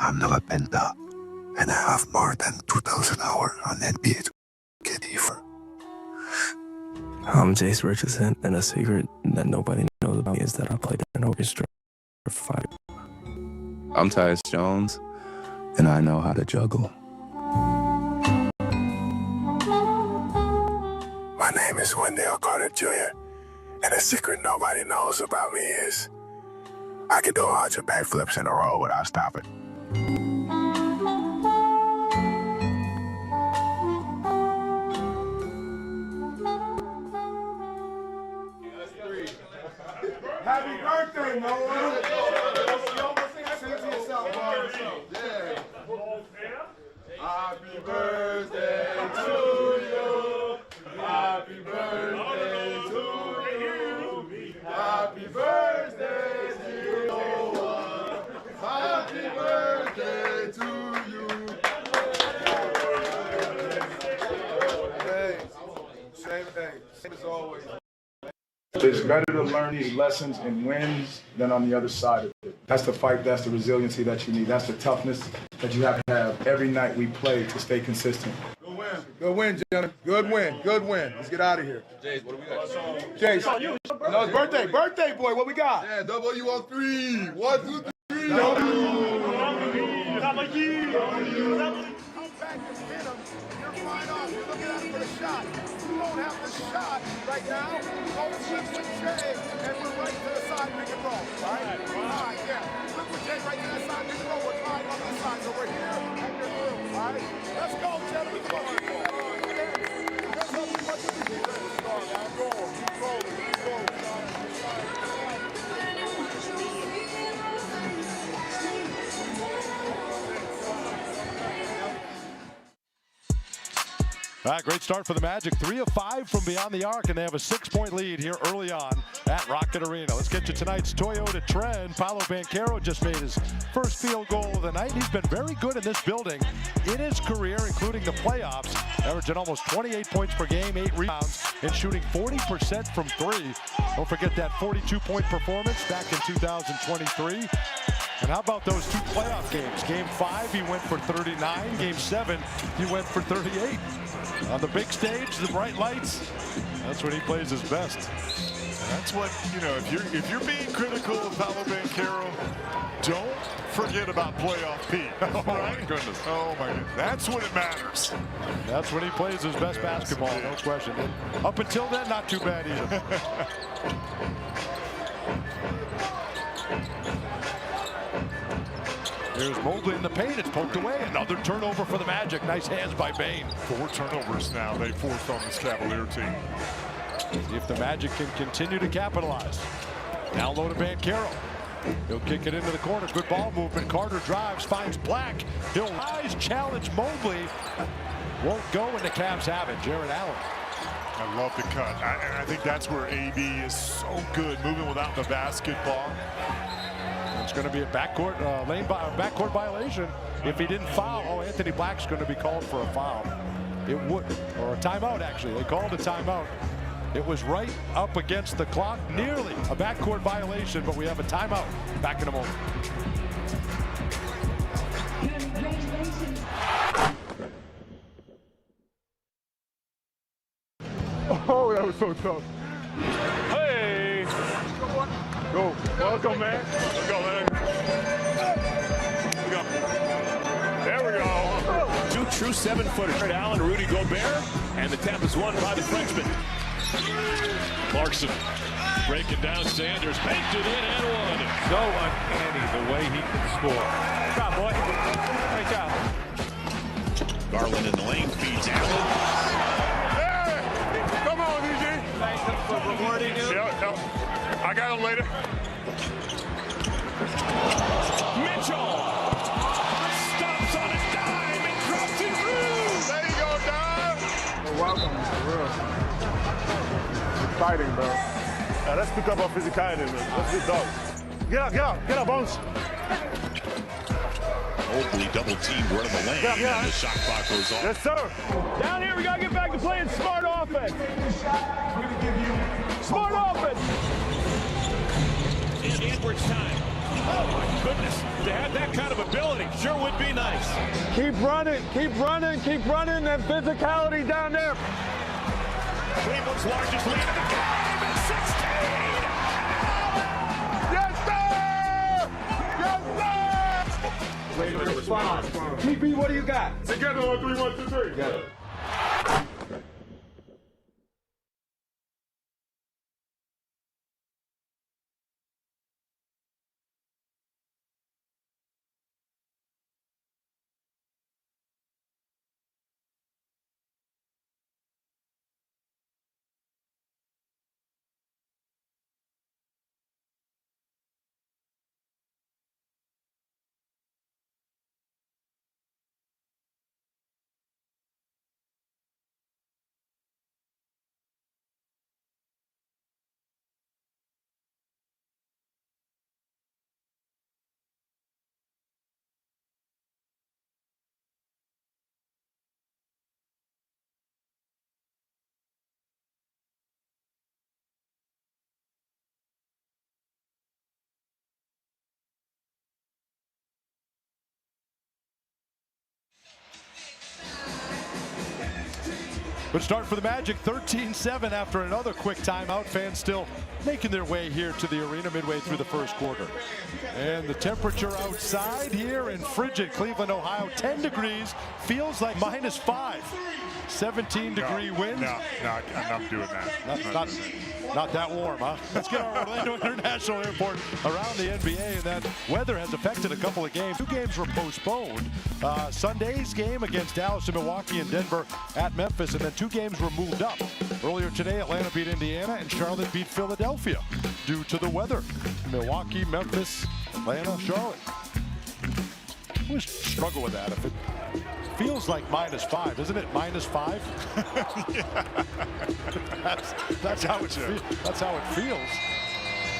I'm Noah Penta, and I have more than 2,000 hours on NBA to get even. I'm Jace Richardson, and a secret that nobody knows about me is that I played an orchestra for 5 years. I'm Tyus Jones, and I know how to juggle. My name is Wendell Carter Jr., and a secret nobody knows about me is I can do 100 backflips in a row without stopping. Happy birthday, Noah! Happy birthday to you. Happy birthday to you. Happy birthday, dear Noah. Happy birthday to you. Hey, same as always. It's better to learn these lessons and wins than on the other side of it. That's the fight, that's the resiliency that you need. That's the toughness that you have to have every night we play to stay consistent. Good win, gentlemen. Good win. Let's get out of here. Jace, what do we got? Jace, no, it's birthday boy, what we got? Yeah, W on 3. 1, 2, 3. W. Come back and hit him. You're flying off. You're looking at him for the shot. You don't have the shot right now. Go flip with Jay, and we're right to the side pick and roll. Right? Alright, yeah. Flip with Jay right to the side pick and roll. We're trying on this side, so we're here and you're through. Alright? Let's go, gentlemen. Come on. There's nothing much of this defense to start. Now go. Keep rolling. Keep rolling. All right, great start for the Magic. 3 of 5 from beyond the arc, and they have a 6-point lead here early on at Rocket Arena. Let's get to tonight's Toyota trend. Paolo Banchero just made his first field goal of the night. He's been very good in this building in his career, including the playoffs, averaging almost 28 points per game, 8 rebounds, and shooting 40% from 3. Don't forget that 42-point performance back in 2023. And how about those 2 playoff games? Game 5, he went for 39. Game 7, he went for 38. On the big stage, the bright lights, that's when he plays his best. That's what, you know, if you're being critical of Paolo Banchero, don't forget about playoff Pete. Oh, right? My goodness. Oh, my goodness. That's when it matters. That's when he plays his best basketball, no question. And up until then, not too bad either. There's Mobley in the paint. It's poked away. Another turnover for the Magic. Nice hands by Bane. 4 turnovers now they forced on this Cavalier team. See if the Magic can continue to capitalize. Down low to Banchero. He'll kick it into the corner. Good ball movement. Carter drives, finds Black. He'll rise, challenge Mobley. Won't go, and the Cavs have it. Jared Allen. I love the cut. And I think that's where AB is so good, moving without the basketball. It's going to be a backcourt violation if he didn't foul. Oh, Anthony Black's going to be called for a foul. It would, or a timeout actually. They called a timeout. It was right up against the clock, nearly a backcourt violation, but we have a timeout. Back in a moment. Oh, that was so tough. Hey! Go. Welcome, man. Let's go, man. Let's go. There we go. 2 true 7-footers. Allen, Rudy Gobert, and the tap is won by the Frenchman. Clarkson breaking down Sanders, banked it in and one. So uncanny the way he can score. Good job, boy. Great job. Garland in the lane feeds Allen. Hey! Come on, EJ. Thank him for rewarding him. Yeah. I got him later. Mitchell stops on a dime and drops it through. There you go, Don. You're welcome, for real. Exciting, bro. Let's pick up our physicality, man. Let's get dogs. Get up, Bones. Mobley double teamed right in the lane, and the shot clock goes off. Yes, sir. Down here, we got to get back to playing smart offense. Smart offense. In Edwards' time. Oh, my goodness. To have that kind of ability sure would be nice. Keep running, keep running, keep running. That physicality down there. Cleveland's largest lead in the game at 16. Yes, sir! Yes, sir! Way to respond. TP, what do you got? Together on 3, 1, 2, 3. Together. Good start for the Magic, 13-7 after another quick timeout. Fans still making their way here to the arena midway through the first quarter. And the temperature outside here in frigid Cleveland, Ohio, 10 degrees, feels like -5. 17-degree winds. No, I'm not doing that. Not that warm, huh? Let's get our Orlando International Airport around the NBA, and that weather has affected a couple of games. 2 games were postponed. Sunday's game against Dallas and Milwaukee and Denver at Memphis, and then 2 games were moved up. Earlier today, Atlanta beat Indiana and Charlotte beat Philadelphia due to the weather. Milwaukee, Memphis, Atlanta, Charlotte. I always struggle with that. If it feels like -5, isn't it? -5. Yeah. That's how it feels. That's how it feels.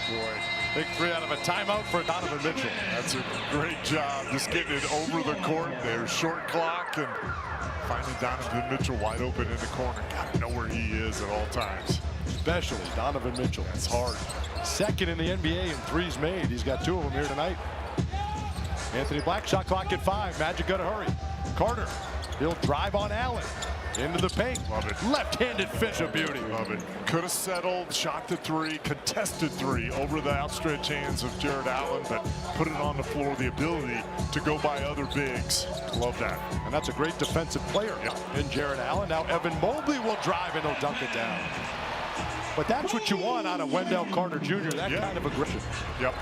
Boy, Big 3 out of a timeout for Donovan Mitchell. that's a great job just getting it over the court. There's short clock and finding Donovan Mitchell wide open in the corner. Gotta know where he is at all times. Especially Donovan Mitchell. That's hard. Second in the NBA in threes made. He's got 2 of them here tonight. Anthony Black, shot clock at 5. Magic gotta hurry. Carter, he'll drive on Allen. Into the paint. Love it. Left-handed finish, a beauty. Love it. Could have settled, shot the 3, contested 3 over the outstretched hands of Jared Allen, but put it on the floor. The ability to go by other bigs. Love that. And that's a great defensive player in Jared Allen. Now Evan Mobley will drive and he'll dunk it down. But that's what you want out of Wendell Carter Jr., that kind of aggression. Yep.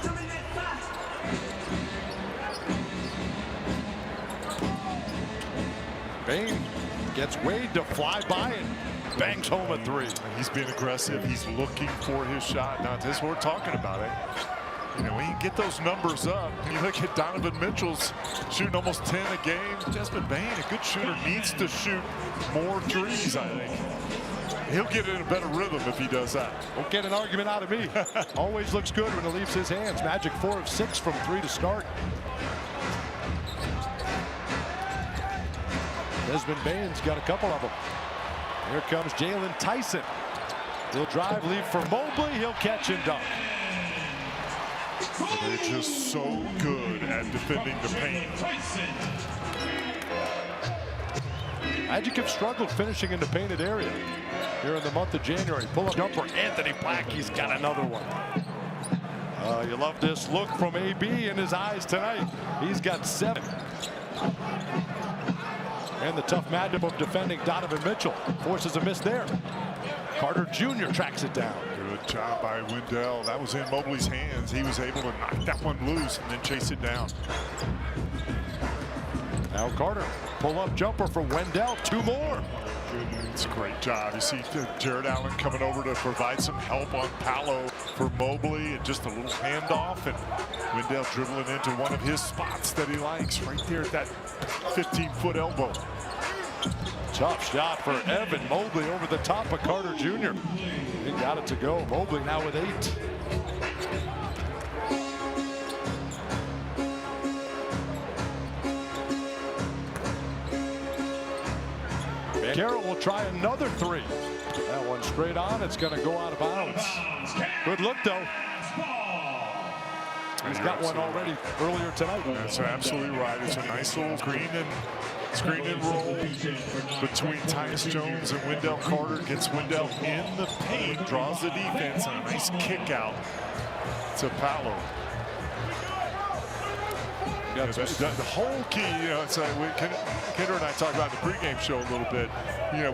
Bane gets Wade to fly by and bangs home a 3. He's being aggressive. He's looking for his shot. Now, this is what we're talking about. You know, when you get those numbers up, you look at Donovan Mitchell's shooting almost 10 a game. Desmond Bane, a good shooter, needs to shoot more threes, I think. He'll get in a better rhythm if he does that. Won't get an argument out of me. Always looks good when it leaves his hands. Magic 4 of 6 from 3 to start. Desmond Bane's got a couple of them. Here comes Jalen Tyson. He'll drive, leave for Mobley. He'll catch and dunk. They're just so good at defending the paint. Magic have struggled finishing in the painted area here in the month of January. Pull-up jumper, Anthony Black. He's got another one. You love this look from AB in his eyes tonight. He's got 7. And the tough matchup of defending Donovan Mitchell forces a miss there. Carter Jr. tracks it down. Good job by Wendell. That was in Mobley's hands. He was able to knock that one loose and then chase it down. Now Carter, pull-up jumper for Wendell. 2 more. It's a great job. You see Jared Allen coming over to provide some help on Paolo for Mobley, and just a little handoff, and Wendell dribbling into one of his spots that he likes right there at that 15-foot elbow. Tough shot for Evan Mobley over the top of Carter Jr. He got it to go. Mobley now with 8. Carroll will try another 3. That one straight on. It's going to go out of bounds. Good look, though. He's got one already earlier tonight. That's absolutely right. It's a nice little screen and roll between Tyus Jones and Wendell Carter. Gets Wendell in the paint, draws the defense, and a nice kick out to Paolo. Yeah, the whole key, it's Kendra and I talked about the pregame show a little bit.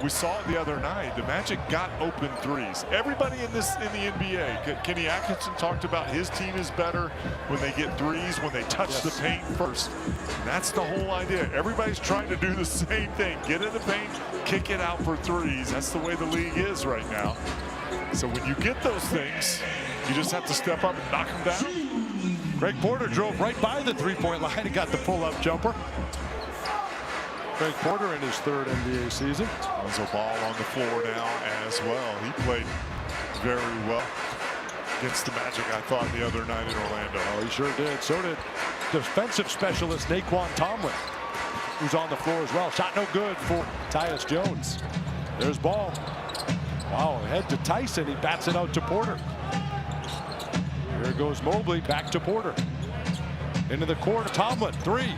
We saw it the other night. The Magic got open threes. Everybody in the NBA, Kenny Atkinson talked about his team is better when they get threes, when they touch the paint first. And that's the whole idea. Everybody's trying to do the same thing. Get in the paint, kick it out for threes. That's the way the league is right now. So when you get those things, you just have to step up and knock them down. Greg Porter drove right by the three-point line and got the pull-up jumper. Greg Porter in his third NBA season. There's a ball on the floor now as well. He played very well against the Magic, I thought, the other night in Orlando. Oh, he sure did. So did defensive specialist Naquan Tomlin, who's on the floor as well. Shot no good for Tyus Jones. There's ball. Wow, head to Tyson. He bats it out to Porter. Here goes Mobley, back to Porter. Into the corner, Tomlin, three.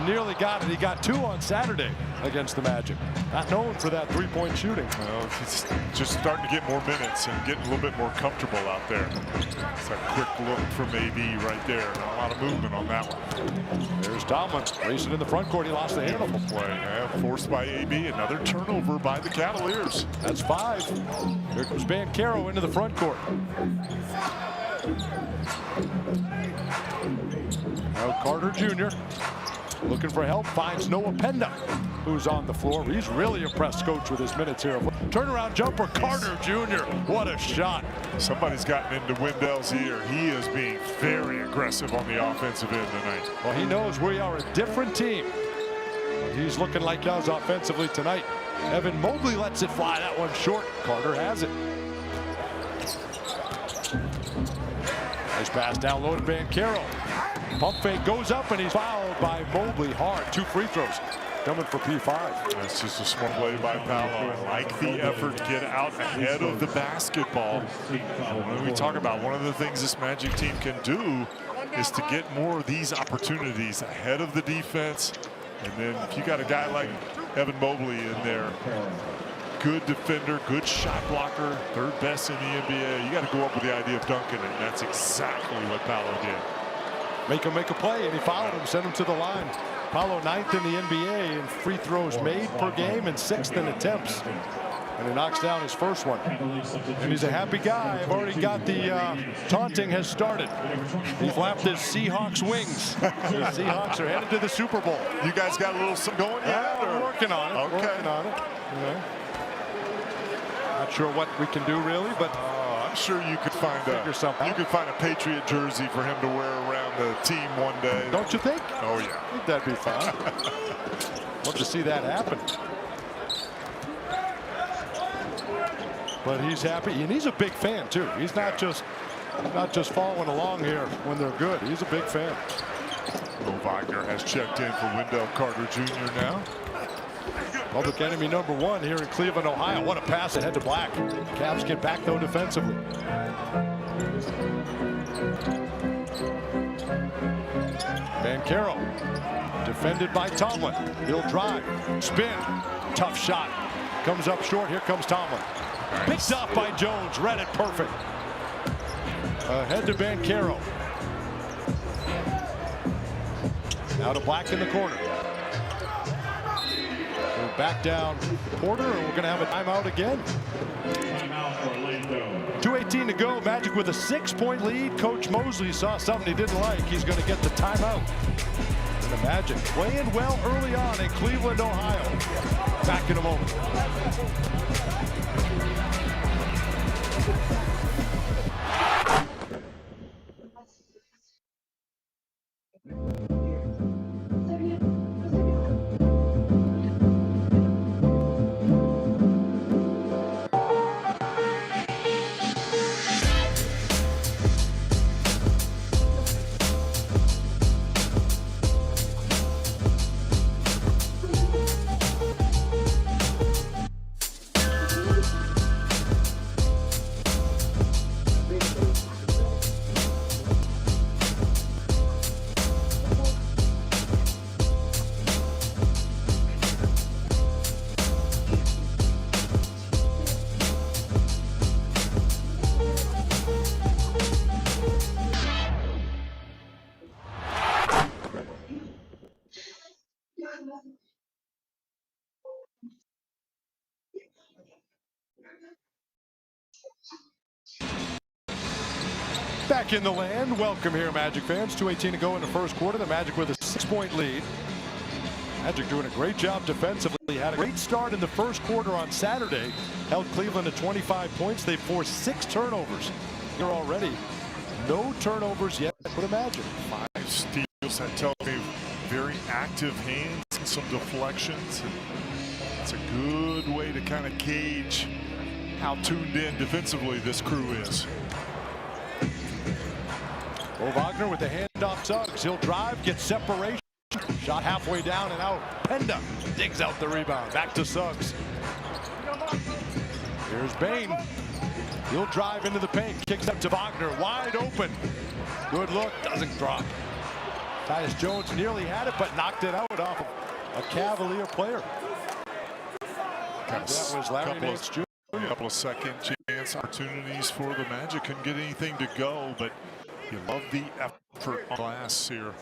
Nearly got it. He got two on Saturday against the Magic. Not known for that three-point shooting. Well, he's just starting to get more minutes and getting a little bit more comfortable out there. It's a quick look from AB right there. Not a lot of movement on that one. There's Tomlin racing in the front court. He lost the handle. Play, forced by AB. Another turnover by the Cavaliers. That's 5. Here comes Banchero into the front court. Now Carter Jr. looking for help, finds Noah Penda, who's on the floor. He's really impressed Coach with his minutes here. Turnaround jumper, Carter Jr. What a shot. Somebody's gotten into Wendell's ear. He is being very aggressive on the offensive end tonight. Well, he knows we are a different team. He's looking like he does offensively tonight. Evan Mobley lets it fly. That one short. Carter has it. Nice pass down low to Banchero. Pump fake goes up and he's fouled by Mobley hard. 2 free throws coming for P5. That's just a smart play by Paolo. I like the effort to get out ahead of the basketball. When we talk about one of the things this Magic team can do is to get more of these opportunities ahead of the defense. And then if you got a guy like Evan Mobley in there, good defender, good shot blocker, third best in the NBA. You got to go up with the idea of dunking it. And that's exactly what Paolo did. Make him make a play, and he fouled him, sent him to the line. Paolo 9th in the NBA in free throws made per game and 6th in attempts. And he knocks down his first one. And he's a happy guy. I've already got the taunting has started. He flapped his Seahawks wings. The Seahawks are headed to the Super Bowl. You guys got a little something going yet? We're working on it. Okay. Working on it. Yeah. Not sure what we can do really, but I'm sure you could find a Patriot jersey for him to wear around the team one day. Don't you think? Oh yeah. I think that'd be fun. Love to see that happen. But he's happy, and he's a big fan too. He's not just following along here when they're good. He's a big fan. Wagner has checked in for Wendell Carter Jr. now. Public enemy number 1 here in Cleveland, Ohio. What a pass ahead to Black. Cavs get back though defensively. Banchero defended by Tomlin. He'll drive, spin, tough shot. Comes up short. Here comes Tomlin. Picked up by Jones. Read it perfect. Ahead to Banchero. Now to Black in the corner. We're back down Porter, and we're going to have a timeout again. 2:18 to go. Magic with a 6-point lead. Coach Mosley saw something he didn't like. He's going to get the timeout. And the Magic playing well early on in Cleveland, Ohio. Back in a moment. Back in the land. Welcome here, Magic fans. 2:18 to go in the first quarter. The Magic with a 6-point lead. Magic doing a great job defensively. Had a great start in the first quarter on Saturday. Held Cleveland to 25 points. They forced 6 turnovers here already. No turnovers yet for the Magic. 5 steals. That tells me very active hands and some deflections. It's a good way to kind of gauge how tuned in defensively this crew is. Bo Wagner with the handoff. Suggs. He'll drive, get separation. Shot halfway down and out. Penda digs out the rebound. Back to Suggs. Here's Bain. He'll drive into the paint. Kicks up to Wagner. Wide open. Good look. Doesn't drop. Tyus Jones nearly had it, but knocked it out off of a Cavalier player. That was Larry Nance Jr. A couple of second chance opportunities for the Magic. Couldn't get anything to go, but you love the effort on glass here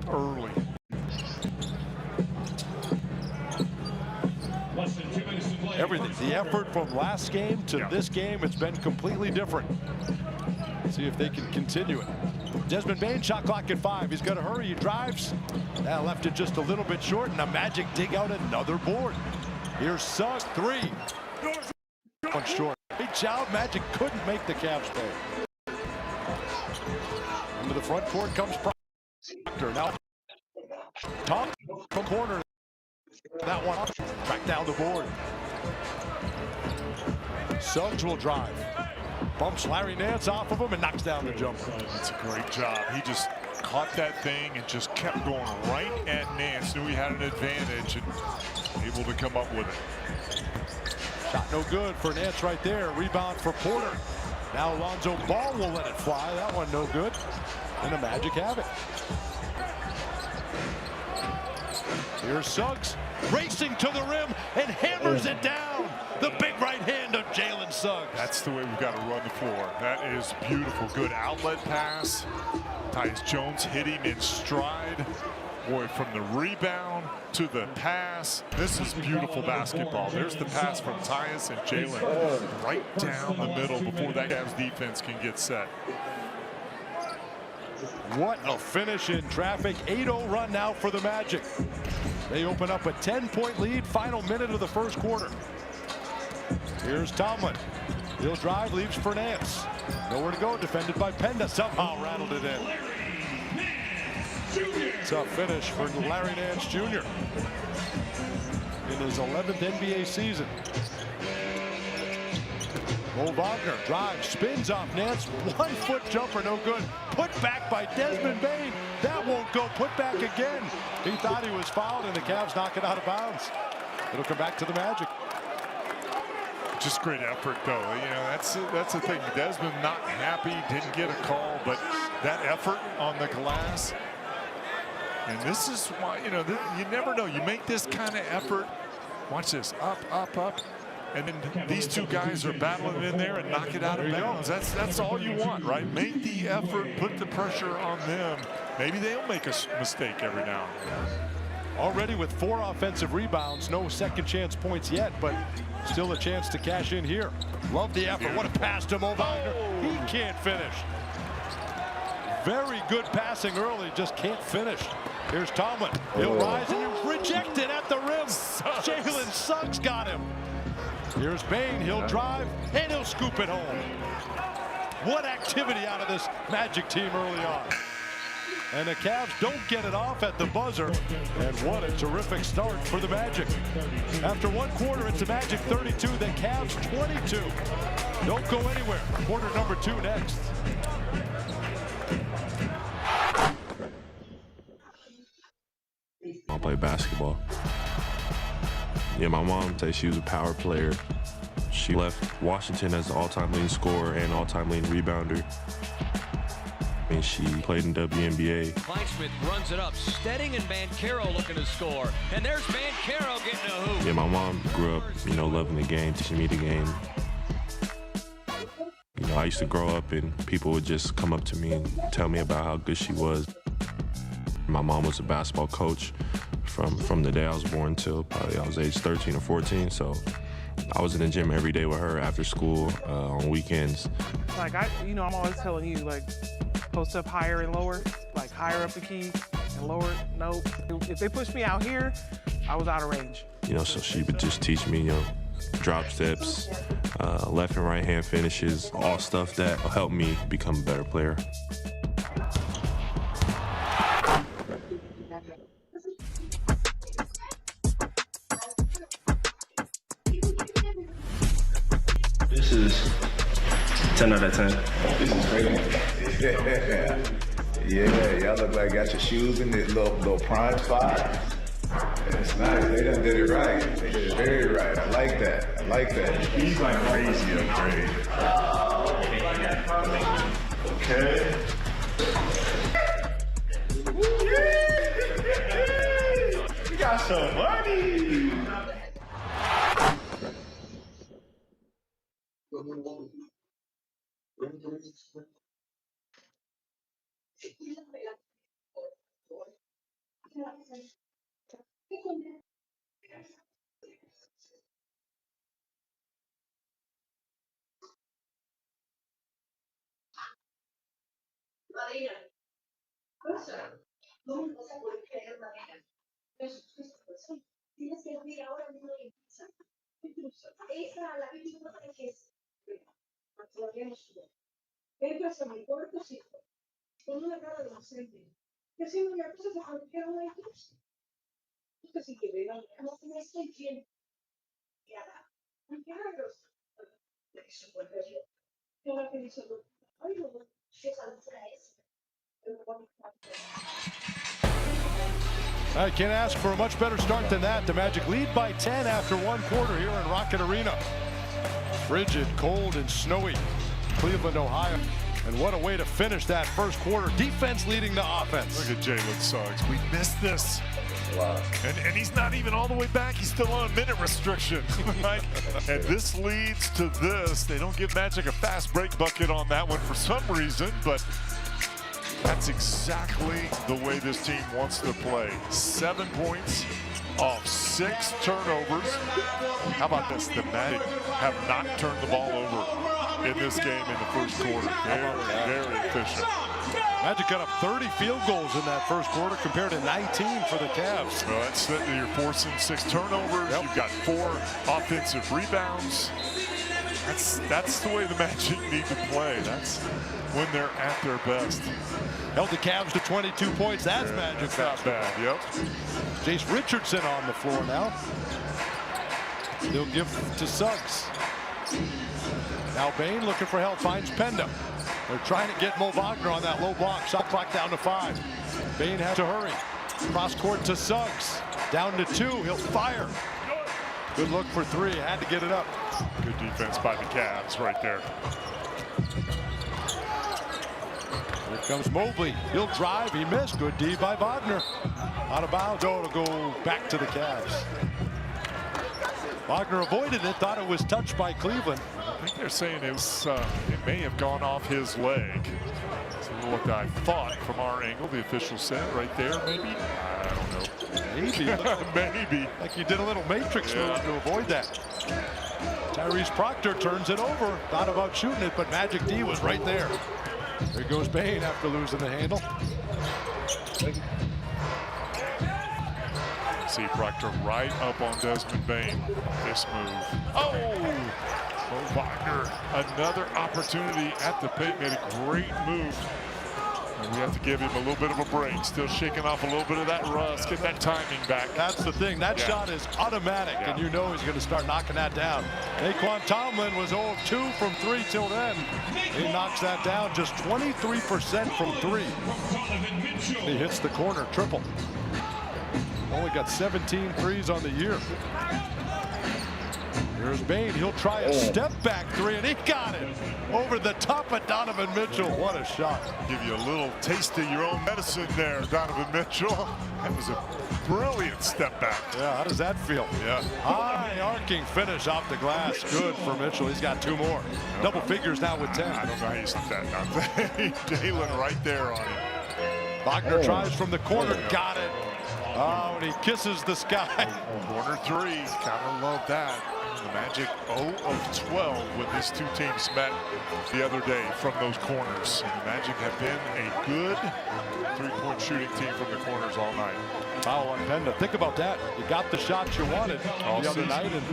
early. Everything. The effort from last game to this game, it's been completely different. See if they can continue it. Desmond Bain, shot clock at 5. He's got to hurry. He drives. That left it just a little bit short, and the Magic dig out another board. Here's Suggs, 3. One short. Great job. Magic couldn't make the Cavs pay. Into the front court comes Proctor. Now, Tom from corner. That one back down the board. Suggs will drive. Bumps Larry Nance off of him and knocks down the jumper. That's a great job. He just caught that thing and just kept going right at Nance. Knew he had an advantage and able to come up with it. Shot no good for Nance right there. Rebound for Porter. Now Lonzo Ball will let it fly. That one no good. And the Magic have it. Here's Suggs racing to the rim and hammers it down. The big right hand of Jalen Suggs. That's the way we've got to run the floor. That is beautiful. Good outlet pass. Tyus Jones hit him in stride. Boy, from the rebound to the pass. This is beautiful basketball. There's the pass from Tyus and Jalen right down the middle before that Cavs defense can get set. What a finish in traffic. 8-0 run now for the Magic. They open up a 10-point lead. Final minute of the first quarter. Here's Tomlin. He'll drive, leaves for Nance. Nowhere to go, defended by Penda. Somehow rattled it in. Tough finish for Larry Nance Jr. in his 11th NBA season. Bo Wagner drives, spins off Nance. 1-foot jumper, no good. Put back by Desmond Bain. That won't go. Put back again. He thought he was fouled, and the Cavs knock it out of bounds. It'll come back to the Magic. Just great effort, though. You know, that's the thing. Desmond not happy, didn't get a call, but that effort on the glass. And this is why, you know, you never know. You make this kind of effort. Watch this. Up, up, up. And then these two guys are battling in there and knock it out of bounds. That's all you want, right? Make the effort, put the pressure on them. Maybe they'll make a mistake every now and then. Already with 4 offensive rebounds, no second chance points yet, but still a chance to cash in here. Love the effort. What a pass to Mo Wagner. He can't finish. Very good passing early, just can't finish. Here's Tomlin. He'll rise and rejected at the rim. Jalen Suggs got him. Here's Bain. He'll drive and he'll scoop it home. What activity out of this Magic team early on. And the Cavs don't get it off at the buzzer. And what a terrific start for the Magic. After 1 quarter, it's the Magic 32, the Cavs 22. Don't go anywhere. Quarter number 2 next. I play basketball. Yeah, my mom said she was a power player. She left Washington as the all-time leading scorer and all-time leading rebounder. And she played in WNBA. Kleinsmith runs it up. Stedding and Banchero looking to score. And there's Banchero getting a hoop. Yeah, my mom grew up, you know, loving the game, teaching me the game. You know, I used to grow up and people would just come up to me and tell me about how good she was. My mom was a basketball coach from the day I was born till probably I was age 13 or 14. So I was in the gym every day with her after school, on weekends. Like, I'm always telling you, like, post up higher and lower, like higher up the key and lower, nope. If they push me out here, I was out of range. So she would just teach me, drop steps, left and right hand finishes, all stuff that will help me become a better player. This is 10 out of 10. This is great. Yeah, y'all look like got your shoes in this little prime spot. It's nice. They done did it right. They did it very right. I like that. He's like crazy upgrade. Okay. We got some money. I can't ask for a much better start than that. The Magic lead by 10 after one quarter here in Rocket Arena. Frigid, cold, and snowy. Cleveland, Ohio. And what a way to finish that first quarter. Defense leading the offense. Look at Jalen Suggs. We missed this. Wow. And he's not even all the way back. He's still on a minute restriction. Right? And this leads to this. They don't give Magic a fast break bucket on that one for some reason, but that's exactly the way this team wants to play. 7 points off 6 turnovers. How about this? The Magic have not turned the ball over in this game in the first quarter. Very efficient. Magic got up 30 field goals in that first quarter compared to 19 for the Cavs. Well, that's you're forcing 6 turnovers. Yep. You've got 4 offensive rebounds. That's the way the Magic need to play. That's when they're at their best. Held the Cavs to 22 points. That's Magic. That's not bad. Yep. Jace Richardson on the floor now. They'll give to Suggs. Now Bain looking for help, finds Penda. They're trying to get Mo Wagner on that low block. Shot clock down to 5. Bain has to hurry. Cross court to Suggs. Down to 2. He'll fire. Good look for 3. Had to get it up. Good defense by the Cavs right there. Here comes Mobley. He'll drive. He missed. Good D by Wagner. Out of bounds. Oh, it'll go back to the Cavs. Wagner avoided it. Thought it was touched by Cleveland. I think they're saying it was. It may have gone off his leg. That's what I thought from our angle. The official said right there. Maybe. I don't know. Maybe. Maybe. Like he did a little matrix move to avoid that. Tyrese Proctor turns it over. Thought about shooting it, but Magic D was right there. There goes Bain after losing the handle. See Proctor right up on Desmond Bain. This move. Oh! Mo Wagner, another opportunity at the paint. Made a great move. And we have to give him a little bit of a break. Still shaking off a little bit of that rust. Get that timing back. That's the thing. That shot is automatic, and you know he's going to start knocking that down. Naquan Tomlin was 0 of 2 from 3 till then. He knocks that down just 23% from 3. He hits the corner triple. Only got 17 threes on the year. Here's Bain. He'll try a step back 3, and he got it over the top of Donovan Mitchell. What a shot. Give you a little taste of your own medicine there, Donovan Mitchell. That was a brilliant step back. Yeah, how does that feel? Yeah. High arcing finish off the glass. Good for Mitchell. He's got 2 more. Double figures now with 10. I don't know how you stop that. Jalen right there on him. Wagner tries from the corner. Got it. Oh, and he kisses the sky. Corner 3. Gotta love that. The Magic 0 of 12 when these two teams met the other day from those corners. And the Magic have been a good three-point shooting team from the corners all night. Foul on Penda. Think about that. You got the shots you wanted the other night, and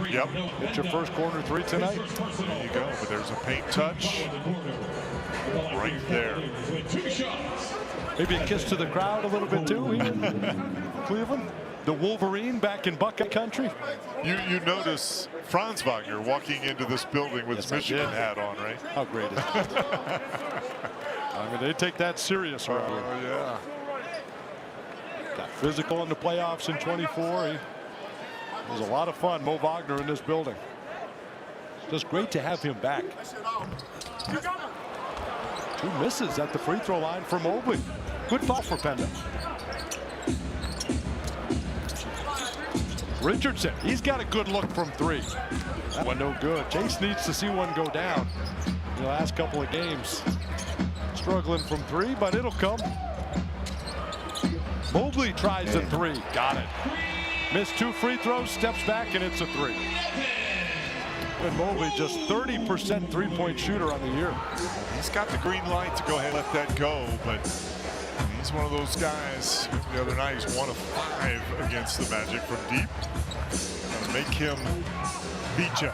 hit your first corner three tonight. There you go. But there's a paint touch right there. Maybe a kiss to the crowd a little bit too here in Cleveland. The Wolverine back in Buckeye country. You notice Franz Wagner walking into this building with his Michigan hat on, right? How great is that? I mean, they take that serious around here. Oh, yeah. Got physical in the playoffs in 24. It was a lot of fun. Mo Wagner in this building. Just great to have him back. 2 misses at the free throw line for Mobley. Good foul for Penda. Richardson, he's got a good look from 3. That one no good. Chase needs to see one go down. The last couple of games struggling from 3, but it'll come. Mobley tries a 3. Got it. Missed 2 free throws, steps back, and it's a 3. And Mobley just 30% three-point shooter on the year. He's got the green light to go ahead and let that go, but he's one of those guys. The other night, he's 1 of 5 against the Magic from deep. Gonna make him beat you.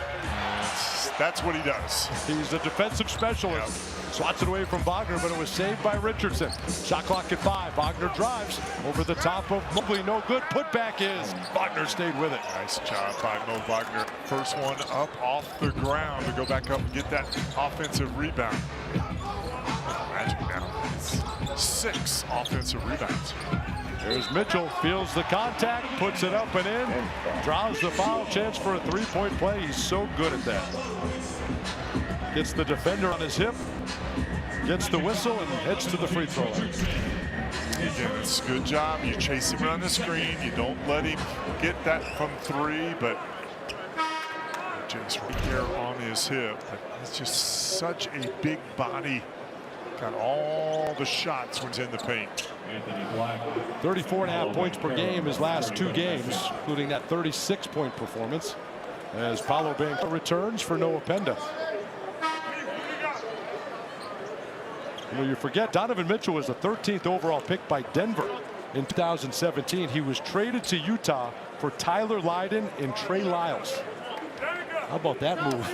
That's what he does. He's a defensive specialist. Swats it away from Wagner, but it was saved by Richardson. Shot clock at 5. Wagner drives over the top of Mobley. No good. Putback is. Wagner stayed with it. Nice job by Mo Wagner. First one up off the ground to go back up and get that offensive rebound. Magic now 6 offensive rebounds. There's Mitchell, feels the contact, puts it up and in, draws the foul, chance for a 3-point play. He's so good at that. Gets the defender on his hip, gets the whistle, and heads to the free throw line. Again, it's a good job. You chase him around the screen. You don't let him get that from 3, but James right there on his hip. But it's just such a big body. Got all the shots when he's in the paint. 34.5 points per game his last 2 games, including that 36-point performance, as Paolo Banchero returns for Noah Penda. You forget Donovan Mitchell was the 13th overall pick by Denver in 2017. He was traded to Utah for Tyler Lydon and Trey Lyles. How about that move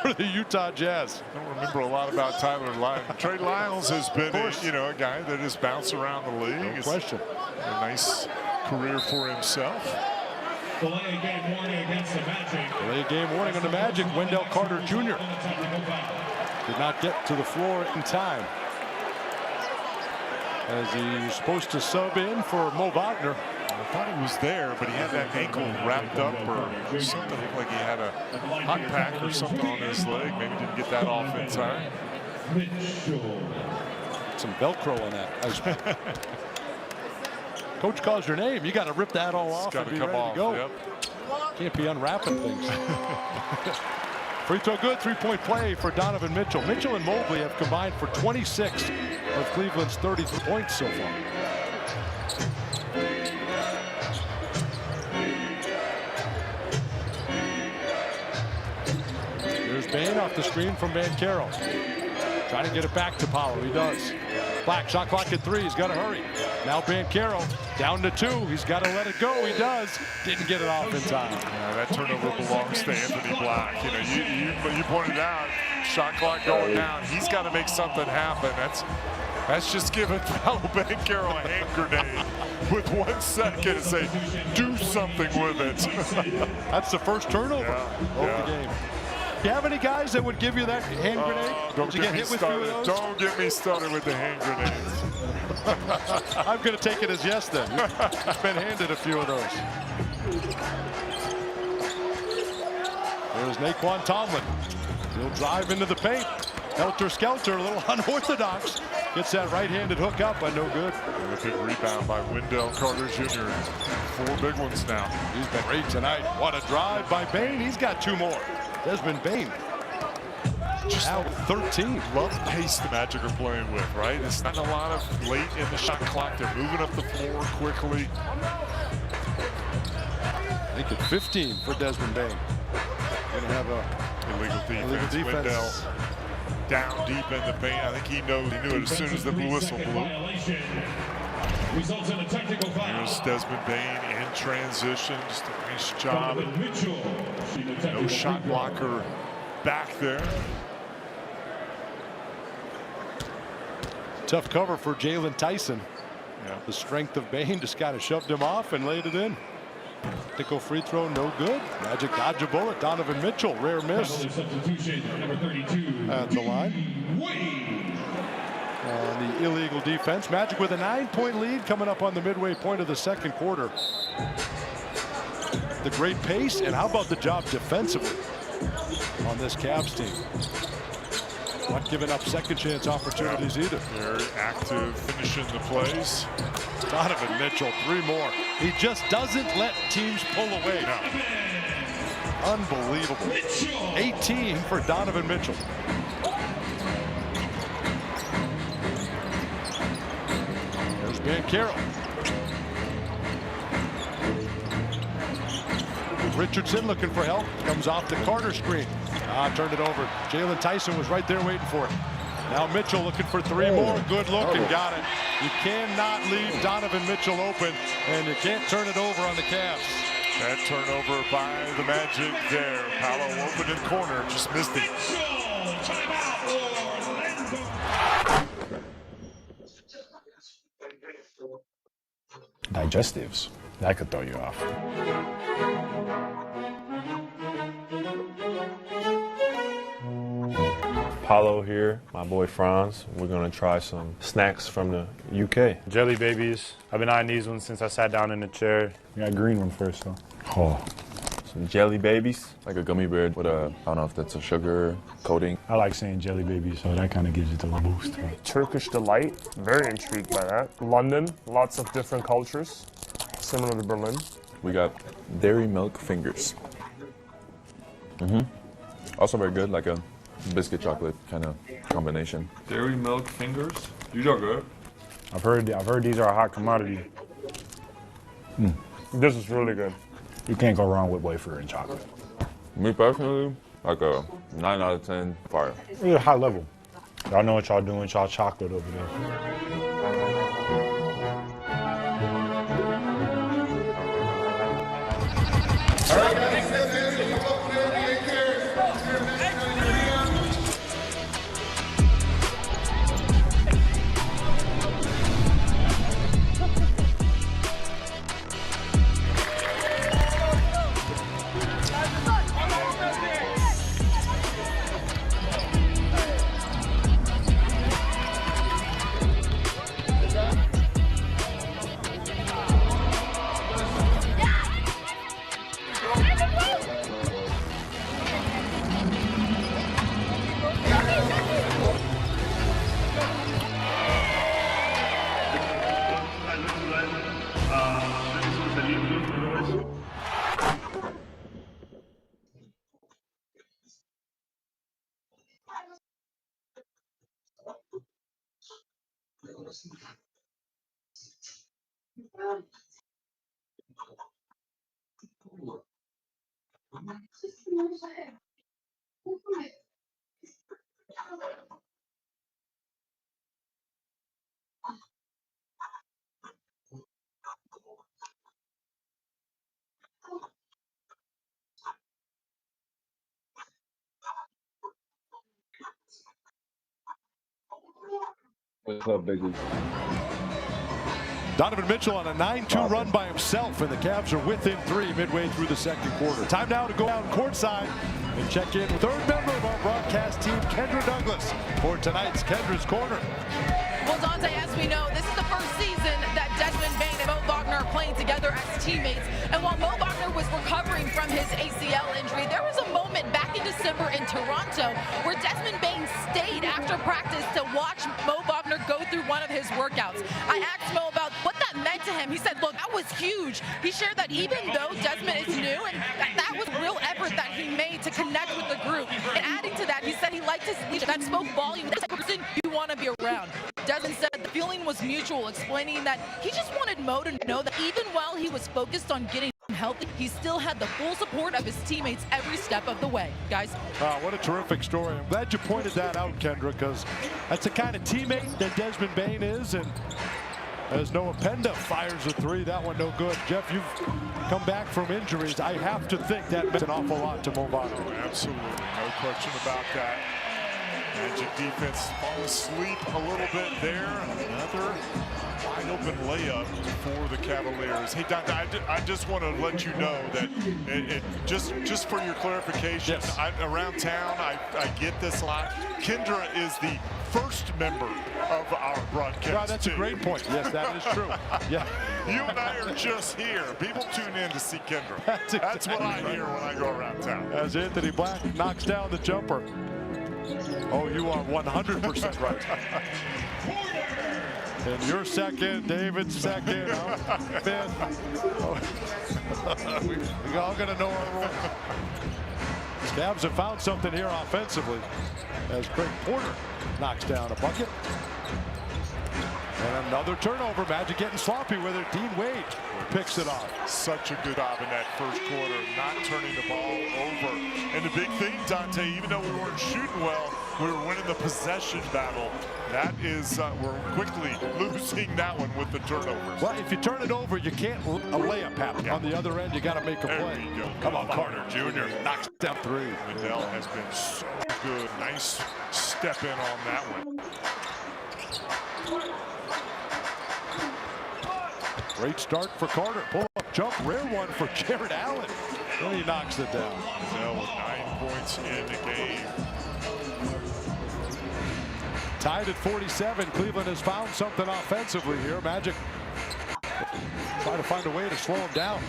for the Utah Jazz? I don't remember a lot about Tyler Lydon. Trey Lyles has been a guy that has bounced around the league. No question. A nice career for himself. Delay game warning against the Magic. Delay game warning on the Magic. Wendell Carter Jr. did not get to the floor in time, as he was supposed to sub in for Mo Wagner. I thought he was there, but he had that ankle wrapped up or something. Looked like he had a hot pack or something on his leg. Maybe didn't get that off in time. Some Velcro on that. Coach calls your name. You got to rip that all off and be ready to go. Yep. Can't be unwrapping things. Free throw good. 3-point play for Donovan Mitchell. Mitchell and Mobley have combined for 26 of Cleveland's 33 points so far. Here's Bane off the screen from Banchero. Trying to get it back to Paolo. He does. Black, shot clock at 3. He's got to hurry. Now Banchero down to 2. He's got to let it go. He does. Didn't get it off in time. Yeah, that turnover belongs to Anthony Black. You pointed out, shot clock going down. He's got to make something happen. That's just giving Paolo Banchero a hand grenade with 1 second and say, do something with it. That's the first turnover of the game. Do you have any guys that would give you that hand grenade? Don't get me started. Don't get me started with the hand grenades. I'm going to take it as yes then. You've been handed a few of those. There's Naquan Tomlin. He'll drive into the paint. Helter-skelter, a little unorthodox. Gets that right-handed hook up, but no good. A big rebound by Wendell Carter Jr. 4 big ones now. He's been great tonight. What a drive by Bane. He's got 2 more. Desmond Bane. Just out 13. Love the pace the Magic are playing with, right? It's not a lot of late in the shot clock. They're moving up the floor quickly. I think it's 15 for Desmond Bane. Going to have a illegal defense. Wendell down deep in the paint. I think he knew it as soon as the whistle blew. Results in a technical foul. Here's Desmond Bain in transition. Just a nice job. No shot blocker back there. Tough cover for Jalen Tyson. Yeah. The strength of Bain just kind of shoved him off and laid it in. Technical free throw, no good. Magic dodge a bullet. Donovan Mitchell, rare miss. Number 32. At the line. The illegal defense. Magic with a 9-point lead coming up on the midway point of the second quarter. The great pace, and how about the job defensively on this Cavs team? Not giving up second chance opportunities either. Very active finishing the plays. Donovan Mitchell, 3 more. He just doesn't let teams pull away. No. Unbelievable. 18 for Donovan Mitchell. There's Banchero. Richardson looking for help. Comes off the Carter screen. Turned it over. Jalen Tyson was right there waiting for it. Now Mitchell looking for 3 more. Good look and got it. You cannot leave Donovan Mitchell open, and you can't turn it over on the Cavs. That turnover by the Magic there. Paolo open in corner, just missed it. Digestives, that could throw you off. Paulo here, my boy Franz. We're gonna try some snacks from the UK. Jelly babies. I've been eyeing these ones since I sat down in the chair. We got green one first though. Oh. Some jelly babies. Like a gummy bear with a, I don't know if that's a sugar coating. I like saying jelly babies, so that kind of gives it the little boost. Turkish delight, very intrigued by that. London, lots of different cultures, similar to Berlin. We got dairy milk fingers. Also very good, like a biscuit chocolate kind of combination. Dairy milk fingers? These are good. I've heard these are a hot commodity. This is really good. You can't go wrong with wafer and chocolate. Me personally, like a 9 out of 10 fire. It's a high level. Y'all know what y'all doing with y'all chocolate over there. What's up, Biggie? Donovan Mitchell on a 9-2 run by himself, and the Cavs are within 3 midway through the second quarter. Time now to go down courtside and check in with third member of our broadcast team, Kendra Douglas, for tonight's Kendra's Corner. Well, Dante, as we know, this is the first season that Desmond Bain and Mo Wagner are playing together as teammates. And while Mo Wagner was recovering from his ACL injury, there was a moment back in December in Toronto where Desmond Bain stayed after practice to watch Mo Wagner go through one of his workouts. I asked Mo about what that meant to him. He said, look, that was huge. He shared that even though Desmond is new, and that was real effort that he made to connect with the group. And adding to that, he said he liked his leadership. That spoke volume. That's the person you want to be around. Desmond said the feeling was mutual, explaining that he just wanted Mo to know that even while he was focused on getting healthy, he still had the full support of his teammates every step of the way. Guys. What a terrific story. I'm glad you pointed that out, Kendra, because that's the kind of teammate that Desmond Bane is. And as Noah Penda fires a three, that one no good. Jeff, you've come back from injuries. I have to think that meant an awful lot to Mo Wagner. Oh, absolutely, no question about that. Magic defense falling asleep a little bit there. Another wide open layup for the Cavaliers. Hey, Dante, I just want to let you know that just for your clarification, yes. Around town, I get this a lot. Kendra is the first member of our broadcast. Wow, that's team. a great point. Yes, that is true. Yeah. You and I are just here. People tune in to see Kendra. That's what I hear when I go around town. As Anthony Black knocks down the jumper. Oh, you are 100% right. And you're second, David's second, fifth. Oh. We're all going to know our role. The Cavs have found something here offensively as Craig Porter knocks down a bucket. And another turnover. Magic getting sloppy with it. Dean Wade picks it off. Such a good job in that first quarter, not turning the ball over. And the big thing, Dante, even though we weren't shooting well, we were winning the possession battle. That is, we're quickly losing that one with the turnovers. Well, if you turn it over, you can't a layup happen. Yeah. On the other end, you got to make a play. We go. Come on, Carter Jr. knocks down three. Wendell has been so good. Nice step in on that one. Great start for Carter. Pull up jump, rare one for Jared Allen. Then he knocks it down. Wendell with 9 points in the game. Tied at 47. Cleveland has found something offensively here. Magic try to find a way to slow him down.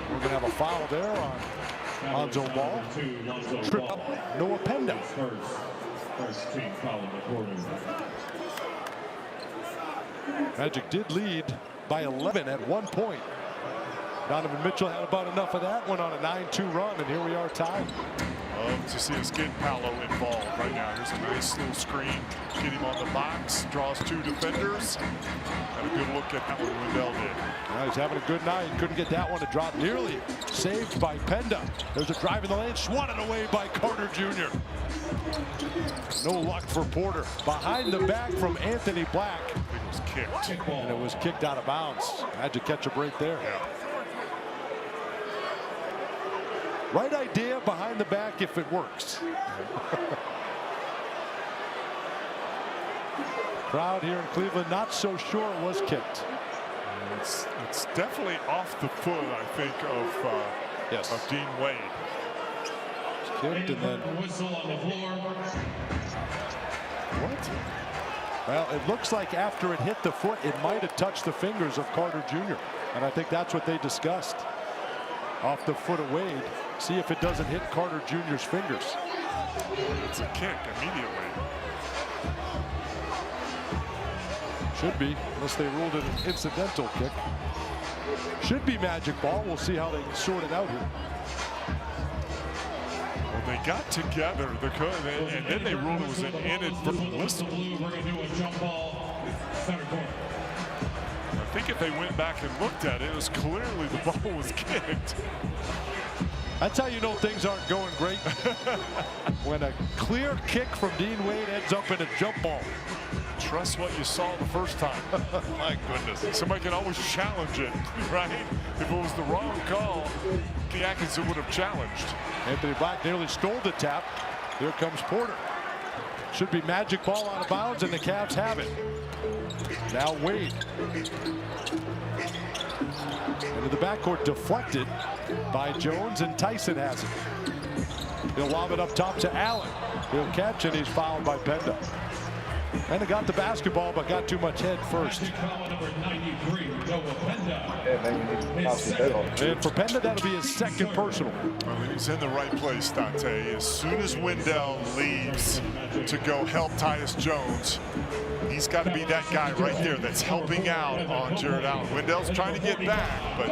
We're going to have a foul there on Lonzo Ball. Trip up Noah Penda. First team foul in the quarter. Magic did lead by 11 at one point. Donovan Mitchell had about enough of that, went on a 9-2 run, and here we are tied. Love to see us get Paolo involved right now. Here's a nice little screen. Get him on the box, draws 2 defenders. Got a good look at that one Wendell did. Well, he's having a good night. Couldn't get that one to drop. Nearly saved by Penda. There's a drive in the lane, swatted away by Carter Jr. No luck for Porter. Behind the back from Anthony Black. It was kicked. And it was kicked out of bounds. Had to catch a break there. Yeah. Right idea behind the back if it works. Crowd here in Cleveland not so sure it was kicked. It's definitely off the foot, I think, of Dean Wade. It's kicked and then whistle on the floor. What? Well, it looks like after it hit the foot, it might have touched the fingers of Carter Jr. And I think that's what they discussed. Off the foot of Wade. See if it doesn't hit Carter Jr.'s fingers. It's a kick immediately. Should be, unless they ruled it an incidental kick. Should be Magic ball. We'll see how they sort it out here. Well, they got together, and then they ruled it was an inadvertent whistle. We're going to do a jump ball. Center court. I think if they went back and looked at it, it was clearly the ball was kicked. That's how you know things aren't going great. When a clear kick from Dean Wade ends up in a jump ball. Trust what you saw the first time. My goodness. Somebody can always challenge it, right? If it was the wrong call, the Atkinson would have challenged. Anthony Black nearly stole the tap. Here comes Porter. Should be Magic ball out of bounds, and the Cavs have it. Now Wade. Into the backcourt, deflected by Jones, and Tyson has it. He'll lob it up top to Allen. He'll catch, and he's fouled by Penda. Penda got the basketball, but got too much head first. And for Penda, that'll be his second personal. Well, he's in the right place, Dante. As soon as Wendell leaves to go help Tyus Jones, he's got to be that guy right there that's helping out on Jared Allen. Wendell's trying to get back, but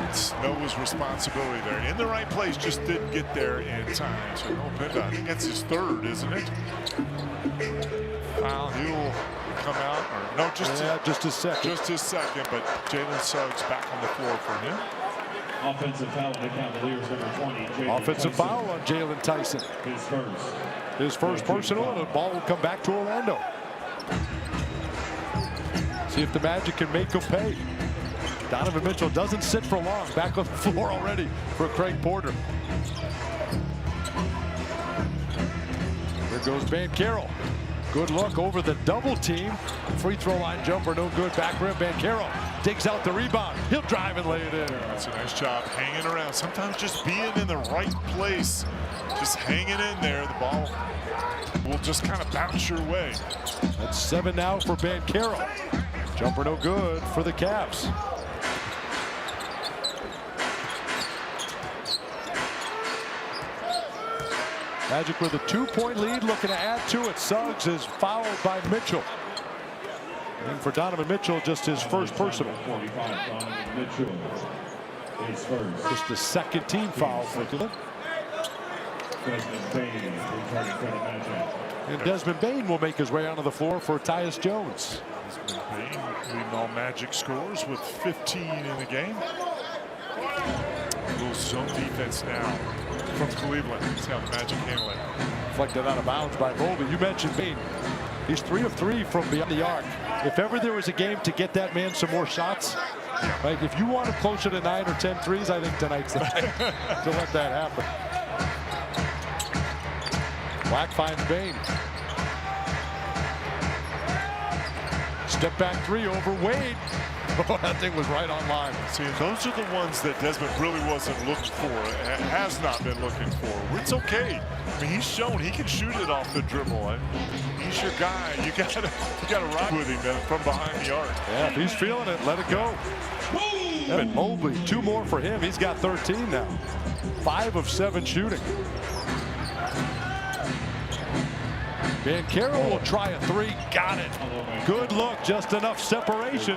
it's Noah's responsibility there. In the right place, just didn't get there in time. So Noah Penda, I think that's his third, isn't it? Foul, he'll come out. Or, no, just his second. Just his second, but Jalen Suggs back on the floor for him. Offensive foul on the Cavaliers, number 20. Offensive foul on Jalen Tyson. His first personal, and the ball will come back to Orlando. See if the Magic can make him pay. Donovan Mitchell doesn't sit for long. Back on the floor already for Craig Porter. There goes Banchero. Good look over the double team. Free throw line jumper, no good. Back rim, Banchero digs out the rebound. He'll drive and lay it in. That's a nice job hanging around. Sometimes just being in the right place, just hanging in there, the ball will just kind of bounce your way. That's 7 now for Banchero. Jumper no good for the Cavs. Magic with a 2-point lead, looking to add to it. Suggs is fouled by Mitchell. And for Donovan Mitchell, just his first personal. Just the second team foul for Cleveland. And Desmond Bane will make his way onto the floor for Tyus Jones. Desmond Bane leading all Magic scores with 15 in the game. A little zone defense now from Cleveland. See how the Magic handle it. Deflected out of bounds by Mobley. You mentioned Bane. He's 3 of 3 from beyond the arc. If ever there was a game to get that man some more shots, like if you want him closer to 9 or 10 threes, I think tonight's the night to let that happen. Black finds Bane. Step back 3 over Wade. Oh, that thing was right on line. See, those are the ones that Desmond really wasn't looking for, has not been looking for. It's okay. I mean, he's shown he can shoot it off the dribble. And he's your guy. You gotta ride with him from behind the arc. Yeah, if he's feeling it, let it go. And Mobley, 2 more for him. He's got 13 now. 5 of 7 shooting. Banchero will try a 3. Got it. Good look. Just enough separation.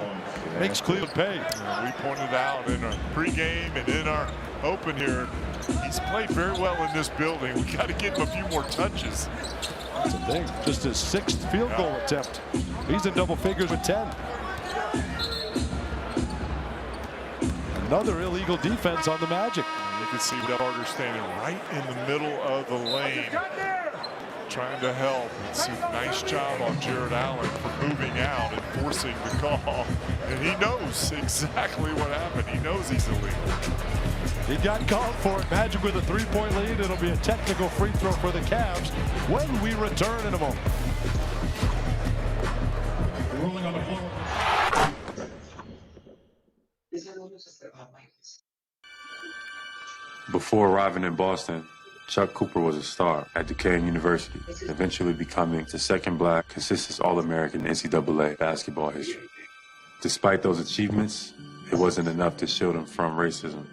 Makes Cleveland pay. We pointed out in our pregame and in our open here, he's played very well in this building. We got to give him a few more touches. That's the thing. Just his 6th field goal attempt. He's in double figures with 10. Another illegal defense on the Magic. You can see Carter standing right in the middle of the lane, trying to help. It's a nice job on Jared Allen for moving out and forcing the call. And he knows exactly what happened. He knows he's illegal. He got called for it. Magic with a 3-point lead. It'll be a technical free throw for the Cavs when we return in a moment. Rolling on the floor. Before arriving in Boston, Chuck Cooper was a star at Duquesne University, eventually becoming the second black consistent All-American in NCAA basketball history. Despite those achievements, it wasn't enough to shield him from racism.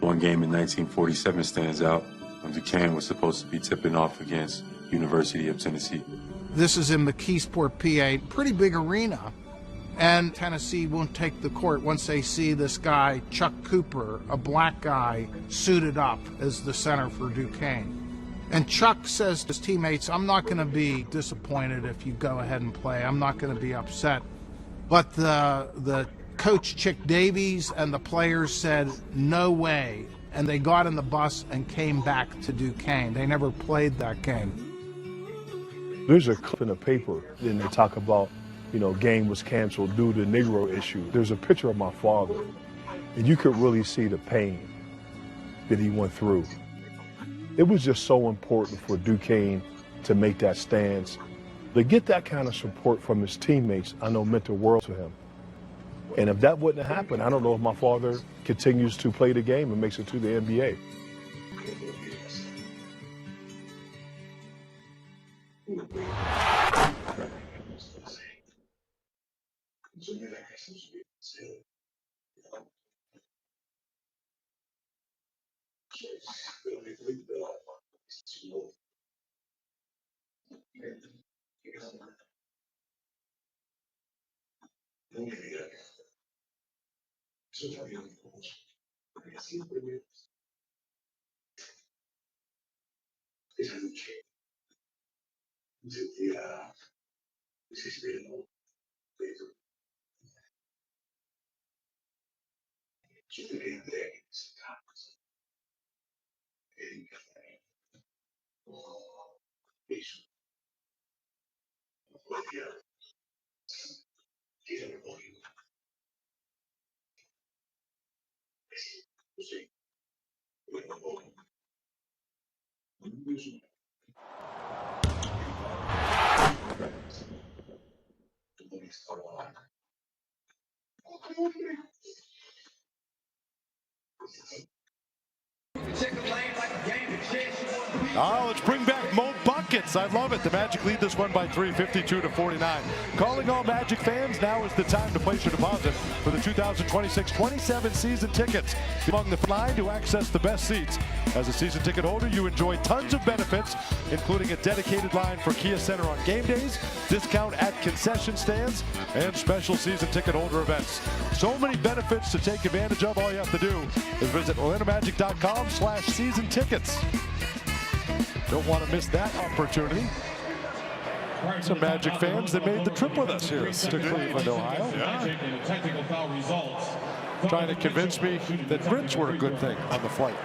One game in 1947 stands out when Duquesne was supposed to be tipping off against University of Tennessee. This is in McKeesport, PA, pretty big arena. And Tennessee won't take the court once they see this guy, Chuck Cooper, a black guy, suited up as the center for Duquesne. And Chuck says to his teammates, I'm not going to be disappointed if you go ahead and play. I'm not going to be upset. But the coach, Chick Davies, and the players said, no way. And they got in the bus and came back to Duquesne. They never played that game. There's a clip in the paper, and they talk about, game was canceled due to the Negro issue. There's a picture of my father, and you could really see the pain that he went through. It was just so important for Duquesne to make that stance. To get that kind of support from his teammates, I know meant the world to him. And if that wouldn't have happened, I don't know if my father continues to play the game and makes it to the NBA. Let's bring back Mo Buckets. I love it. The Magic lead this one by 3, 52-49. Calling all Magic fans, now is the time to place your deposit for the 2026-27 season tickets. Among the line to access the best seats. As a season ticket holder, you enjoy tons of benefits, including a dedicated line for Kia Center on game days, discount at concession stands, and special season ticket holder events. So many benefits to take advantage of. All you have to do is visit OrlandoMagic.com/season tickets. Don't want to miss that opportunity. Some Magic fans that made the trip with us here to Cleveland, Ohio. Trying to convince me that Brits were a good thing on the flight.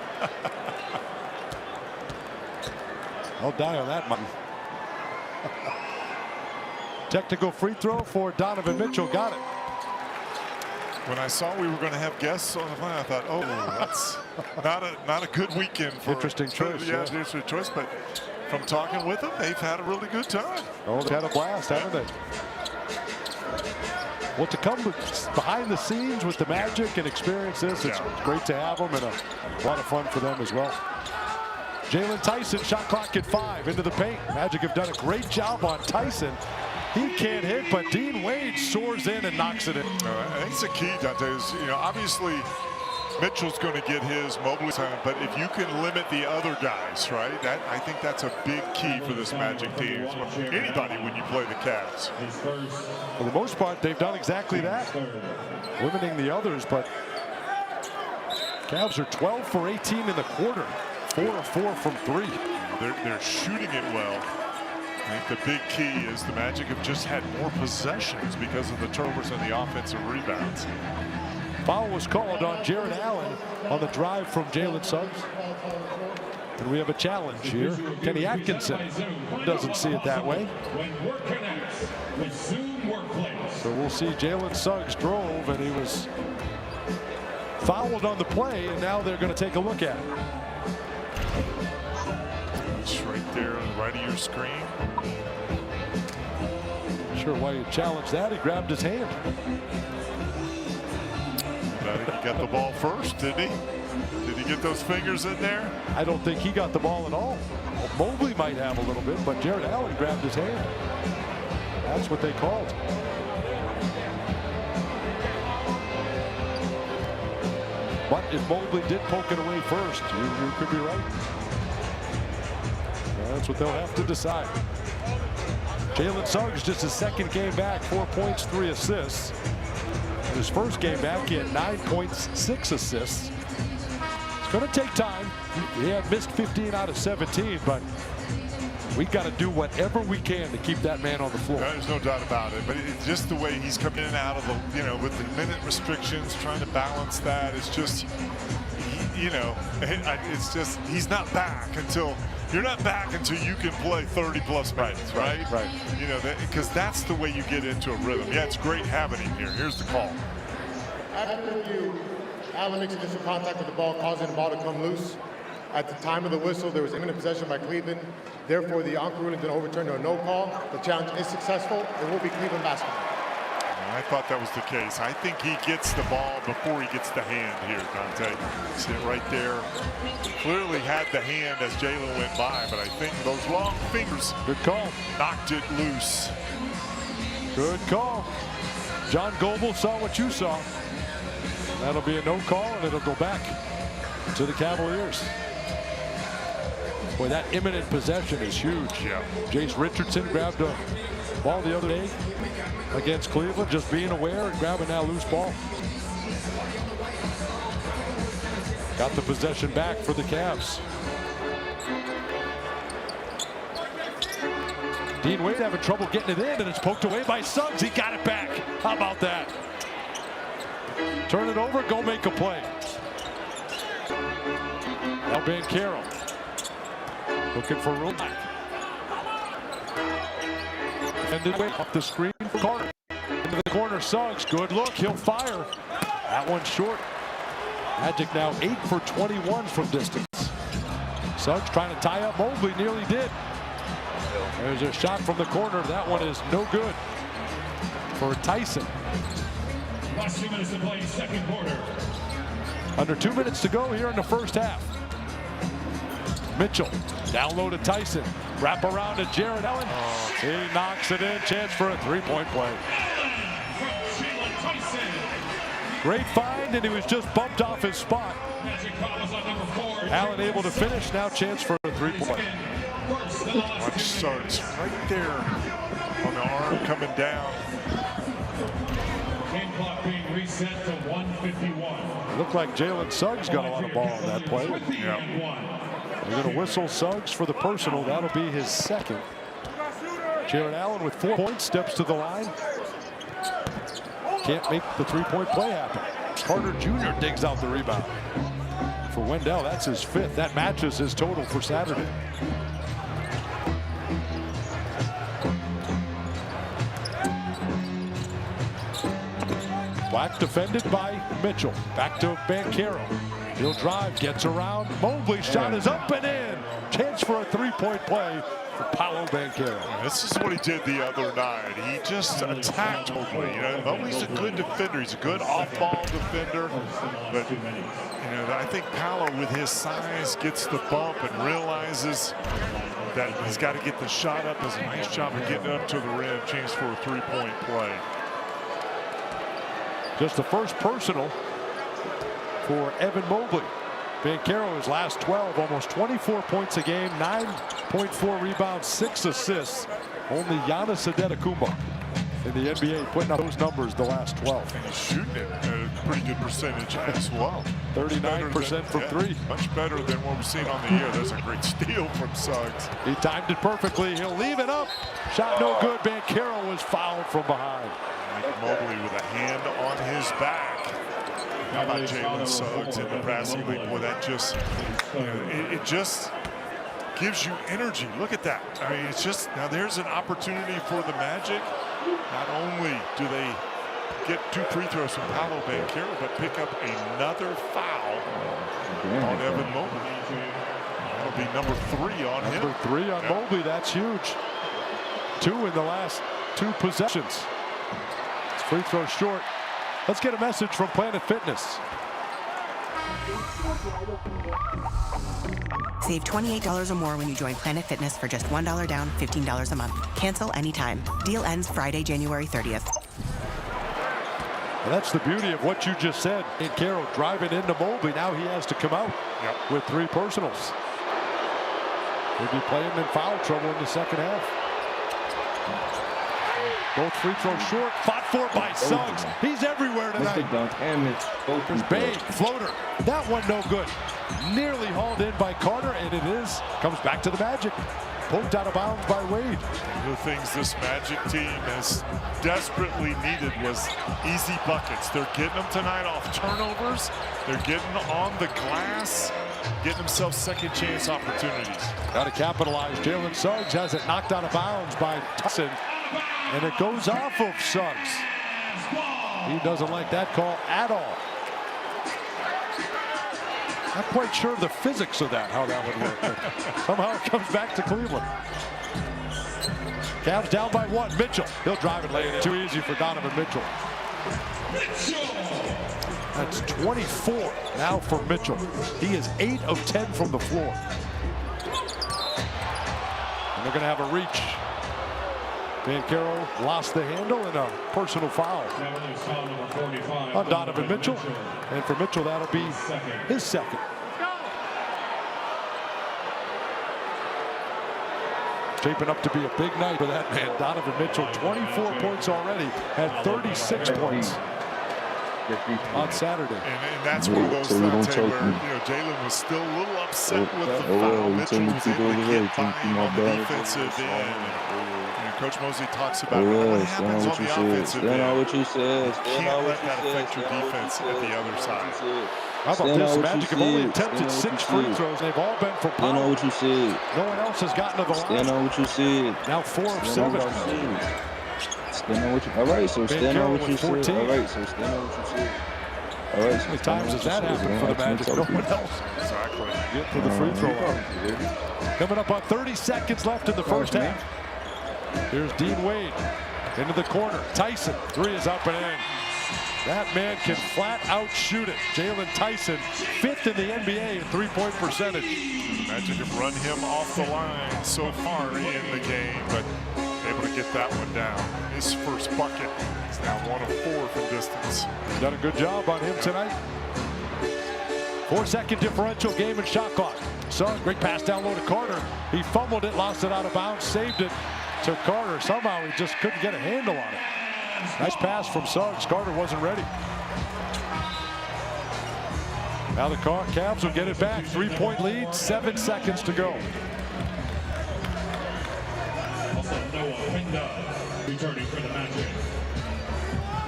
I'll die on that one. Technical free throw for Donovan Mitchell. Got it. When I saw we were going to have guests on the plane, I thought, oh, that's not a good weekend for interesting choice. Yeah, interesting choice. But from talking with them, they've had a really good time. Oh, they've had a blast, haven't they? Well, to come behind the scenes with the Magic and experience this, it's great to have them and a lot of fun for them as well. Jalen Tyson, shot clock at 5, into the paint. Magic have done a great job on Tyson. He can't hit, but Dean Wade soars in and knocks it in. I think it's the key, Dante, is, obviously Mitchell's going to get his mobile time, but if you can limit the other guys, right, I think that's a big key for this Magic team. Anybody when you play the Cavs. For the most part, they've done exactly that, limiting the others, but Cavs are 12 for 18 in the quarter, 4 of 4 from 3. They're shooting it well. I think the big key is the Magic have just had more possessions because of the turnovers and the offensive rebounds. Foul was called on Jared Allen on the drive from Jalen Suggs. And we have a challenge here. Kenny Atkinson doesn't see it that way. So we'll see. Jalen Suggs drove and he was fouled on the play, and now they're going to take a look at it. It's right there on the right of your screen. Sure why you challenged that. He grabbed his hand. I think he got the ball first, didn't he? Did he get those fingers in there? I don't think he got the ball at all. Mobley might have a little bit, but Jared Allen grabbed his hand. That's what they called. But if Mobley did poke it away first, you could be right. That's what they'll have to decide. Jalen Suggs, just his second game back, 4 points, 3 assists. In his first game back, he had 9 points, 6 assists. It's going to take time. He had missed 15 out of 17, but we got to do whatever we can to keep that man on the floor. There's no doubt about it, but it's just the way he's coming in and out of the, with the minute restrictions, trying to balance that. It's just, it's just, he's not back until, you're not back until you can play 30-plus minutes, right? Right. Because that's the way you get into a rhythm. Yeah, it's great having him here. Here's the call. After review, Allen makes initial contact with the ball, causing the ball to come loose. At the time of the whistle, there was imminent possession by Cleveland. Therefore, the encore ruling did overturn to a no call. The challenge is successful. It will be Cleveland basketball. I thought that was the case. I think he gets the ball before he gets the hand here, Dante. See it right there. Clearly had the hand as Jalen went by, but I think those long fingers knocked it loose. Good call. John Goble saw what you saw. That'll be a no call, and it'll go back to the Cavaliers. Boy, that imminent possession is huge. Yeah. Jace Richardson grabbed a ball the other day against Cleveland, just being aware and grabbing that loose ball. Got the possession back for the Cavs. Dean Wade having trouble getting it in, and it's poked away by Suggs. He got it back. How about that? Turn it over, go make a play. Now Banchero looking for room. And then off the screen, Carter into the corner. Suggs, good look, he'll fire. That one's short. Magic now 8 for 21 from distance. Suggs trying to tie up Mobley, nearly did. There's a shot from the corner. That one is no good for Tyson. Last 2 minutes to play, second quarter. Under 2 minutes to go here in the first half. Mitchell down low to Tyson. Wrap around to Jared Allen. He knocks it in. Chance for a three-point play. Great find, and he was just bumped off his spot. Allen able to finish. Now chance for a three-point. Watch Suggs right there on the arm coming down. Game clock being reset to 1:51. Looked like Jalen Suggs got a lot of ball on that play. Yeah. They're going to whistle Suggs for the personal. That'll be his second. Jared Allen with 4 points steps to the line. Can't make the three-point play happen. Carter Jr. digs out the rebound. For Wendell, that's his 5th. That matches his total for Saturday. Black defended by Mitchell. Back to Banchero. He'll drive, gets around. Mobley's shot is up and in. Chance for a three-point play for Paolo Banchero. This is what he did the other night. He just attacked Mobley. You know, Mobley's a good defender. He's a good off-ball defender. But, you know, I think Paolo, with his size, gets the bump and realizes that he's got to get the shot up. Does a nice job of getting up to the rim. Chance for a three-point play. Just the first personal for Evan Mobley. Banchero, his last 12, almost 24 points a game, 9.4 rebounds, 6 assists. Only Giannis Antetokounmpo in the NBA putting up those numbers the last 12. And he's shooting it at a pretty good percentage as well. 39% from three. Much better than what we've seen on the year. There's a great steal from Suggs. He timed it perfectly. He'll leave it up. Shot no good. Banchero was fouled from behind. Mobley with a hand on his back. How about Jalen Suggs in the passing lane? Boy, that just, you know, it just gives you energy. Look at that. I mean, it's just, now there's an opportunity for the Magic. Not only do they get 2 free throws from Paolo Banchero, but pick up another foul on Evan Mobley. That'll be number 3 on him. Number 3 on Mobley. That's huge. 2 in the last 2 possessions. Free throw short. Let's get a message from Planet Fitness. Save $28 or more when you join Planet Fitness for just $1 down, $15 a month. Cancel anytime. Deal ends Friday, January 30th. And that's the beauty of what you just said. Banchero driving into Mobley. Now he has to come out with 3 personals. He'll be playing in foul trouble in the second half. Both free throws short. Fought for by Suggs. He's everywhere tonight. There's Bay, floater. That one no good. Nearly hauled in by Carter, and it is. Comes back to the Magic. Poked out of bounds by Wade. One of the things this Magic team has desperately needed was easy buckets. They're getting them tonight off turnovers. They're getting on the glass, getting themselves second chance opportunities. Got to capitalize. Jalen Suggs has it knocked out of bounds by Tyson. And it goes off of Suggs. He doesn't like that call at all. Not quite sure the physics of that, how that would work. But somehow it comes back to Cleveland. Cavs down by 1. Mitchell. He'll drive it late. Too easy for Donovan Mitchell. That's 24 now for Mitchell. He is 8 of 10 from the floor. And they're going to have a reach. Banchero lost the handle and a personal foul on Donovan Mitchell. And for Mitchell, that'll be his second. Shaping up to be a big night for that man. Donovan Mitchell, 24 points already, had 36 points. on Saturday. And that's one of those things where, Jalen was still a little upset with the foul. Mitchell was able to get by him on the defensive end. And Coach Mosley talks about what happens on the offensive end. You can't let that affect your defense at the other side. How about this? Magic have only attempted 6 free throws. They've all been from power. Stand on what you said. No one else has gotten to the line. Stand on what you said. Now 4 of 7. Stand on what you. All right, so stand on what you said. 14. All right, so stand on what you said. All right. How many times has that happened for the Magic? No one else. Exactly. Get to the free throw line. Coming up on 30 seconds left in the first half. Here's Dean Wade into the corner. Tyson, 3 is up and in. That man can flat out shoot it. Jalen Tyson, 5th in the NBA in three-point percentage. Magic have run him off the line so far in the game, but able to get that one down. His first bucket is now 1 of 4 from distance. Done a good job on him tonight. 4-second differential game and shot clock. Suggs, great pass down low to Carter. He fumbled it, lost it out of bounds, saved it to Carter. Somehow he just couldn't get a handle on it. Nice pass from Suggs. Carter wasn't ready. Now the Cavs will get it back. 3-point lead, 7 seconds to go.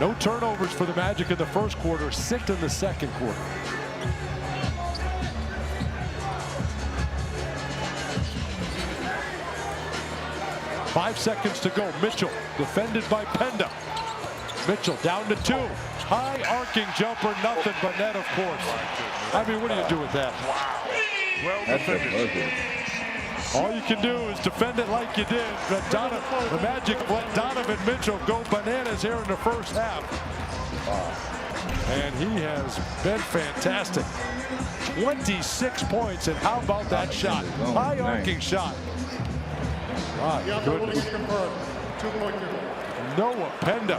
No turnovers for the Magic in the first quarter, 6 in the second quarter. Five seconds to go. Mitchell defended by Penda. Mitchell down to 2. High arcing jumper, nothing but net, of course. I mean, what do you do with that? Wow. Well defended. All you can do is defend it like you did. But the Magic let Donovan Mitchell go bananas here in the first half. And he has been fantastic. 26 points, and how about that shot? High arcing shot. My goodness. Noah Penda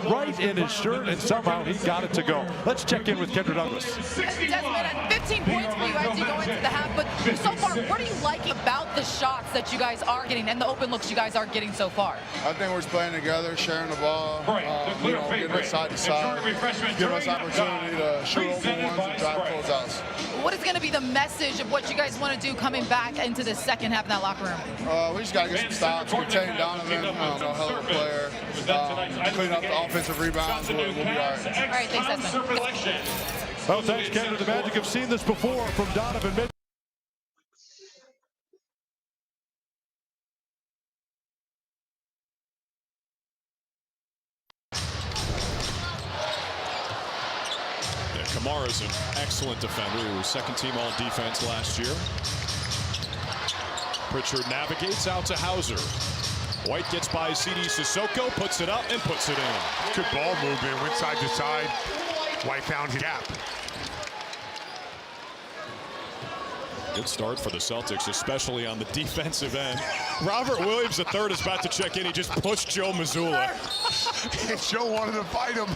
right in his shirt, and somehow he got it to go. Let's check in with Kendra Douglas. Desmond, 15 points for you as you go into the half, but so far, what are you liking about the shots that you guys are getting and the open looks you guys are getting so far? I think we're just playing together, sharing the ball, getting it side to side, give us opportunity to shoot open ones and drive closeouts. What is going to be the message of what you guys want to do coming back into the second half in that locker room? We just got to get some stops, contain Donovan, hell of a player, clean up the offensive rebounds, we'll be all right. All right, thanks, Desmond. Well, thanks, Kendra. The Magic have seen this before from Donovan Mitchell. Kamara's an excellent defender. He was second-team all-defense last year. Pritchard navigates out to Hauser. White gets by CD Sissoko, puts it up and puts it in. Good ball movement, went side to side. White found his gap. Good start for the Celtics, especially on the defensive end. Robert Williams III is about to check in. He just pushed Joe Mazzulla. Joe wanted to fight him.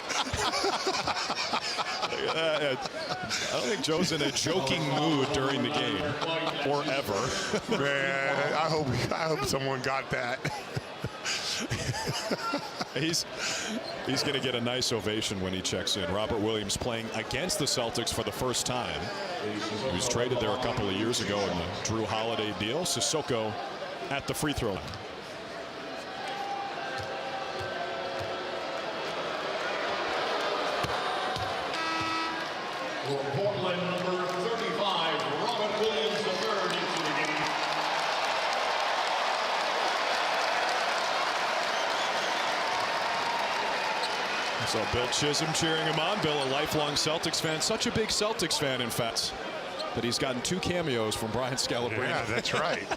I don't think Joe's in a joking mood during the game, or ever. Man, I hope someone got that. He's going to get a nice ovation when he checks in. Robert Williams playing against the Celtics for the first time. He was traded there a couple of years ago in the Drew Holiday deal. Sissoko at the free throw line. Portland, number 35, Robert Williams III into the game. So Bill Chisholm cheering him on. Bill, a lifelong Celtics fan, such a big Celtics fan, in fact, that he's gotten 2 cameos from Brian Scalabrine. Yeah, that's right.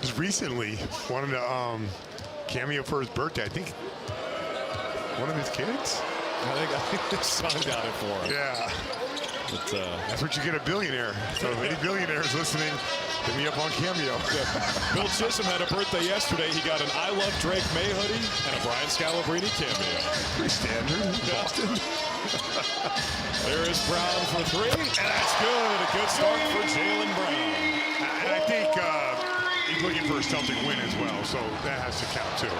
Just recently wanted to cameo for his birthday. I think one of his kids. I think his son got it for him. Yeah. But, that's what you get a billionaire. So if any billionaires listening, hit me up on Cameo. Bill Chisholm had a birthday yesterday. He got an I Love Drake May hoodie and a Brian Scalabrine cameo. Pretty standard in Boston. There is Brown for 3, and that's good. A good start for Jaylen Brown. And I think he's looking for a Celtic win as well, so that has to count too.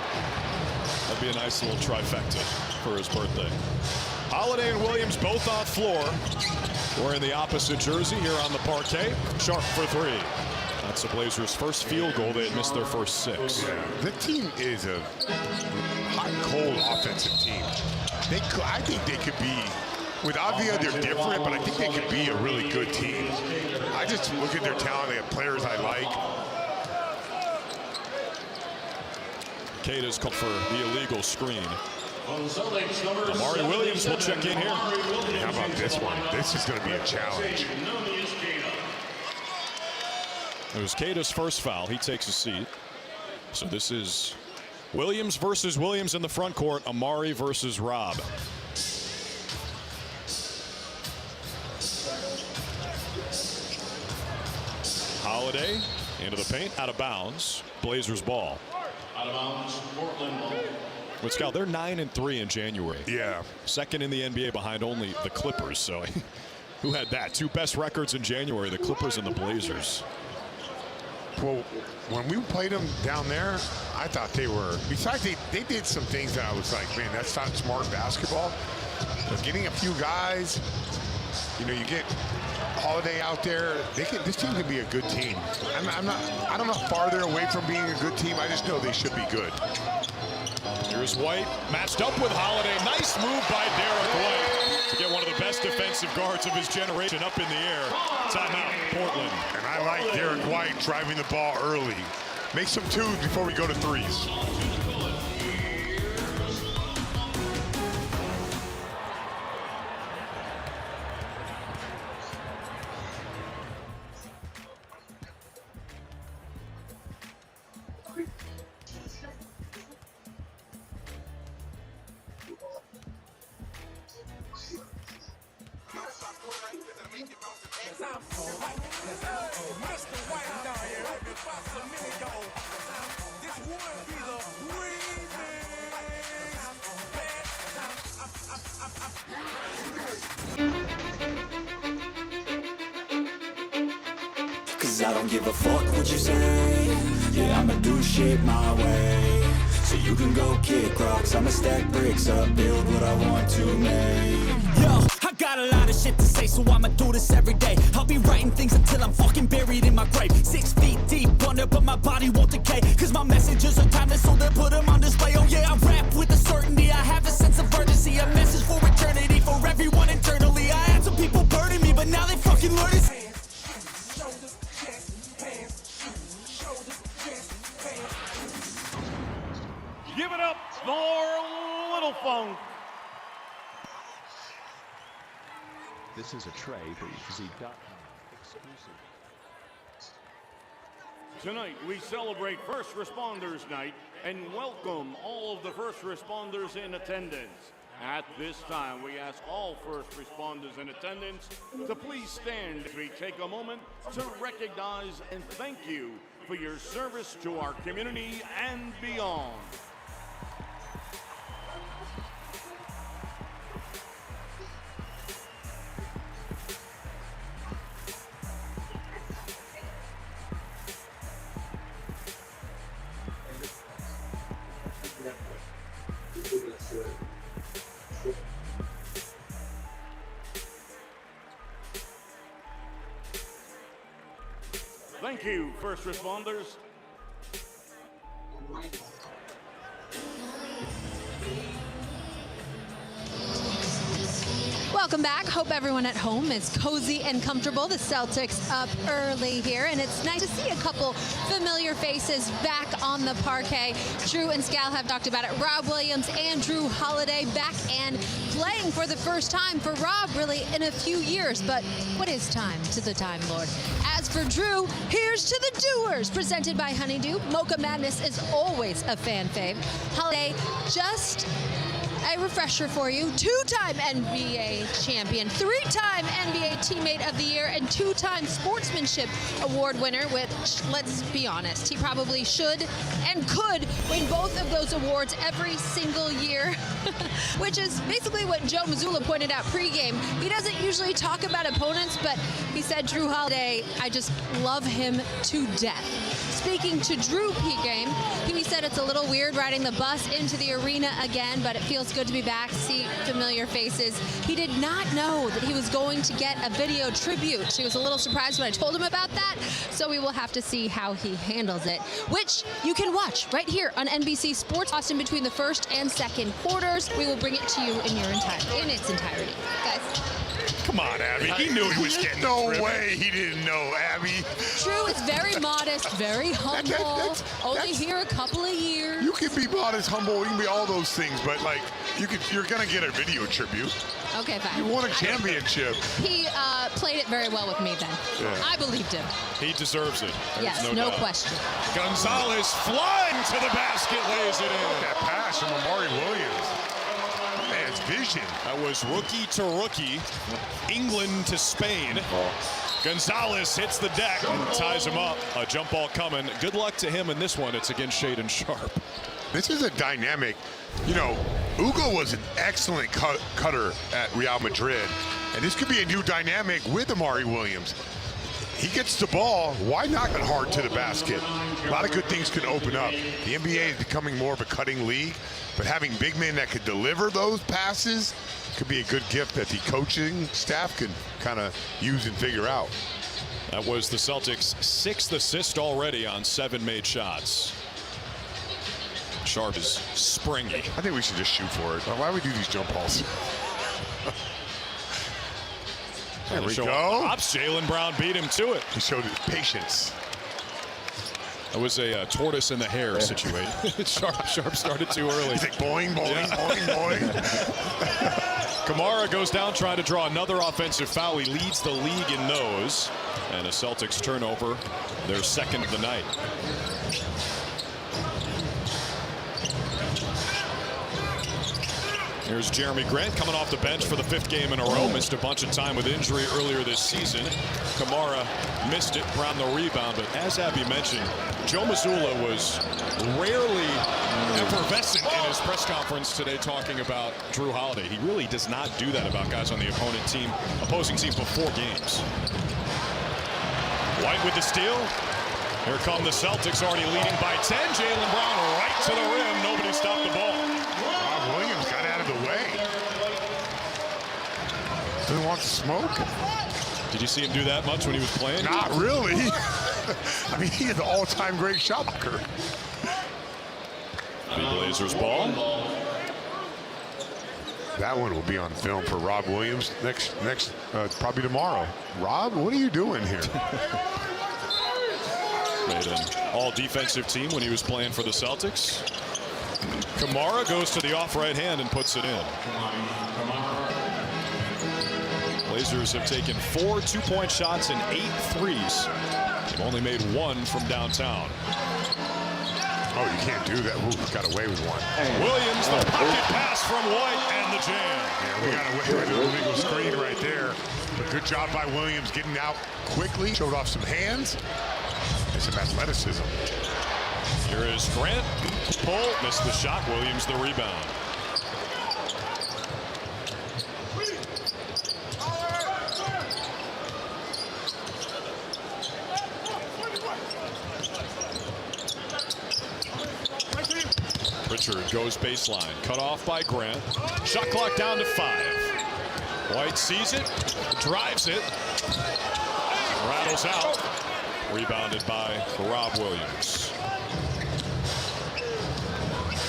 That'd be a nice little trifecta for his birthday. Holiday and Williams both off floor. Wearing the opposite jersey here on the parquet. Sharp for three. That's the Blazers' first field goal. They had missed their first 6. Yeah. The team is a hot, cold offensive team. I think they could be, with Avia, they're different, but I think they could be a really good team. I just look at their talent. They have players I like. Cada's called for the illegal screen. Amari Williams will check in here. How about this one? This is going to be a challenge. It was Cada's first foul. He takes a seat. So this is Williams versus Williams in the front court. Amari versus Rob. Holiday into the paint, out of bounds. Blazers ball. Out of bounds, Portland ball. But Scal, they're 9-3 in January. Yeah. Second in the NBA behind only the Clippers. So who had that? 2 best records in January, the Clippers and the Blazers. Well, when we played them down there, I thought they were, besides they did some things that I was like, man, that's not smart basketball. But getting a few guys, you know, you get Holiday out there, this team can be a good team. I don't know how far they're away from being a good team. I just know they should be good. Here's White matched up with Holiday. Nice move by Derek White to get one of the best defensive guards of his generation up in the air. Timeout, Portland. And I like Derek White driving the ball early. Make some 2s before we go to 3s. Cause I don't give a fuck what you say. Yeah, I'ma do shit my way. So you can go kick rocks, I'ma stack bricks up, build what I want to make. Yo, I got a lot of shit to say, so I'ma do this every day. I'll be writing things until I'm fucking buried in my grave. 6 feet deep under, but my body won't decay. Cause my messages are timeless, so they put them on display. Oh yeah, I rap with a certainty, I have a sense of urgency. A message for eternity, for everyone internally. I had some people burning me, but now they fucking learn it. Give it up for Little Funk. This is a Trey for Z.com exclusive. Tonight we celebrate First Responders Night and welcome all of the first responders in attendance. At this time, we ask all first responders in attendance to please stand as we take a moment to recognize and thank you for your service to our community and beyond. Thank you, first responders. Welcome back. Hope everyone at home is cozy and comfortable. The Celtics up early here, and it's nice to see a couple familiar faces back on the parquet. Drew and Scal have talked about it. Rob Williams and Drew Holiday back and playing for the first time for Rob really in a few years. But what is time to the Time Lord? As for Drew, here's to the doers. Presented by Honeydew. Mocha Madness is always a fan fave. Holiday, just a refresher for you. 2-time NBA champion, 3-time NBA Teammate of the Year, and 2-time Sportsmanship Award winner, which, let's be honest, he probably should and could win both of those awards every single year, which is basically what Joe Mazzulla pointed out pregame. He doesn't usually talk about opponents, but he said Drew Holiday, I just love him to death. Speaking to Drew pregame, he said it's a little weird riding the bus into the arena again, but it feels good to be back, see familiar faces. He did not know that he was going to get a video tribute. He was a little surprised when I told him about that, so we will have to see how he handles it, which you can watch right here on NBC Sports Austin between the first and second quarters. We will bring it to you in its entirety. Guys. Come on, Abby. He knew he was getting no way he didn't know, Abby. Drew is very modest, very humble, only here a couple of years. You can be modest, humble, you can be all those things, but like you're gonna get a video tribute. Okay, fine. You won a championship. He played it very well with me then. Yeah. I believed him. He deserves it. Yes, There's no doubt. question. Gonzalez flying to the basket, lays it in. That pass from Amari Williams. Man's vision. That was rookie to rookie. England to Spain. Gonzalez hits the deck and ties him up. A jump ball coming. Good luck to him in this one. It's against Shaedon Sharpe. This is a dynamic. You know, Ugo was an excellent cutter at Real Madrid, and this could be a new dynamic with Amari Williams. He gets the ball, why not get hard to the basket? A lot of good things can open up. The NBA is becoming more of a cutting league, but having big men that could deliver those passes could be a good gift that the coaching staff can kind of use and figure out. That was the Celtics' 6th assist already on 7 made shots. Sharpe is springy. I think we should just shoot for it. Why do we do these jump balls? There we go. Ops. Jaylen Brown beat him to it. He showed his patience. It was a tortoise in the hair situation. Sharpe started too early. He's like boing, boing, boing, boing. Kamara goes down trying to draw another offensive foul. He leads the league in those. And a Celtics turnover, their second of the night. Here's Jeremy Grant coming off the bench for the 5th game in a row. Missed a bunch of time with injury earlier this season. Kamara missed it, Brown the rebound. But as Abby mentioned, Joe Mazzulla was rarely effervescent in his press conference today talking about Drew Holiday. He really does not do that about guys on the opposing team before games. White with the steal. Here come the Celtics, already leading by 10. Jaylen Brown right to the rim. Nobody stopped the ball. Rob Williams got out of the way. Doesn't want to smoke. Did you see him do that much when he was playing? Not really. I mean, he is the all-time great shot blocker. Big Blazers ball. That one will be on film for Rob Williams next probably tomorrow. Rob, what are you doing here? Made an all-defensive team when he was playing for the Celtics. Kamara goes to the off right hand and puts it in. Blazers have taken 4 two-point shots and 8 threes. They've only made 1 from downtown. Oh, you can't do that. Ooh, got away with one. Williams, the pocket pass from White and the jam. Yeah, we got away with an illegal screen right there. But good job by Williams getting out quickly. Showed off some hands and some athleticism. Here is Grant. Pull, missed the shot. Williams the rebound. Richard goes baseline, cut off by Grant. Shot clock down to 5. White sees it, drives it, rattles out. Rebounded by Rob Williams.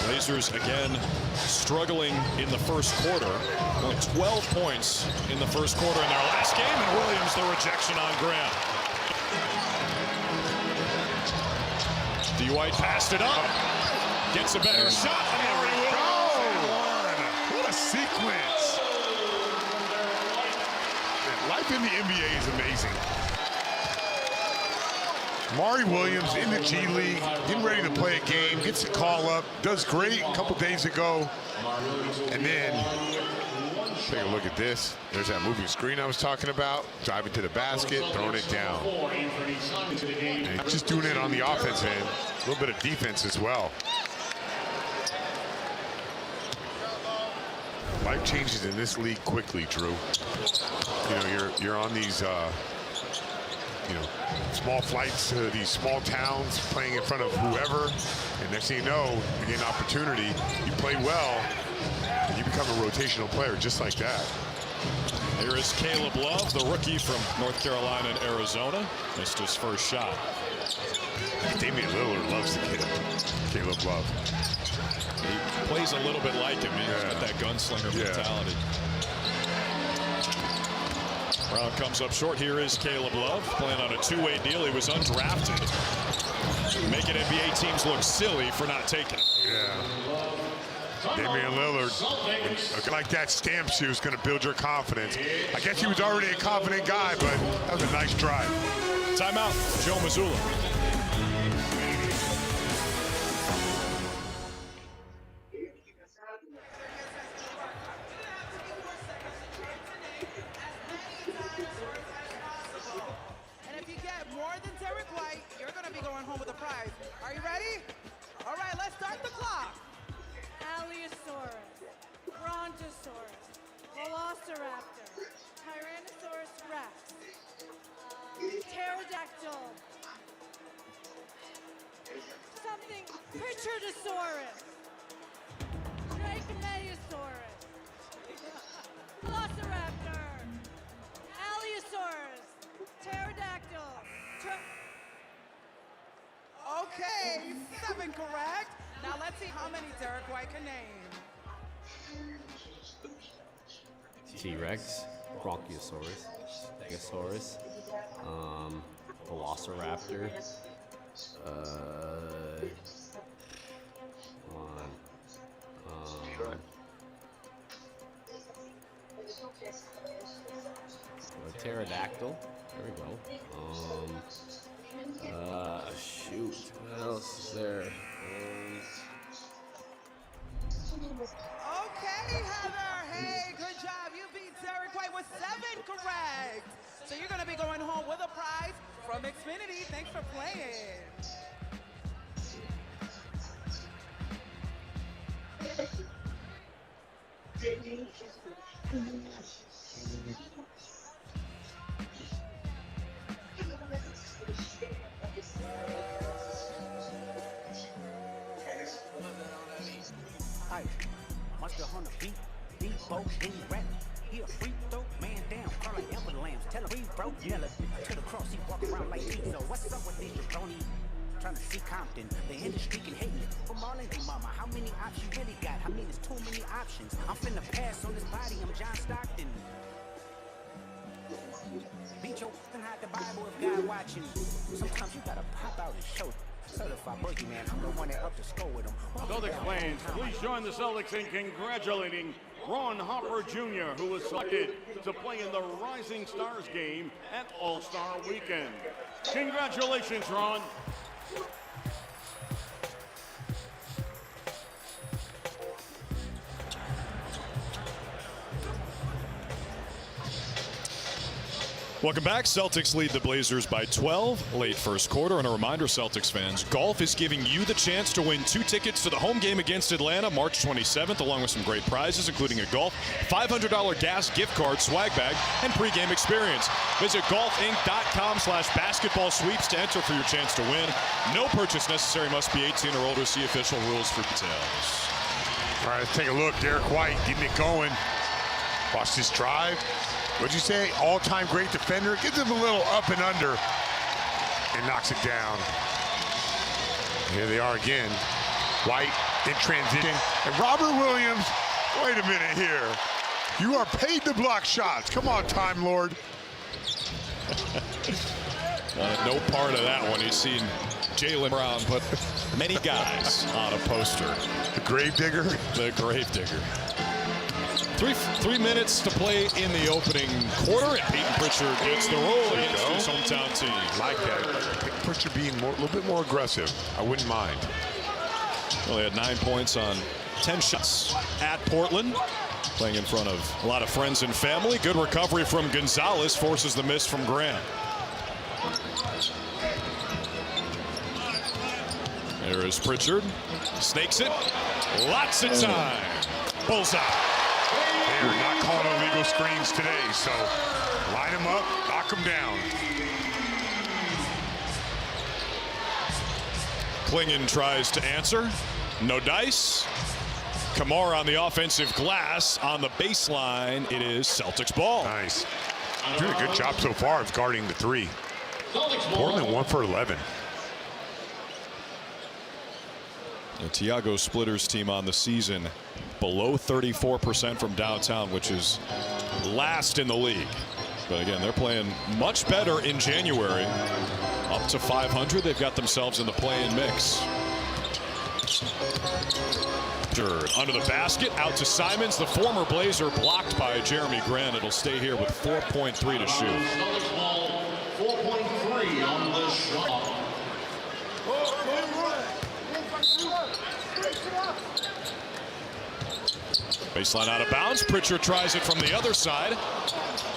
Blazers again struggling in the first quarter. Only 12 points in the first quarter in their last game, and Williams the rejection on Grant. D. White passed it up. Gets a better shot. What a sequence. Life in the NBA is amazing. Amari Williams in the G League, getting ready to play a game, gets a call up, does great a couple days ago. And then, take a look at this. There's that moving screen I was talking about. Driving to the basket, throwing it down. And just doing it on the offensive end. A little bit of defense as well. Life changes in this league quickly, Drew. You know, you're on these, small flights to these small towns, playing in front of whoever, and next thing you know, you get an opportunity. You play well, you become a rotational player just like that. Here is Caleb Love, the rookie from North Carolina and Arizona. Missed his first shot. Damian Lillard loves the kid, Caleb Love. He plays a little bit like him. He's got that gunslinger mentality. Brown comes up short. Here is Caleb Love playing on a two-way deal. He was undrafted, making NBA teams look silly for not taking it. Yeah. Damian Lillard, looking like that stamp shoe is going to build your confidence. I guess he was already a confident guy, but that was a nice drive. Timeout, Joe Mazzulla. And if you get more than Derek White, you're going to be going home with a prize. Are you ready? All right, let's start the clock. Allosaurus, Brontosaurus, Velociraptor, Tyrannosaurus Rex, Pterodactyl, something, Pritchardosaurus, Dracomaeosaurus, Velociraptor, Allosaurus, Pterodactyl. Okay, 7 correct. Now let's see how many Derek White can name. T-Rex, Bronchiosaurus, Stegosaurus, Velociraptor, Pterodactyl. There we go. Shoot. What else is there? Okay, Heather. Hey, good job. You beat Derek White with 7 correct. So you're going to be going home with a prize from Xfinity. Thanks for playing. Monster Hunter beat, boat, rap. He a freak throw, man down, call like Everlambs. Tell him he broke, yell to the cross, he walk around like me. So what's up with this jabroni? Trying to see Compton, the industry can hate me. From Marlon to Mama, how many options you really got? I mean, there's too many options. I'm finna pass on this body, I'm John Stockton. Beat your and hide the Bible if God watching. Sometimes you gotta pop out and show. Certified boogeyman, I'm the one that up to score with him. Celtics fans, please join the Celtics in congratulating Ron Harper Jr., who was selected to play in the Rising Stars game at All-Star Weekend. Congratulations, Ron. Welcome back. Celtics lead the Blazers by 12, late first quarter. And a reminder, Celtics fans, golf is giving you the chance to win 2 tickets to the home game against Atlanta, March 27th, along with some great prizes, including a golf $500 gas gift card, swag bag, and pregame experience. Visit golfinc.com/basketball sweeps to enter for your chance to win. No purchase necessary. Must be 18 or older. See official rules for details. All right, let's take a look. Derek White getting it going. Watch this drive. What'd you say? All-time great defender. Gives him a little up and under and knocks it down. Here they are again. White in transition. And Robert Williams, wait a minute here. You are paid to block shots. Come on, Time Lord. No part of that one. He's seen Jaylen Brown put many guys on a poster. The Gravedigger? The Gravedigger. Three minutes to play in the opening quarter, and Peyton Pritchard gets the roll against his hometown team. Like that. Pritchard being a little bit more aggressive. I wouldn't mind. Well, he had 9 points on 10 shots at Portland, playing in front of a lot of friends and family. Good recovery from Gonzalez, forces the miss from Grant. There is Pritchard, snakes it, lots of time, bullseye. They're not calling illegal screens today, so line them up, knock them down. Klingon tries to answer. No dice. Kamara on the offensive glass. On the baseline, it is Celtics ball. Nice. Doing a good job so far of guarding the three. Portland 1 for 11. The Tiago Splitters team on the season below 34% from downtown, which is last in the league. But again, they're playing much better in January. Up to 500, they've got themselves in the play-in mix. Under the basket, out to Simons. The former Blazer blocked by Jeremy Grant. It'll stay here with 4.3 to shoot. 4.3 on the shot. Baseline out of bounds. Pritchard tries it from the other side.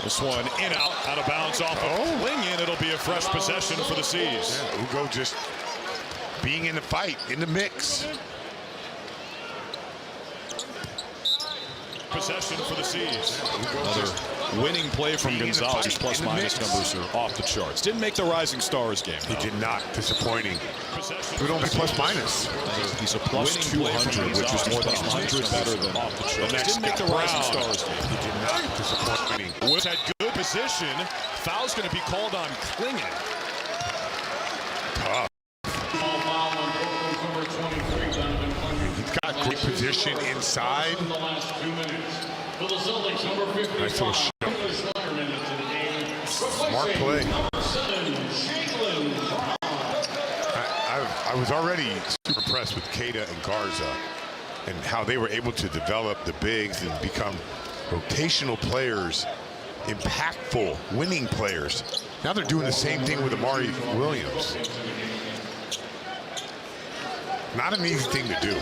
This one in out of bounds off of Lingan. It'll be a fresh possession for the C's. Yeah, Ugo just being in the fight, in the mix. Possession for the C's. Another winning play from Gonzalez. Plus minus numbers are off the charts. Didn't make the Rising Stars game. He did not. Disappointing. It would only be plus minus. He's a plus 200, which is more than 100 better than off the charts. Didn't make the Rising Stars game. He did not. Disappointing. Woods had good position. Foul's going to be called on Klingon. Tough. He's got great position inside. Nice little shot. Smart play. I was already super impressed with Keita and Garza and how they were able to develop the bigs and become rotational players, impactful, winning players. Now they're doing the same thing with Amari Williams. Not an easy thing to do.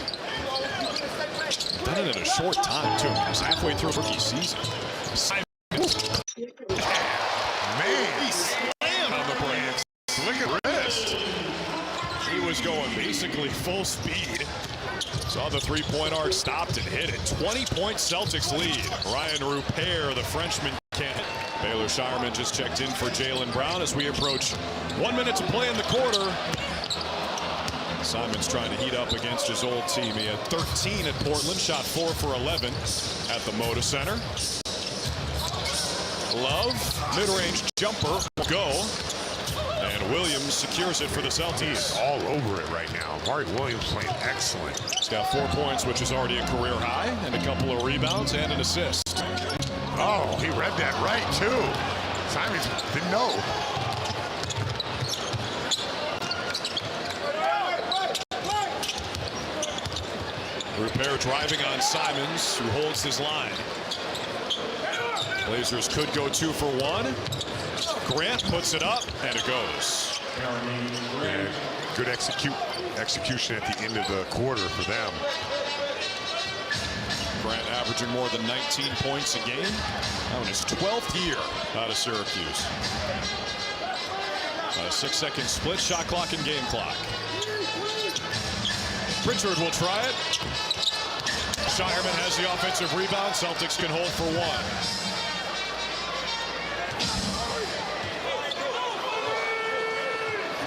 Done it in a short time, too. It was halfway through rookie season. Man, he slammed on the break. Look at wrist. He was going basically full speed. Saw the three-point arc, stopped and hit it. 20-point Celtics lead. Ryan Rupert, the Frenchman, can't hit. Baylor Shireman just checked in for Jaylen Brown as we approach 1 minute to play in the quarter. Simons trying to heat up against his old team. He had 13 at Portland, shot 4 for 11 at the Moda Center. Love, mid-range jumper, go. And Williams secures it for the Celtics. He's all over it right now. Amari Williams playing excellent. He's got 4 points, which is already a career high, and a couple of rebounds and an assist. Oh, he read that right, too. Simons didn't know. Rupert driving on Simons, who holds his line. Blazers could go 2 for 1. Grant puts it up, and it goes. And good execution at the end of the quarter for them. Grant averaging more than 19 points a game. Now in his 12th year out of Syracuse. A 6-second split, shot clock and game clock. Pritchard will try it. Shireman has the offensive rebound. Celtics can hold for 1.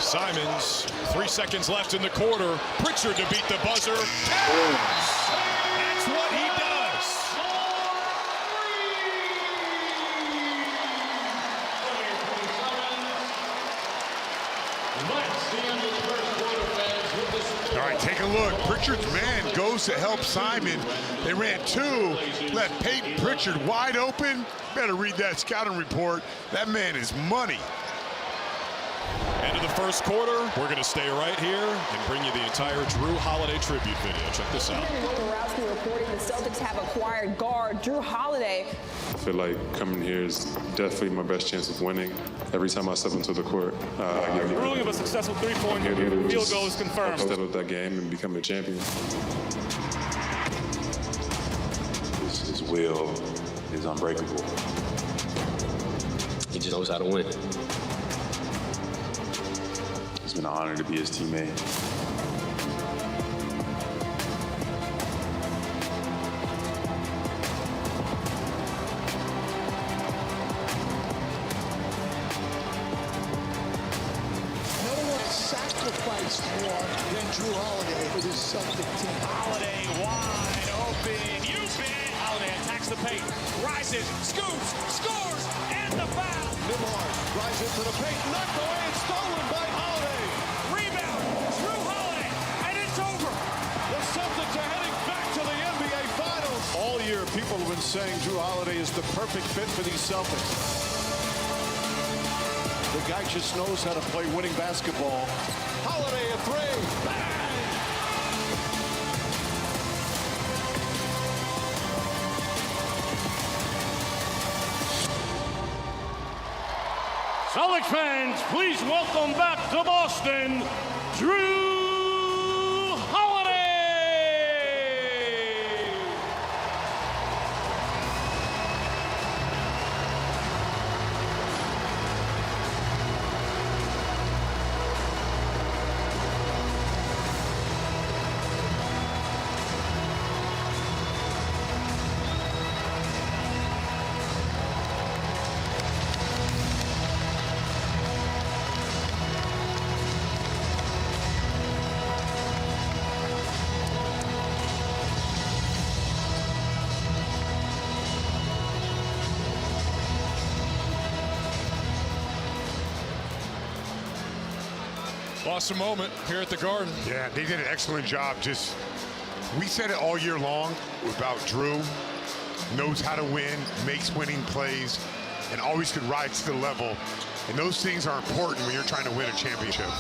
Simons, 3 seconds left in the quarter. Pritchard to beat the buzzer. That's what he does. All right, take a look. Pritchard's man goes to help Simon. They ran 2, left Peyton Pritchard wide open. Better read that scouting report. That man is money. End of the first quarter. We're going to stay right here and bring you the entire Drew Holiday tribute video. Check this out. Borowski reporting the Celtics have acquired guard Drew Holiday. I feel like coming here is definitely my best chance of winning. Every time I step into the court, I give ruling of a successful three-point field goal is confirmed. Step up that game and become a champion. His will is unbreakable. He just knows how to win. It's been an honor to be his teammate. No one sacrificed asked more than Drew Holiday for this Celtic team. Holiday wide open. You bet. Holiday attacks the paint. Rises, scoops, scores, and the foul. Nembhard drives into the paint. Knocked away and stolen by Holiday. Rebound. Drew Holiday. And it's over. The Celtics are heading back to the NBA Finals. All year, people have been saying Drew Holiday is the perfect fit for these Celtics. The guy just knows how to play winning basketball. Holiday a three. Bang! Celtics fans, please welcome back to Boston, Drew Holiday! Awesome moment here at the Garden. Yeah, they did an excellent job. We said it all year long about Drew. Knows how to win, makes winning plays, and always could rise to the level. And those things are important when you're trying to win a championship.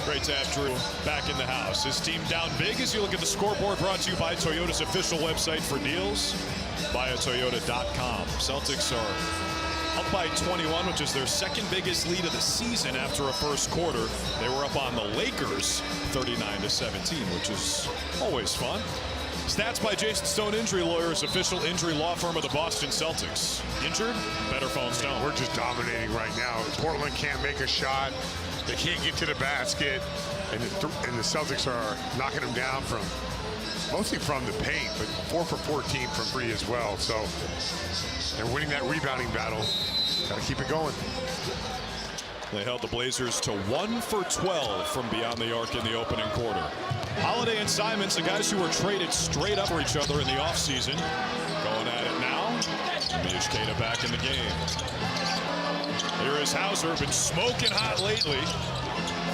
Great to have Drew back in the house. His team down big as you look at the scoreboard, brought to you by Toyota's official website for deals, buyatoyota.com. Celtics are up by 21, which is their second biggest lead of the season after a first quarter. They were up on the Lakers 39-17, which is always fun. Stats by Jason Stone, injury lawyers, official injury law firm of the Boston Celtics. Injured? Better phone Stone. We're just dominating right now. Portland can't make a shot. They can't get to the basket. And the Celtics are knocking them down mostly from the paint, but 4 for 14 from free as well. So they're winning that rebounding battle. Got to keep it going. They held the Blazers to 1 for 12 from beyond the arc in the opening quarter. Holiday and Simons, the guys who were traded straight up for each other in the offseason, going at it now. Mish Keita back in the game. Here is Hauser, been smoking hot lately.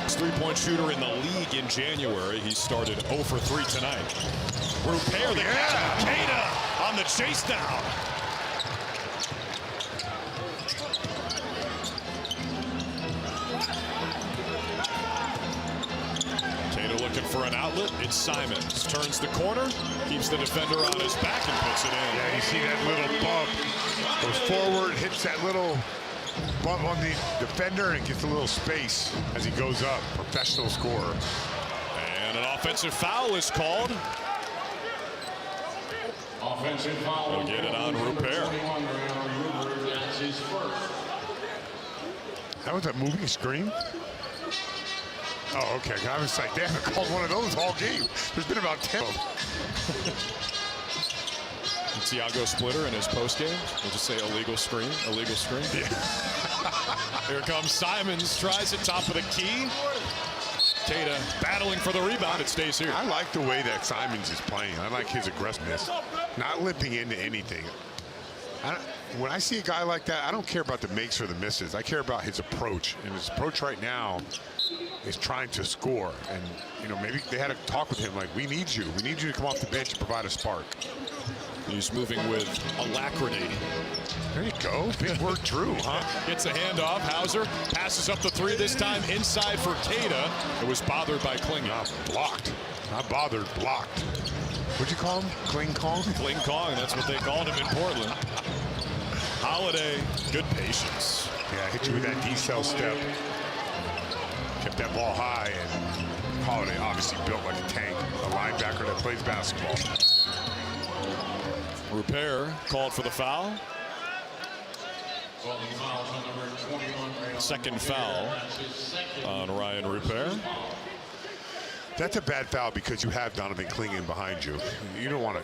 Three-point shooter in the league in January. He started 0 for 3 tonight. Rupert, the Keita on the chase down. Keita looking for an outlet. It's Simons. Turns the corner, keeps the defender on his back and puts it in. Yeah, you see that little bump. Goes forward, hits that little bump on the defender and gets a little space as he goes up. Professional scorer. And an offensive foul is called. Offensive foul. We'll get it on Rupert. That's his first. That was a moving screen? Oh, okay. I was like, damn, I called one of those all game. There's been about 10 of them. Thiago Splitter in his postgame. We'll just say illegal screen. Illegal screen. Yeah. Here comes Simons. Tries it top of the key. Keita battling for the rebound. It stays here. I like the way that Simons is playing. I like his aggressiveness. Not limping into anything. When I see a guy like that, I don't care about the makes or the misses. I care about his approach. And his approach right now is trying to score. And, you know, maybe they had a talk with him like, we need you. We need you to come off the bench and provide a spark. He's moving with alacrity. There you go. Big word, Drew, huh? Gets a handoff. Hauser passes up the three, this time inside for Keita. It was bothered by Kling. Blocked. Not bothered, blocked. What'd you call him? Kling Kong? Kling Kong, that's what they called him in Portland. Holiday, good patience. Yeah, hit you with that decel step. Kept that ball high, and Holiday obviously built like a tank. A linebacker that plays basketball. Rupert called for the foul. Second foul on Ryan Rupert. That's a bad foul because you have Donovan Clingan behind you. You don't want to.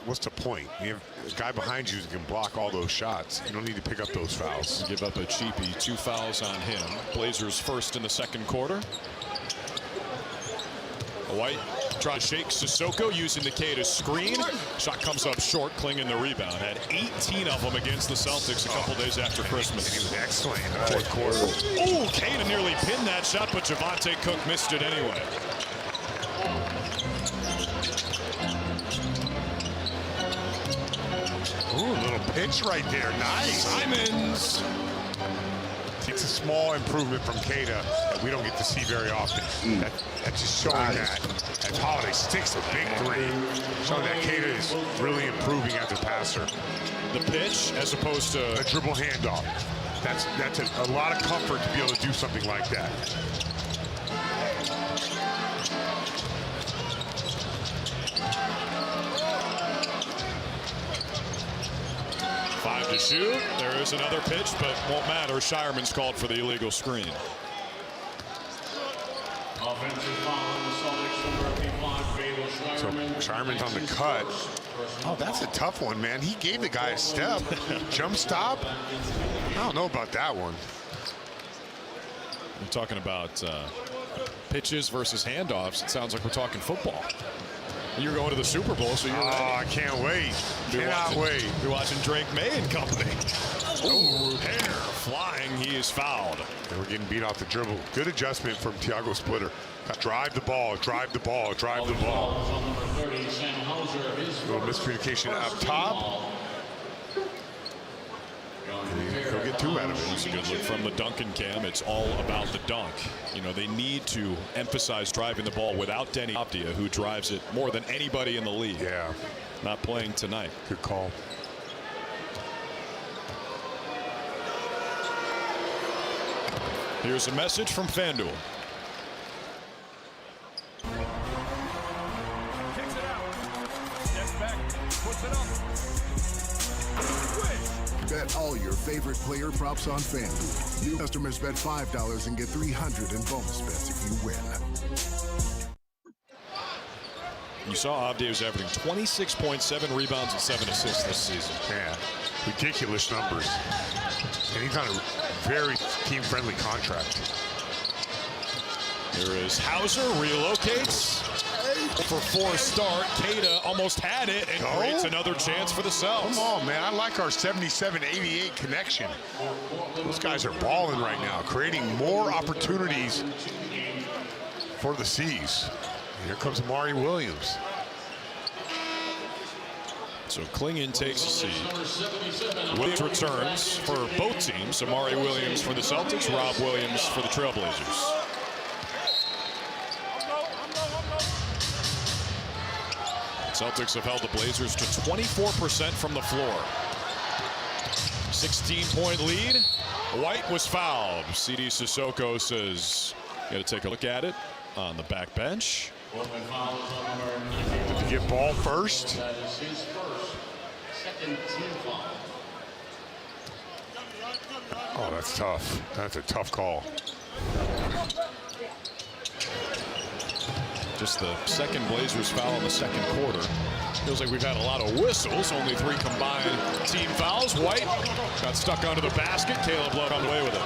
What's the point? You have a guy behind you who can block all those shots. You don't need to pick up those fouls. Give up a cheapie. 2 fouls on him. Blazers first in the second quarter. White trying to shake Sissoko using the K to screen. Shot comes up short, clinging the rebound. Had 18 of them against the Celtics a couple days after Christmas. He was excellent in the fourth quarter. Oh, Kata nearly pinned that shot, but Javonte Cook missed it anyway. Ooh, a little pitch right there. Nice. Simons. It's a small improvement from Kata that we don't get to see very often. That's just showing that as Holiday sticks a big three, showing that Kata is really improving as a passer. The pitch as opposed to a dribble handoff. That's a lot of comfort to be able to do something like that. To shoot. There is another pitch, but won't matter. Shireman's called for the illegal screen. So Shireman's on the cut. Oh, that's a tough one, man. He gave the guy a step. Jump stop. I don't know about that one. We're talking about pitches versus handoffs. It sounds like we're talking football. You're going to the Super Bowl, so you're ready. I can't wait. Cannot wait. You're watching Drake May and company. Oh, hair flying. He is fouled. And we're getting beat off the dribble. Good adjustment from Thiago Splitter. Drive the ball, drive the ball, drive the ball. A little miscommunication up top. He'll get two out of it. It's a good look from the Duncan cam. It's all about the dunk. You know, they need to emphasize driving the ball without Denny Optia, who drives it more than anybody in the league. Yeah. Not playing tonight. Good call. Here's a message from FanDuel. Kicks it out. Steps back. Puts it up. Bet all your favorite player props on FanDuel. New customers bet $5 and get $300 in bonus bets if you win. You saw Avdija was averaging 26.7 rebounds and 7 assists this season. Yeah, ridiculous numbers. And he's on a very team-friendly contract. Here is Hauser, relocates. For 4 start, Kata almost had it and creates another chance for the Celtics. Come on, man. I like our 77-88 connection. Those guys are balling right now, creating more opportunities for the C's. Here comes Amari Williams. So Klingon takes a seat. Williams returns for both teams. Amari Williams for the Celtics, Rob Williams for the Trailblazers. Celtics have held the Blazers to 24% from the floor. 16-point lead. White was fouled. CD Sissoko says, you got to take a look at it on the back bench. Did you get ball first? That is his first, second team foul. Oh, that's tough. That's a tough call. Just the second Blazers foul in the second quarter. Feels like we've had a lot of whistles. Only 3 combined team fouls. White got stuck under the basket. Caleb Love on the way with it.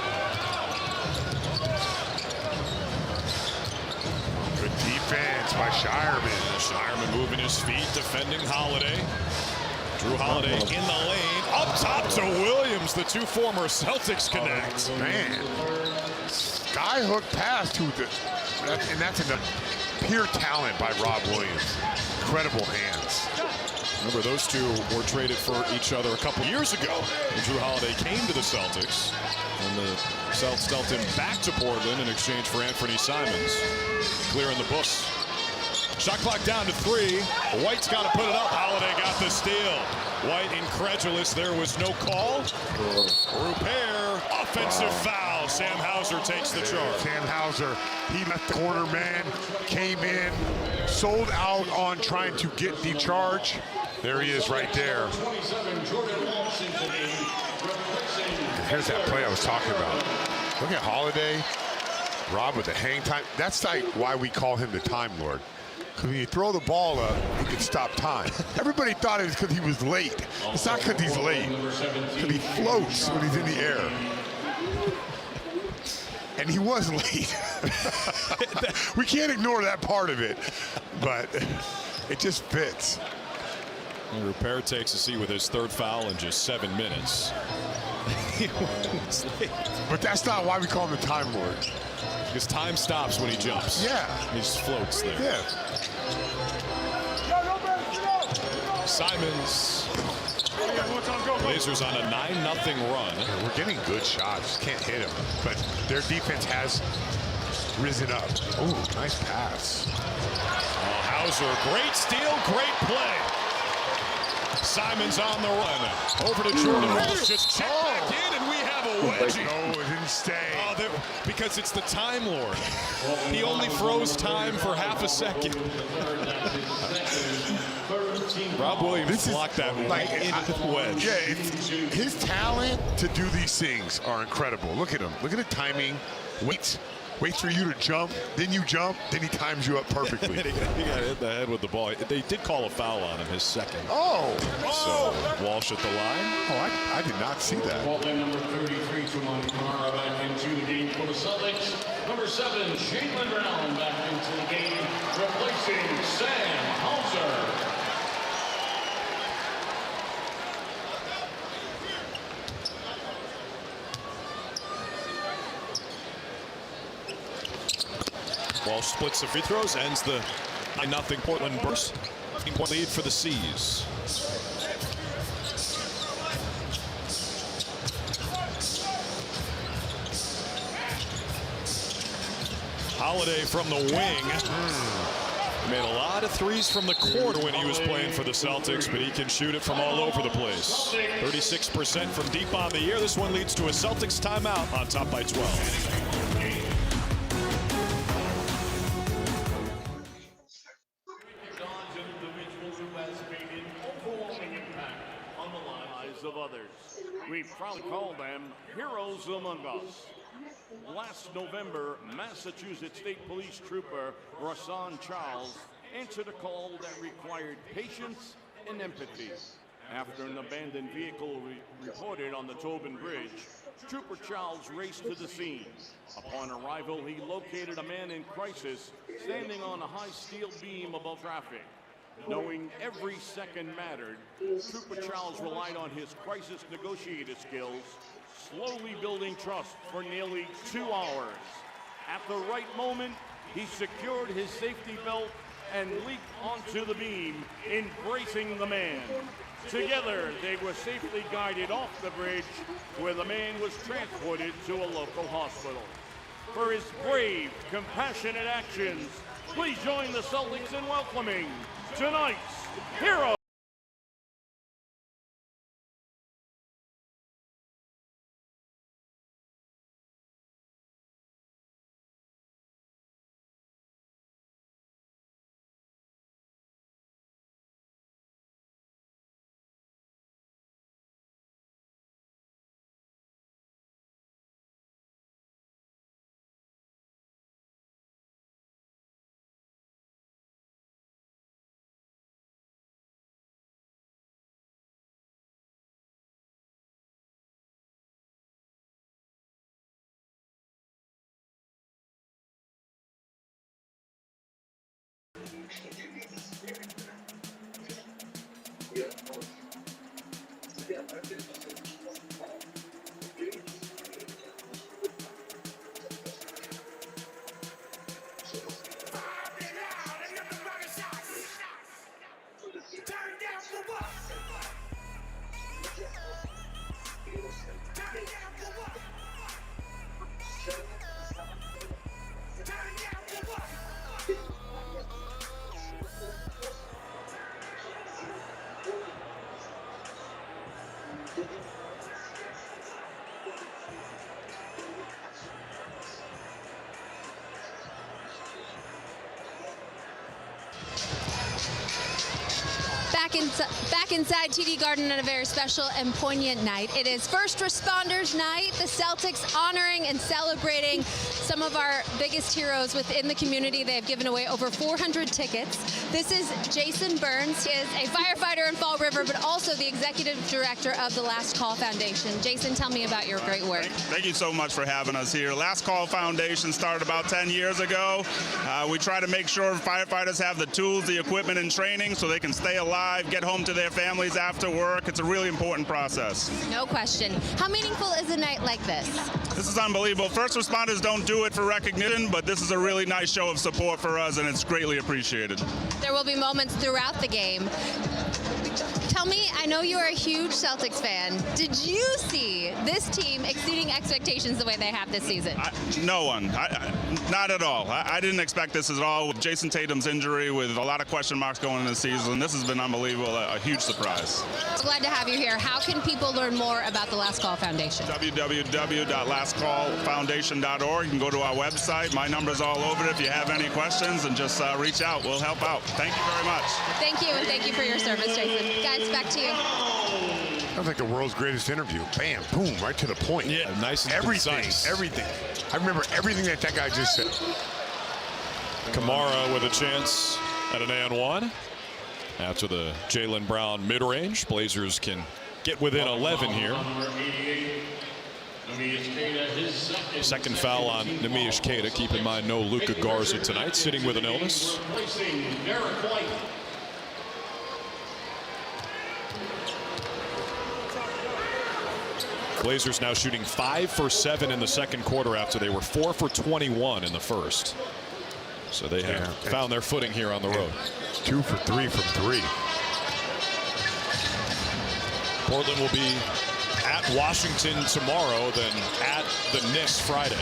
Good defense by Shireman. Shireman moving his feet, defending Holiday. Drew Holiday in the lane. Up top to Williams. The 2 former Celtics connect. Man. Skyhook pass to the... And that's enough. Pure talent by Rob Williams. Incredible hands. Remember, those 2 were traded for each other a couple years ago when Drew Holiday came to the Celtics. And the Celtics dealt him back to Portland in exchange for Anthony Simons. Clearing the books. Shot clock down to 3. White's got to put it up. Holiday got the steal. White incredulous. There was no call. Repair. Offensive foul. Sam Hauser takes the charge. Sam Hauser, he left the corner man, came in, sold out on trying to get the charge. There he is right there. Here's that play I was talking about. Look at Holiday. Rob with the hang time. That's like why we call him the Time Lord. Because when you throw the ball up, he can stop time. Everybody thought it was because he was late. It's not because he's late. Because he floats when he's in the air. And he was late. We can't ignore that part of it, but it just fits. And Repair takes a seat with his third foul in just 7 minutes. But that's not why we call him the Time Lord. Because time stops when he jumps. Yeah. He just floats there. Yeah. Simons. Blazers on a 9-0 run. We're getting good shots. Can't hit them. But their defense has risen up. Ooh, nice pass. Oh, Hauser, great steal, great play. Simons on the run. Over to Jordan Walsh. Just check back in, and we have a wedgie. No, it didn't stay. Oh, because it's the Time Lord. He only froze time for half a second. Rob Williams blocked that right into the wedge. Yeah, his talent to do these things are incredible. Look at him. Look at the timing. Waits for you to jump, then you jump, then he times you up perfectly. He got hit in the head with the ball. They did call a foul on him, his second. Oh! So Walsh at the line. Oh, I did not see that. Ball number 33, Toumani Camara back into the game for the Celtics. Number 7, Jaylen Brown back into the game, replacing Sam Hauser. Walsh splits the free throws, ends the 9-0 Portland burst. 15-point lead for the C's. Holiday from the wing. Made a lot of threes from the corner when he was playing for the Celtics, but he can shoot it from all over the place. 36% from deep on the year. This one leads to a Celtics timeout on top by 12. Of others. We proudly call them heroes among us. Last November, Massachusetts State Police Trooper Rasan Charles answered a call that required patience and empathy. After an abandoned vehicle reported on the Tobin Bridge, Trooper Charles raced to the scene. Upon arrival, he located a man in crisis standing on a high steel beam above traffic. Knowing every second mattered, Trooper Charles relied on his crisis negotiator skills, slowly building trust for nearly 2 hours. At the right moment, he secured his safety belt and leaped onto the beam, embracing the man. Together, they were safely guided off the bridge, where the man was transported to a local hospital. For his brave, compassionate actions, please join the Celtics in welcoming tonight's hero. back inside TD Garden on a very special and poignant night. It is First Responders Night. The Celtics honoring and celebrating some of our biggest heroes within the community. They have given away over 400 tickets. This is Jason Burns. He is a firefighter in Fall River, but also the executive director of the Last Call Foundation. Jason, tell me about your great work. Thank you so much for having us here. Last Call Foundation started about 10 years ago. We try to make sure firefighters have the tools, the equipment, and training so they can stay alive, get home to their families after work. It's a really important process. No question. How meaningful is a night like this? This is unbelievable. First responders don't do it for recognition, but this is a really nice show of support for us, and it's greatly appreciated. There will be moments throughout the game. Tell me, I know you're a huge Celtics fan. Did you see this team exceeding expectations the way they have this season? No one. Not at all. I didn't expect this at all. With Jason Tatum's injury, with a lot of question marks going into the season, this has been unbelievable, a huge surprise. Glad to have you here. How can people learn more about the Last Call Foundation? www.lastcallfoundation.org. You can go to our website. My number's all over it. If you have any questions, and just reach out. We'll help out. Thank you very much. Thank you, and thank you for your service, Jason. Guys, back to you. Sounds like the world's greatest interview. Bam, boom, right to the point. Yeah, nice and concise. Everything. I remember everything that guy just said. Kamara with a chance at an and one. After the Jaylen Brown mid-range, Blazers can get within 11 here. Second foul on Neemias Queta. Keep in mind, no Luka Garza tonight, sitting with an illness. Blazers now shooting 5 for 7 in the second quarter after they were 4 for 21 in the first. So they have found their footing here on the road. 2 for 3 from 3. Portland will be at Washington tomorrow, then at the Knicks Friday.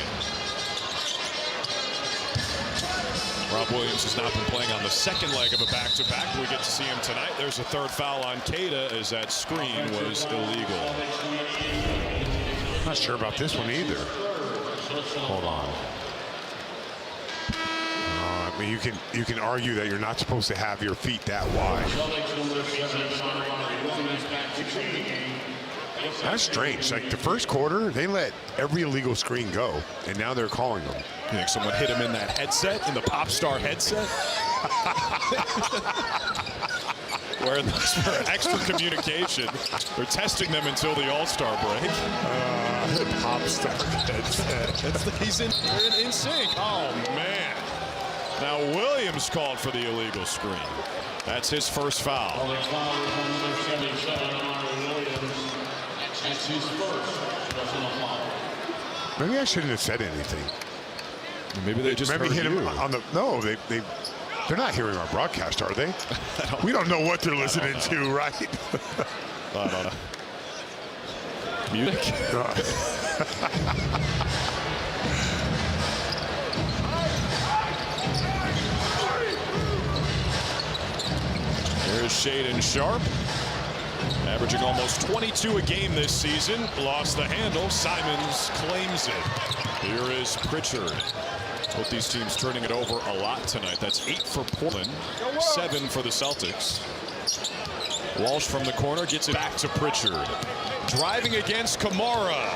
Rob Williams has not been playing on the second leg of a back-to-back. We get to see him tonight. There's a third foul on Queta as that screen was illegal. Not sure about this one either. Hold on. I mean, you can argue that you're not supposed to have your feet that wide. That's strange. Like the first quarter, they let every illegal screen go, and now they're calling them. You think someone hit him in that headset, in the pop star headset? Wearing this for extra communication. They're testing them until the All-Star break. The pop star headset. He's in sync. Oh, man. Now Williams called for the illegal screen. That's his first foul. That's his first personal foul. Maybe I shouldn't have said anything. Maybe they just maybe hit him on the. No, they're not hearing our broadcast, are they? We don't know what they're listening to, right? Music. There's Shaedon Sharpe, averaging almost 22 a game this season. Lost the handle. Simons claims it. Here is Pritchard. Both these teams turning it over a lot tonight. That's 8 for Portland, 7 for the Celtics. Walsh from the corner gets it back to Pritchard. Driving against Kamara.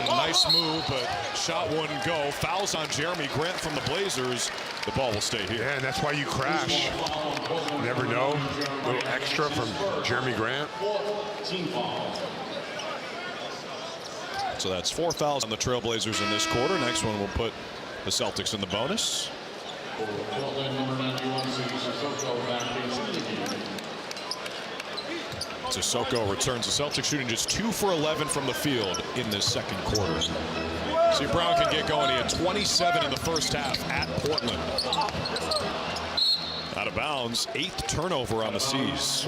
Nice move, but shot wouldn't go. Fouls on Jeremy Grant from the Blazers. The ball will stay here. Yeah, and that's why you crash. You never know. A little extra from Jeremy Grant. So that's 4 fouls on the Trailblazers in this quarter. Next one will put the Celtics in the bonus. Sissoko returns. The Celtics shooting just 2 for 11 from the field in this second quarter. See if Brown can get going. He had 27 in the first half at Portland. Out of bounds, 8th turnover on the C's.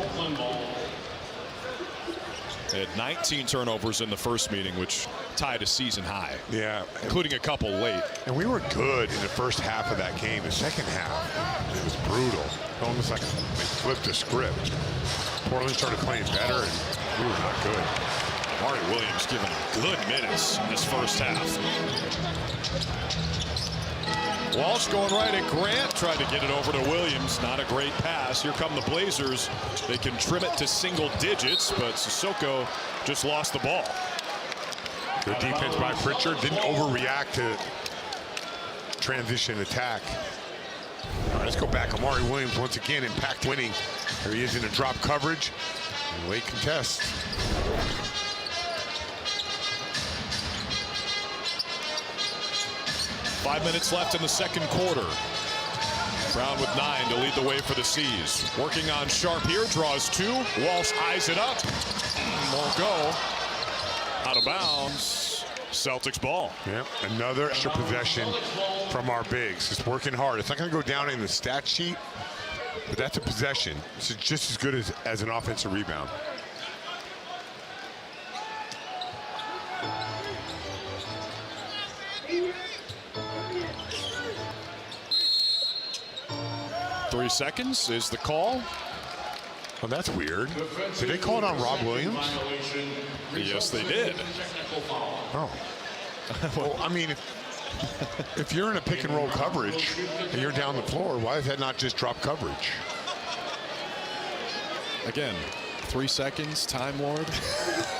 They had 19 turnovers in the first meeting, which tied a season high. Yeah. Including a couple late. And we were good in the first half of that game. The second half, it was brutal. Almost like they flipped the script. Portland started playing better, and we were not good. Marty Williams given good minutes in this first half. Walsh going right at Grant, tried to get it over to Williams. Not a great pass. Here come the Blazers. They can trim it to single digits, but Sissoko just lost the ball. Good defense by Pritchard. Didn't overreact to transition attack. All right, let's go back. Amari Williams once again impact winning. Here he is in a drop coverage. Late contest. Five minutes left in the second quarter. Brown with 9 to lead the way for the C's. Working on Sharp here, draws 2. Walsh eyes it up. Won't go. Out of bounds. Celtics ball. Yep, another extra possession from our bigs. It's working hard. It's not going to go down in the stat sheet, but that's a possession. It's just as good as an offensive rebound. Three seconds is the call. Oh, that's weird. Did they call it on Rob Williams? Yes, they did. Oh. Well, I mean, if you're in a pick and roll coverage and you're down the floor, why is that not just drop coverage? Again, 3 seconds, Time Lord.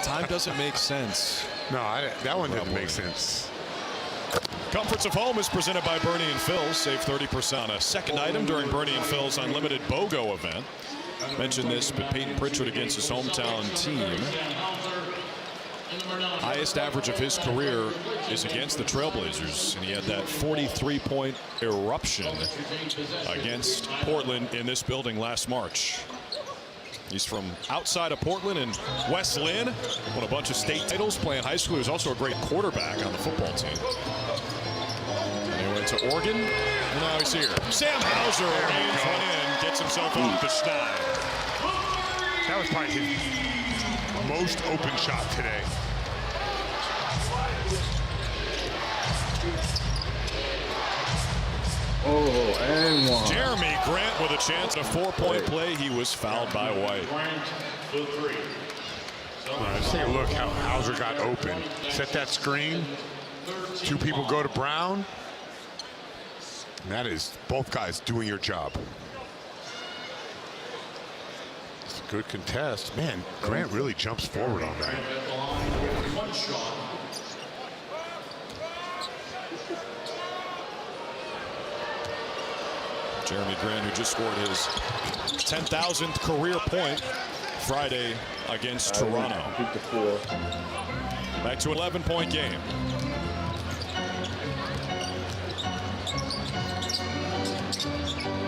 Time doesn't make sense. No, that one didn't make sense. Comforts of Home is presented by Bernie and Phil's. Save 30% on a second item during Bernie and Phil's Unlimited BOGO event. Mentioned this, but Peyton Pritchard against his hometown team. Highest average of his career is against the Trailblazers, and he had that 43-point eruption against Portland in this building last March. He's from outside of Portland in West Lynn. Won a bunch of state titles playing high school. He was also a great quarterback on the football team. And he went to Oregon, and now he's here. Sam Hauser aims one in, gets himself off the schneid. That was probably his most open shot today. Oh, and one. Jeremy Grant with a chance at a 4-point play. He was fouled by White. All right, let's take a look how Hauser got open. Set that screen. 2 people go to Brown. And that is both guys doing your job. It's a good contest. Man, Grant really jumps forward on that. Jeremy Grant, who just scored his 10,000th career point Friday against Toronto. Back to an 11-point game.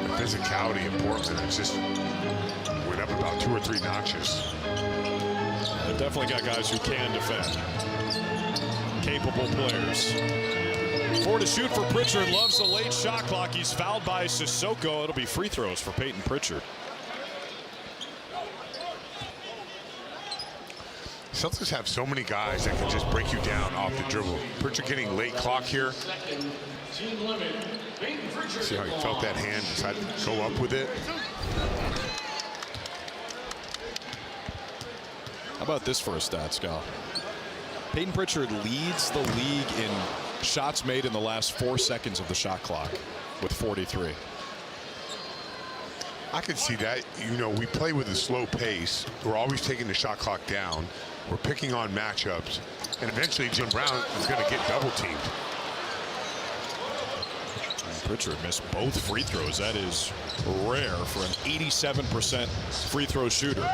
The physicality in Portland has just went up about 2 or 3 notches. They've definitely got guys who can defend. Capable players. 4 to shoot for Pritchard. Loves the late shot clock. He's fouled by Sissoko. It'll be free throws for Peyton Pritchard. Celtics have so many guys that can just break you down off the dribble. Pritchard getting late clock here. See how he felt that hand, decided to go up with it. How about this for a stat, Scott? Peyton Pritchard leads the league in shots made in the last 4 seconds of the shot clock with 43. I can see that. You know, we play with a slow pace. We're always taking the shot clock down. We're picking on matchups. And eventually Jim Brown is going to get double teamed. And Pritchard missed both free throws. That is rare for an 87% free throw shooter.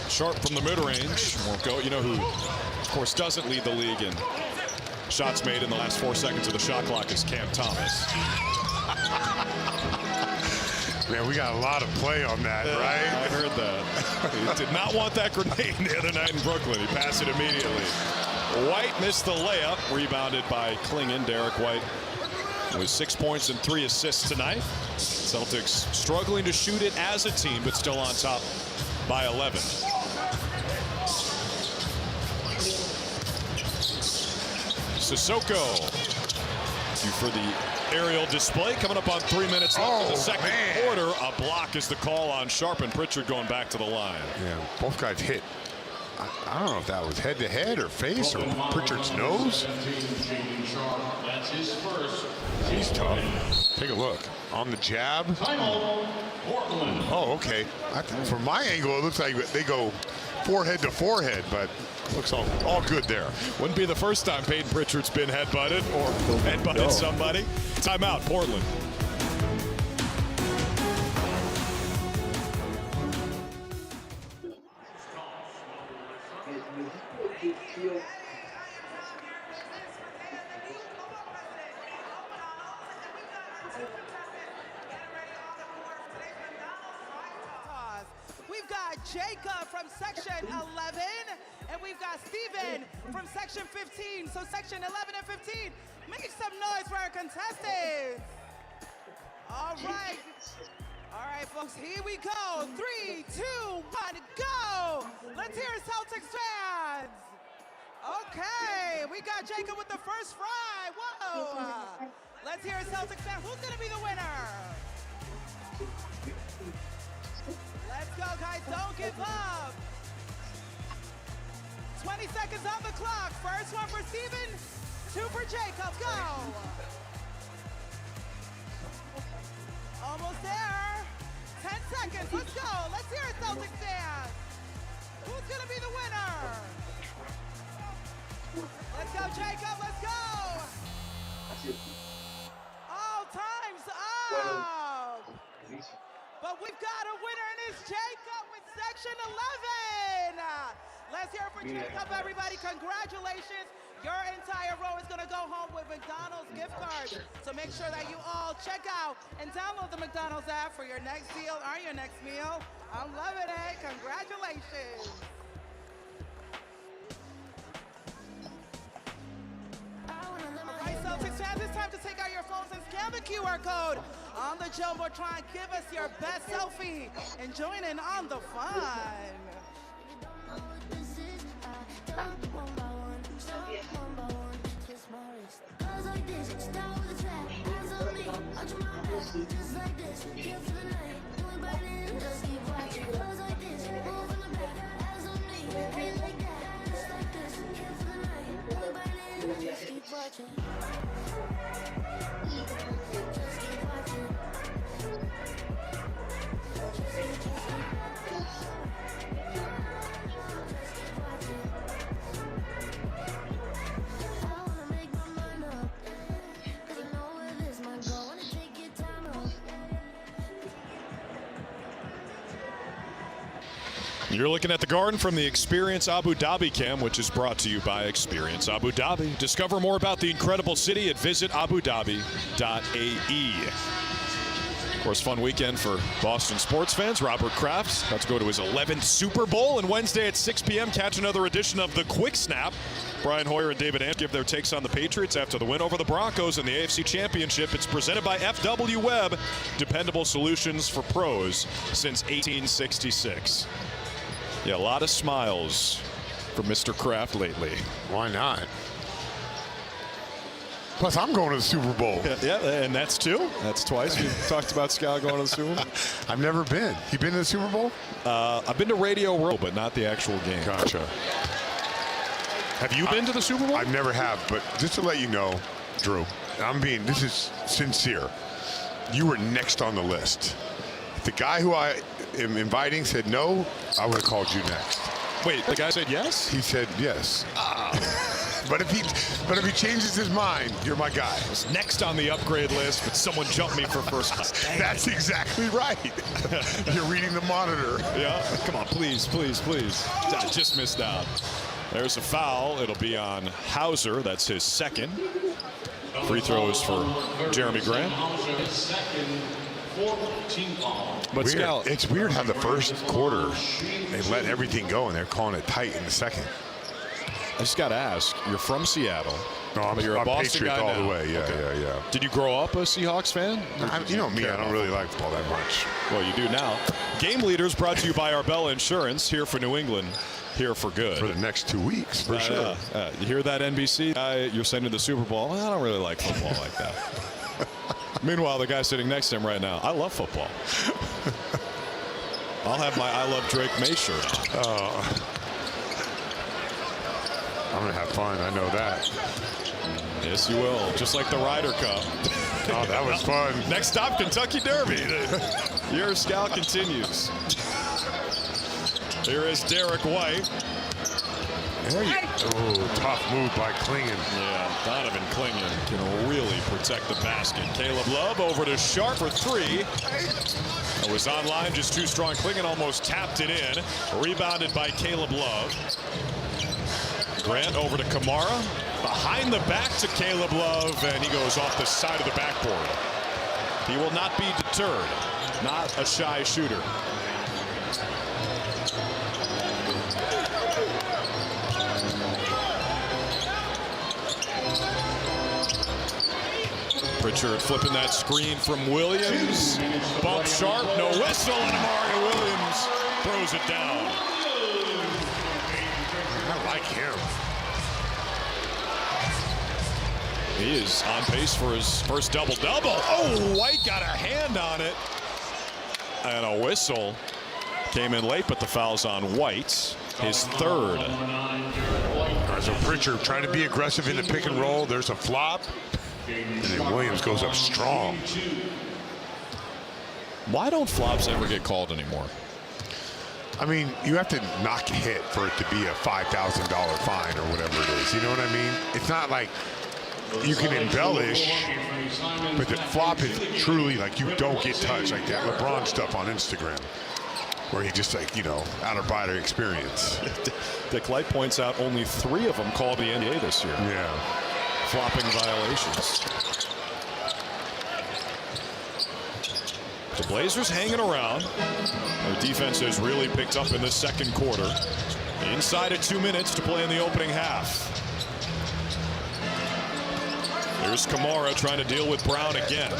Sharp from the mid-range. Won't go. You know who, of course, doesn't lead the league in shots made in the last 4 seconds of the shot clock is Cam Thomas. Man, we got a lot of play on that, right? I heard that. He did not want that grenade the other night in Brooklyn. He passed it immediately. White missed the layup, rebounded by Klingon. Derek White with 6 points and 3 assists tonight. Celtics struggling to shoot it as a team, but still on top by 11. Sissoko. Due for the aerial display coming up on 3 minutes left in the second quarter. A block is the call on Sharp, and Pritchard going back to the line. Yeah, both guys hit. I don't know if that was head-to-head or face or Pritchard's nose. That's his first. He's tough. Take a look. On the jab. Portland. Oh, okay. From my angle, it looks like they go forehead to forehead, but looks all good there. Wouldn't be the first time Peyton Pritchard's been headbutted or headbutted somebody. Timeout, Portland. We've got Jacob from section 11, and we've got Steven from section 15. So section 11 and 15, make some noise for our contestants. All right. All right, folks, here we go. 3, 2, 1, go. Let's hear Celtics fans. Okay, we got Jacob with the first fry. Whoa. Let's hear Celtics fans. Who's going to be the winner? Let's go, guys. Don't give up. 20 seconds on the clock. First one for Steven, 2 for Jacob. Go. Almost there. 10 seconds. Let's go. Let's hear it, Celtics fans. Who's going to be the winner? Let's go, Jacob. Let's go. All time's up. But we've got a winner, and it's Jacob with section 11. Let's hear it for Jacob, everybody. Congratulations. Your entire row is going to go home with McDonald's gift cards. So make sure that you all check out and download the McDonald's app for your next deal or your next meal. I'm loving it. Congratulations. All right, Celtics fans, it's time to take out your phones and scan the QR code on the Jumbotron. Give us your best selfie and join in on the fun. You're looking at the Garden from the Experience Abu Dhabi cam, which is brought to you by Experience Abu Dhabi. Discover more about the incredible city at visitabudabi.ae. Of course, fun weekend for Boston sports fans. Robert Kraft's about to go to his 11th Super Bowl, and Wednesday at 6 p.m. catch another edition of The Quick Snap. Brian Hoyer and David Ant give their takes on the Patriots after the win over the Broncos in the AFC Championship. It's presented by FW Web, dependable solutions for pros since 1866. Yeah, a lot of smiles for Mr. Kraft lately. Why not? Plus, I'm going to the Super Bowl. Yeah, and that's 2. That's twice. We talked about Scal going to the Super Bowl. I've never been. You been to the Super Bowl? I've been to Radio Row, but not the actual game. Gotcha. Have you been to the Super Bowl? I never have, but just to let you know, Drew, this is sincere. You were next on the list. If the guy who I am inviting said no, I would have called you next. Wait, the guy said yes? He said yes. But if he changes his mind, you're my guy. I was next on the upgrade list, but someone jumped me for first class. That's exactly right. You're reading the monitor. Yeah. Come on, please, please, please. I just missed out. There's a foul. It'll be on Hauser. That's his second. Free throws for Jeremy Grant. But it's weird how the first quarter they let everything go and they're calling it tight in the second. I just got to ask, you're from Seattle. No, but you're a Boston Patriot guy all now. the way. Yeah, Okay. yeah. Did you grow up a Seahawks fan? You know me, I don't really like football that much. Well, you do now. Game Leaders brought to you by Arbella Insurance, here for New England, here for good. For the next 2 weeks, for sure. You hear that, NBC guy you're sending to the Super Bowl? I don't really like football like that. Meanwhile, the guy sitting next to him right now, I love football. I'll have my I Love Drake May shirt on. I'm going to have fun. I know that. Yes, you will. Just like the Ryder Cup. Oh, that was fun. Next stop, Kentucky Derby. Your scout continues. Here is Derek White. Oh, tough move by Clingan. Yeah, Donovan Clingan can really protect the basket. Caleb Love over to Sharp for three. It was online, just too strong. Clingan almost tapped it in. Rebounded by Caleb Love. Grant over to Kamara. Behind the back to Caleb Love, and he goes off the side of the backboard. He will not be deterred. Not a shy shooter. Pritchard flipping that screen from Williams. Bump Sharp, no whistle, and Amari Williams throws it down. I like him. He is on pace for his first double-double. Oh, White got a hand on it. And a whistle came in late, but the foul's on White, his third. All right, so Pritchard trying to be aggressive in the pick and roll. There's a flop. And then Williams goes up strong. Why don't flops ever get called anymore? I mean, you have to knock a hit for it to be a $5,000 fine or whatever it is. You know what I mean? It's not like you can embellish, but the flop is truly like you don't get touched, like that LeBron stuff on Instagram, where he just like, you know, out of body experience. Dick Light points out only 3 of them called the NBA this year. Yeah. Flopping violations. The Blazers hanging around. Their defense has really picked up in this second quarter. Inside of 2 minutes to play in the opening half. There's Kamara trying to deal with Brown again.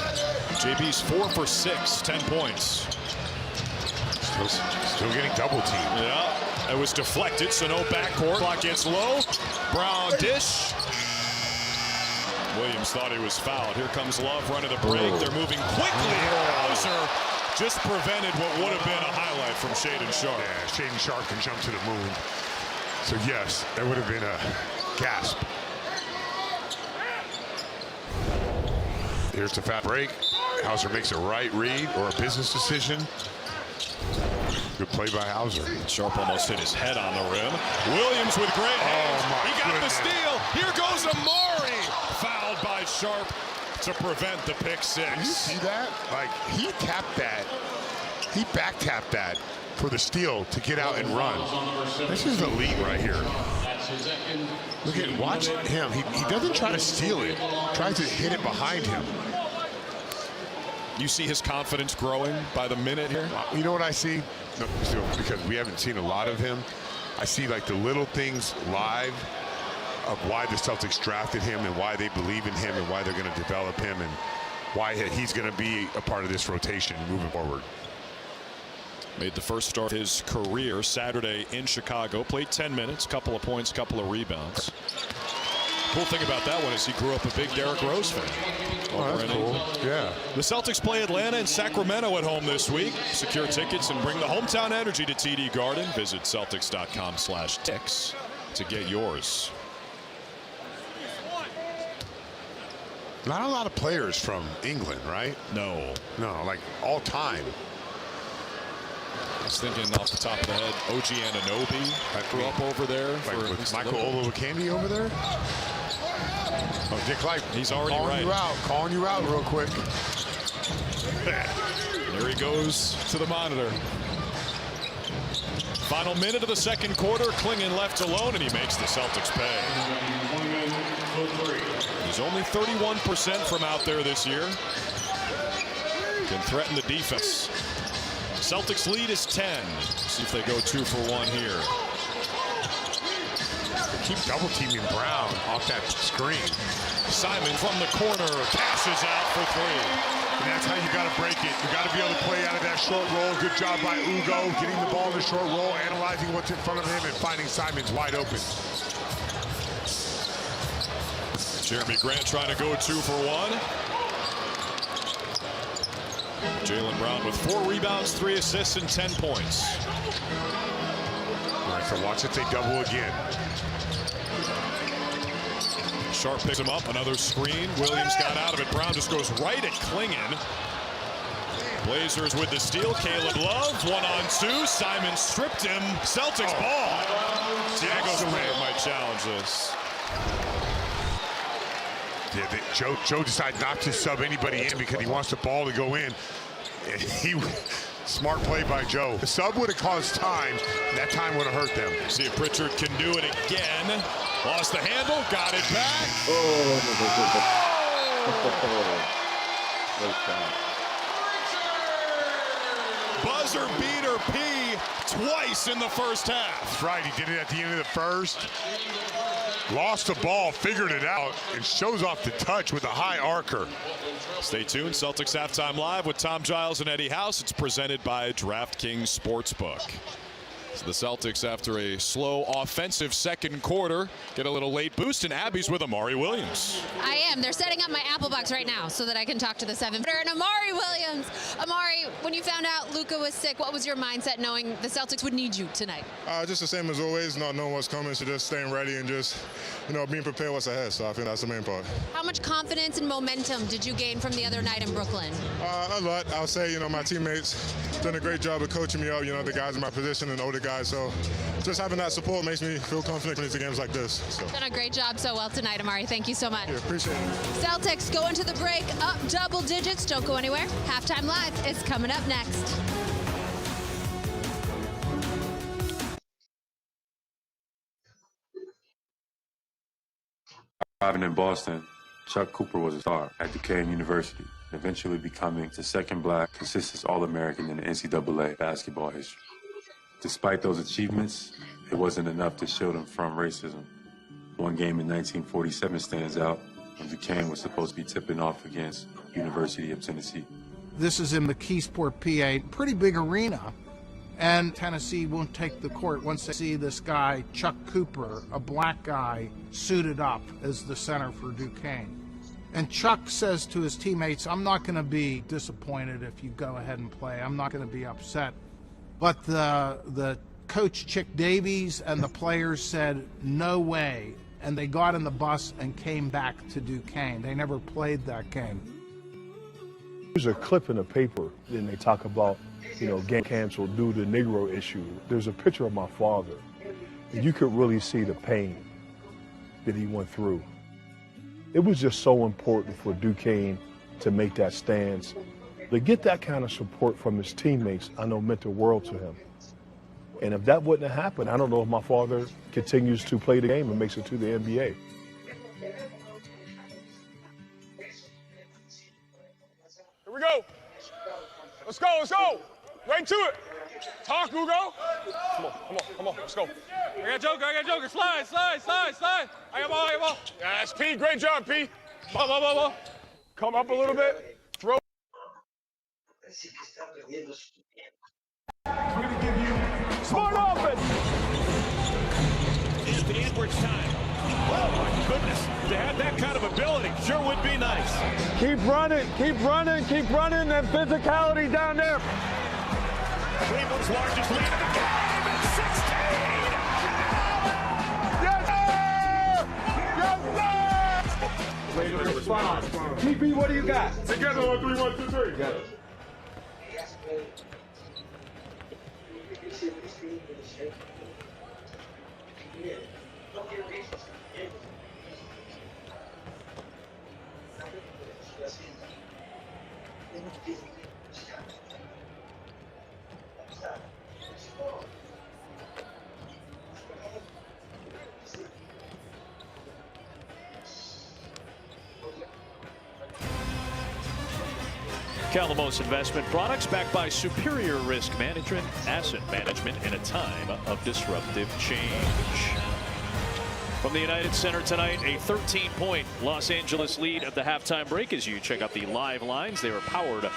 JB's 4 for 6, 10 points. Still getting double teamed. Yeah, it was deflected, so no backcourt. Clock gets low. Brown dish. Williams thought he was fouled. Here comes Love running the break. They're moving quickly. Hauser just prevented what would have been a highlight from Shaedon Sharp. Yeah, Shaedon Sharp can jump to the moon. So yes, that would have been a gasp. Here's the fast break. Hauser makes a right read or a business decision. Good play by Hauser. Sharp almost hit his head on the rim. Williams with great hands. He got the steal. Here goes Amari. Fouled by Sharp to prevent the pick six. You see that? Like, he tapped that. He back tapped that for the steal to get out and run. This is elite right here. Look at, watch him. He doesn't try to steal it. Tries to hit it behind him. You see his confidence growing by the minute here? You know what I see? No, because we haven't seen a lot of him. I see like the little things live of why the Celtics drafted him and why they believe in him and why they're going to develop him and why he's going to be a part of this rotation moving forward. Made the first start of his career Saturday in Chicago. Played 10 minutes, couple of points, couple of rebounds. Cool thing about that one is he grew up a big Derrick Rose fan. Oh, that's cool. Yeah. The Celtics play Atlanta and Sacramento at home this week. Secure tickets and bring the hometown energy to TD Garden. Visit Celtics.com/ticks to get yours. Not a lot of players from England, right? No. No, like all time. I was thinking off the top of the head, OG Anunoby grew up over there. Like with Michael Olowokandi over there? Oh, Dick Light. He's already calling right. Calling you out real quick. There he goes to the monitor. Final minute of the second quarter. Clingan left alone, and he makes the Celtics pay. He's only 31% from out there this year. Can threaten the defense. Celtics lead is 10. See if they go 2 for 1 here. They keep double teaming Brown off that screen. Simon from the corner passes out for 3. And that's how you got to break it. You got to be able to play out of that short roll. Good job by Ugo getting the ball in the short roll, analyzing what's in front of him, and finding Simons wide open. Jeremy Grant trying to go 2 for 1. Jaylen Brown with 4 rebounds, 3 assists, and 10 points. All right, so watch if they double again. Sharp picks him up. Another screen. Williams got out of it. Brown just goes right at Klingon. Blazers with the steal. Caleb Love, 1-on-2. Simon stripped him. Celtics ball. Diego Smith might challenge this. Yeah, Joe decided not to sub anybody in because he wants the ball to go in. Smart play by Joe. The sub would have caused time. That time would have hurt them. See if Pritchard can do it again. Lost the handle, got it back. Buzzer beater P twice in the first half. That's right, he did it at the end of the first. Lost the ball, figured it out, and shows off the touch with a high arcer. Stay tuned. Celtics Halftime Live with Tom Giles and Eddie House. It's presented by DraftKings Sportsbook. So the Celtics, after a slow offensive second quarter, get a little late boost, and Abby's with Amari Williams. I am. They're setting up my Apple Box right now so that I can talk to the 7-footer and Amari Williams. Amari, when you found out Luka was sick, what was your mindset knowing the Celtics would need you tonight? Just the same as always, not knowing what's coming, so just staying ready and just, being prepared what's ahead. So I think that's the main part. How much confidence and momentum did you gain from the other night in Brooklyn? A lot. I'll say, my teammates done a great job of coaching me up, the guys in my position and older guys. So just having that support makes me feel confident into games like this. So. Done a great job so well tonight, Amari. Thank you so much. Yeah, appreciate it. Celtics go into the break up double digits. Don't go anywhere. Halftime Live is coming up next. Arriving in Boston, Chuck Cooper was a star at Duquesne University, eventually becoming the second black consistent All-American in the NCAA basketball history. Despite those achievements, it wasn't enough to shield him from racism. One game in 1947 stands out when Duquesne was supposed to be tipping off against University of Tennessee. This is in McKeesport, PA, pretty big arena. And Tennessee won't take the court once they see this guy, Chuck Cooper, a black guy, suited up as the center for Duquesne. And Chuck says to his teammates, I'm not going to be disappointed if you go ahead and play. I'm not going to be upset. But the coach, Chick Davies, and the players said, no way. And they got in the bus and came back to Duquesne. They never played that game. There's a clip in the paper, then they talk about, game canceled due to the Negro issue. There's a picture of my father, and you could really see the pain that he went through. It was just so important for Duquesne to make that stance. To get that kind of support from his teammates, I know meant the world to him. And if that wouldn't have happened, I don't know if my father continues to play the game and makes it to the NBA. Here we go. Let's go, let's go. Right to it. Talk, Hugo. Come on, let's go. I got Joker. Slide. I got ball. Yeah, that's P. Great job, P. Ball. Come up a little bit. Throw. Smart offense. Anthony Edwards time. Oh, my goodness. To have that kind of ability sure would be nice. Keep running. That physicality down there. Cleveland's largest lead of the game at 16. Yes, sir! Way to respond. TP, what do you got? Together on 3, 1, 2, 3. Got it. Calamos Investment Products backed by superior risk management, asset management in a time of disruptive change. From the United Center tonight, a 13-point Los Angeles lead at the halftime break as you check out the live lines. They are powered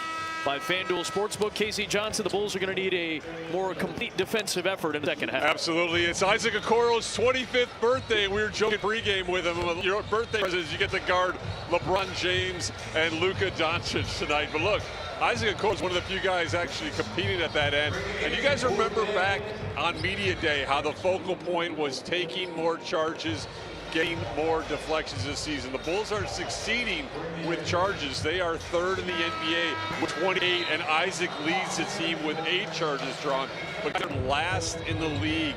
by FanDuel Sportsbook. Casey Johnson, the Bulls are going to need a more complete defensive effort in the second half. Absolutely. It's Isaac Okoro's 25th birthday. We were joking pregame with him. Your birthday presents, you get to guard LeBron James and Luka Doncic tonight. But look, Isaac Okoro is one of the few guys actually competing at that end. And you guys remember back on Media Day how the focal point was taking more charges, getting more deflections this season. The Bulls are succeeding with charges. They are third in the NBA with 28, and Isaac leads the team with 8 charges drawn, but they're last in the league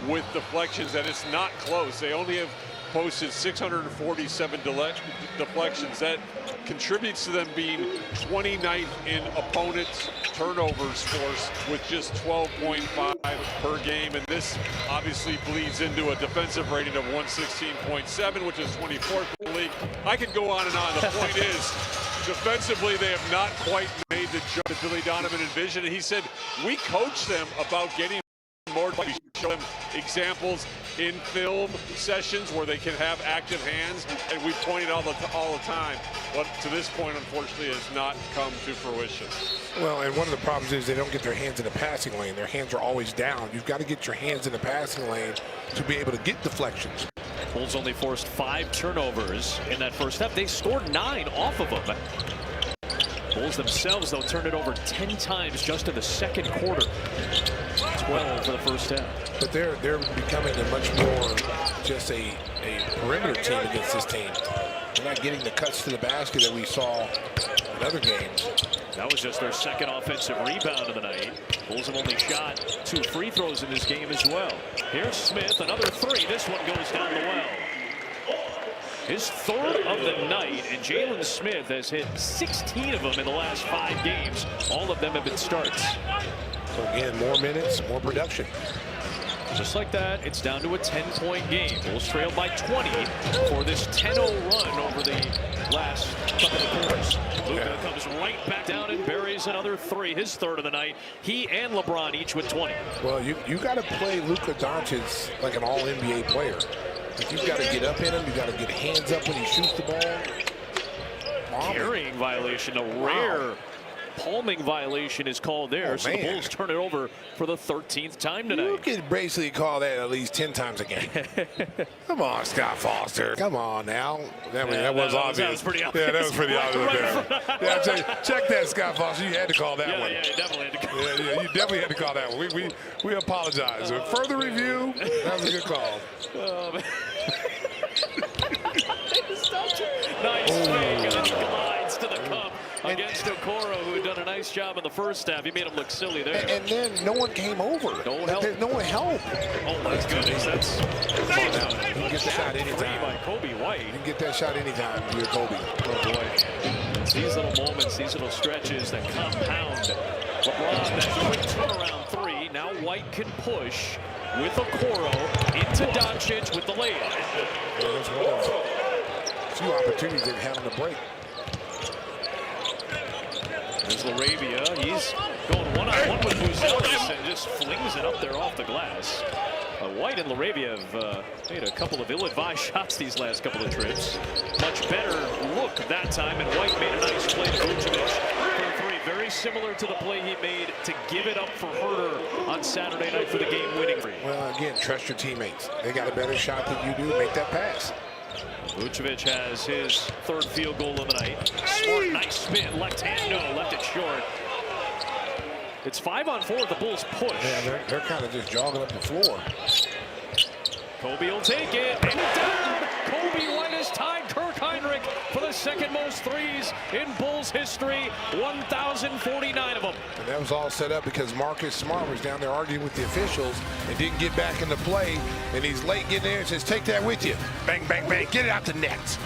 with deflections, and it's not close. They only have posted 647 deflections. That contributes to them being 29th in opponents' turnovers force with just 12.5 per game, and this obviously bleeds into a defensive rating of 116.7, which is 24th in the league. I could go on and on. The point is, defensively, they have not quite made the jump that Billy Donovan envisioned, and he said, we coach them about getting more. We show them examples in film sessions where they can have active hands, and we pointed out all the time. But to this point, unfortunately, has not come to fruition. Well, and one of the problems is they don't get their hands in the passing lane. Their hands are always down. You've got to get your hands in the passing lane to be able to get deflections. Bulls only forced 5 turnovers in that first half. They scored 9 off of them. Bulls themselves, though, turned it over 10 times just in the second quarter. 12 for the first half. But they're becoming a much more just a perimeter team against this team. They're not getting the cuts to the basket that we saw in other games. That was just their second offensive rebound of the night. Bulls have only shot 2 free throws in this game as well. Here's Smith, another 3. This one goes down the well. His 3rd of the night, and Jalen Smith has hit 16 of them in the last 5 games. All of them have been starts. So again, more minutes, more production. Just like that, it's down to a 10-point game. Bulls trailed by 20 for this 10-0 run over the last couple of quarters. Luka comes right back down and buries another 3, his 3rd of the night. He and LeBron each with 20. Well, you got to play Luka Doncic like an all-NBA player. Like, you've got to get up in him. You've got to get hands up when he shoots the ball. Carrying violation, a rare palming violation is called there. So the Bulls turn it over for the 13th time tonight. You could basically call that at least 10 times a game. Come on, Scott Foster. Come on now. That was obvious. That was pretty obvious. Yeah, that was pretty obvious. Check that, Scott Foster. You had to call that one. Yeah, you definitely had to call you definitely had to call that one. We apologize. Further review, that was a good call. Nice fake, and then he glides to the cup against Okoro, who had done a nice job in the first half. He made him look silly there. And then no one came over. No one helped. No one helped. Oh my goodness, that's you can get the shot anytime. By Kobe White. You can get that shot anytime. You're Kobe. Oh boy. It's these little moments, these little stretches that compound. LeBron, that quick turnaround 3. Now White can push with Okoro into Doncic with the layup. There's one of the few opportunities they've had on the break. There's LaRavia. He's going one-on-one with Buzelis and just flings it up there off the glass. White and LaRavia have made a couple of ill-advised shots these last couple of trips. Much better look that time, and White made a nice play to Vucevic for 3. Very similar to the play he made to give it up for Herter on Saturday night for the game-winning 3. Well, again, trust your teammates. They got a better shot than you do. Make that pass. Vucevic has his 3rd field goal of the night. Smart, nice spin. Left hand, no. Left it short. It's 5-on-4. The Bulls push. Yeah, they're kind of just jogging up the floor. Kobe will take it. And down. Kobe White has tied Kirk Heinrich for the 2nd most threes in Bulls history. 1,049 of them. And that was all set up because Marcus Smart was down there arguing with the officials and didn't get back in the play. And he's late getting there and says, take that with you. Bang, bang, bang. Get it out the net.